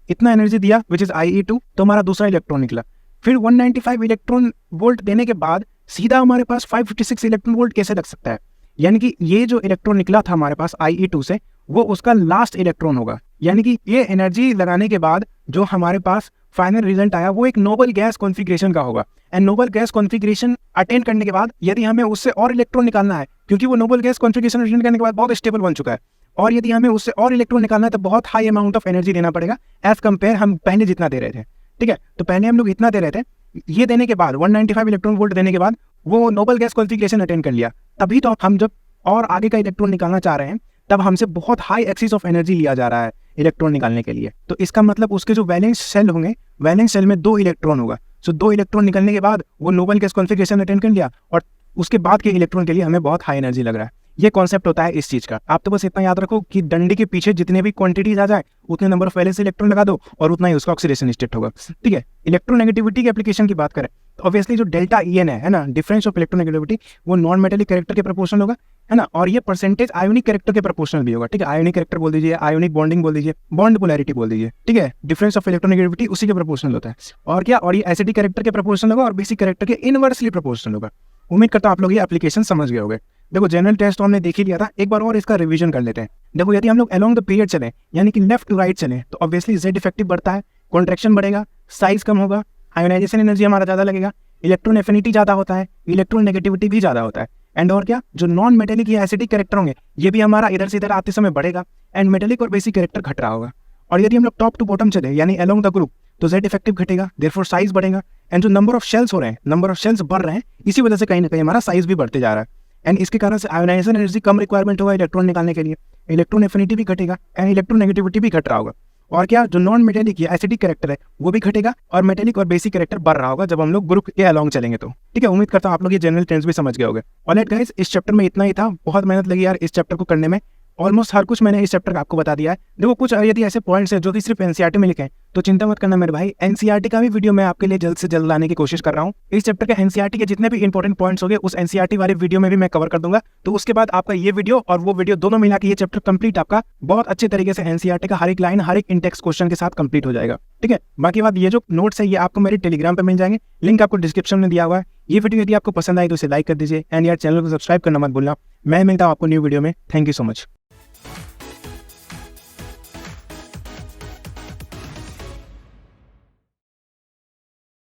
इतना एनर्जी दिया विच इज IE2, तो हमारा दूसरा इलेक्ट्रॉन निकला, फिर 195 इलेक्ट्रॉन वोल्ट देने के बाद सीधा हमारे पास 556 इलेक्ट्रॉन वोल्ट कैसे रख सकता है? यानी कि ये जो इलेक्ट्रॉन निकला था हमारे पास IE2 से, वो उसका लास्ट इलेक्ट्रॉन होगा। यानी कि ये एनर्जी लगाने के बाद जो हमारे पास फाइनल रिजल्ट आया वो एक नोबल गैस कॉन्फ़िगरेशन का होगा। And noble gas configuration attend करने के बाद यदि हमें उससे और इलेक्ट्रॉन निकालना है, क्योंकि वो नोबल गैस कॉन्फ़िगरेशन अटेंड करने के बाद बहुत स्टेबल बन चुका है, और यदि हमें उससे और इलेक्ट्रॉन निकालना है तो बहुत हाई अमाउंट ऑफ एनर्जी देना पड़ेगा एज कंपेयर हम पहले जितना दे रहे थे। ठीक है, तो पहले हम लोग इतना दे रहे थे, ये देने के बाद 195 इलेक्ट्रॉन वोल्ट देने के बाद वो नोबल गैस कॉन्फ़िगरेशन अटेंड कर लिया, तभी तो हम जब और आगे का इलेक्ट्रॉन निकालना चाह रहे हैं तब हमसे बहुत हाई एक्सिस ऑफ एनर्जी लिया जा रहा है इलेक्ट्रॉन निकालने के लिए। तो इसका मतलब उसके जो वैलेंस सेल होंगे, वैलेंस सेल में 2 इलेक्ट्रॉन होगा, सो 2 इलेक्ट्रॉन निकलने के बाद वो नोबल गैस कॉन्फ़िगरेशन अटेंड कर लिया और उसके बाद के इलेक्ट्रॉन के लिए हमें बहुत हाई एनर्जी लग रहा है। ये कॉन्सेप्ट होता है इस चीज का। आप तो बस इतना याद रखो कि डंडे के पीछे जितने भी क्वांटिटीज आ जाए उतने नंबर ऑफ वैलेंस इलेक्ट्रॉन लगा दो और उतना ही उसका ऑक्सीडेशन स्टेट होगा। ठीक है, इलेक्ट्रोनेगेटिविटी की एप्लीकेशन की बात करें तो ऑब्वियसली जो डेल्टा EN है ना, डिफरेंस ऑफ इलेक्ट्रोनेगेटिविटी, वो नॉन मेटेलिक कैरेक्टर के प्रोपोर्शनल होगा है ना, और ये परसेंटेज आयोनिक कैरेक्टर के प्रोपोर्शनल भी होगा। ठीक है, आयोनिक कैरेक्टर बोल दीजिए, आयोनिक बॉन्डिंग बोल दीजिए, बॉन्ड पोलैरिटी बोल दीजिए। ठीक है, डिफरेंस ऑफ इलेक्ट्रोनेगेटिविटी उसी के प्रोपोर्शनल होता है। और क्या, और ये एसिडिक कैरेक्टर के प्रोपोर्शनल होगा और बेसिक कैरेक्टर के इनवर्सली प्रोपोर्शनल होगा। उम्मीद करता हूं आप लोग ये एप्लीकेशन समझ गए होंगे। देखो जनरल टेस्ट तो हमने देख ही लिया था, एक बार और इसका रिवीजन कर लेते हैं। देखो यदि हम लोग अलोंग द पीरियड चले, यानी कि लेफ्ट टू राइट चले, तो ऑब्वियसली Z इफेक्टिव बढ़ता है, कॉन्ट्रैक्शन बढ़ेगा, साइज कम होगा, आयोनाइजेशन एनर्जी हमारा ज़्यादा लगेगा, इलेक्ट्रॉन एफिनिटी ज़्यादा होता है, इलेक्ट्रॉन नेगेटिविटी भी ज़्यादा होता है। एंड और क्या, जो नॉन मेटेलिक या एसिडिक कैरेक्टर होंगे ये भी हमारा इधर से इधर आते समय बढ़ेगा, एंड मेटेलिक और बेसिक कैरेक्टर घट रहा होगा। और यदि हम लोग टॉप टू बॉटम चले यानी अलोंग द ग्रुप, तो Z इफेक्टिव घटेगा, देयरफॉर साइज बढ़ेगा, एंड जो नंबर ऑफ शेल्स हो रहे हैं, नंबर ऑफ शेल्स बढ़ रहे हैं, इसी वजह से कहीं ना कहीं हमारा साइज भी बढ़ते जा रहा है। एंड इसके कारण से आयोनाइजेशन एनर्जी कम रिक्वायरमेंट होगा इलेक्ट्रॉन निकालने के लिए, इलेक्ट्रॉन एफिनिटी भी घटेगा एंड इलेक्ट्रोनेगेटिविटी भी घट रहा होगा। और क्या जो नॉन मेटेलिक या एसिडिक कैरेक्टर है वो भी घटेगा और मेटेलिक और बेसिक कैरेक्टर बढ़ रहा होगा जब हम लोग ग्रुप के अलॉन्ग चलेंगे तो। ठीक है, उम्मीद करता हूँ आप लोग ये जनरल ट्रेंड्स भी समझ गए होंगे। ऑलराइट गाइस, इस चैप्टर में इतना ही था। बहुत मेहनत लगी यार इस चैप्टर को करने में। ऑलमोस्ट हर कुछ मैंने इस चैप्टर का आपको बता दिया है। देखो कुछ यदि ऐसे पॉइंट्स हैं जो कि सिर्फ एनसीईआरटी में लिखे हैं तो चिंता मत करना मेरे भाई, एनसीईआरटी का भी वीडियो मैं आपके लिए जल्द से जल्द लाने की कोशिश कर रहा हूँ। इस चैप्टर के एनसीईआरटी के जितने भी इंपॉर्टेंट पॉइंट्स होंगे उस एनसीईआरटी वाले वीडियो में भी मैं कवर कर दूंगा। तो उसके बाद आपका ये वीडियो और वो वीडियो दोनों मिला के ये चैप्टर कंप्लीट आपका बहुत अच्छे तरीके से एनसीईआरटी का हर एक लाइन हर एक इंटेक्स क्वेश्चन के साथ कंप्लीट हो जाएगा। ठीक है, बाकी बात ये जो नोट्स है ये आपको मेरे टेलीग्राम पे मिल जाएंगे, लिंक आपको डिस्क्रिप्शन में दिया हुआ है। ये वीडियो यदि आपको पसंद आई तो इसे लाइक कर दीजिए एंड यार चैनल को सब्सक्राइब करना मत भूलना। मैं मिलता हूँ आपको न्यू वीडियो में। Thank you so much.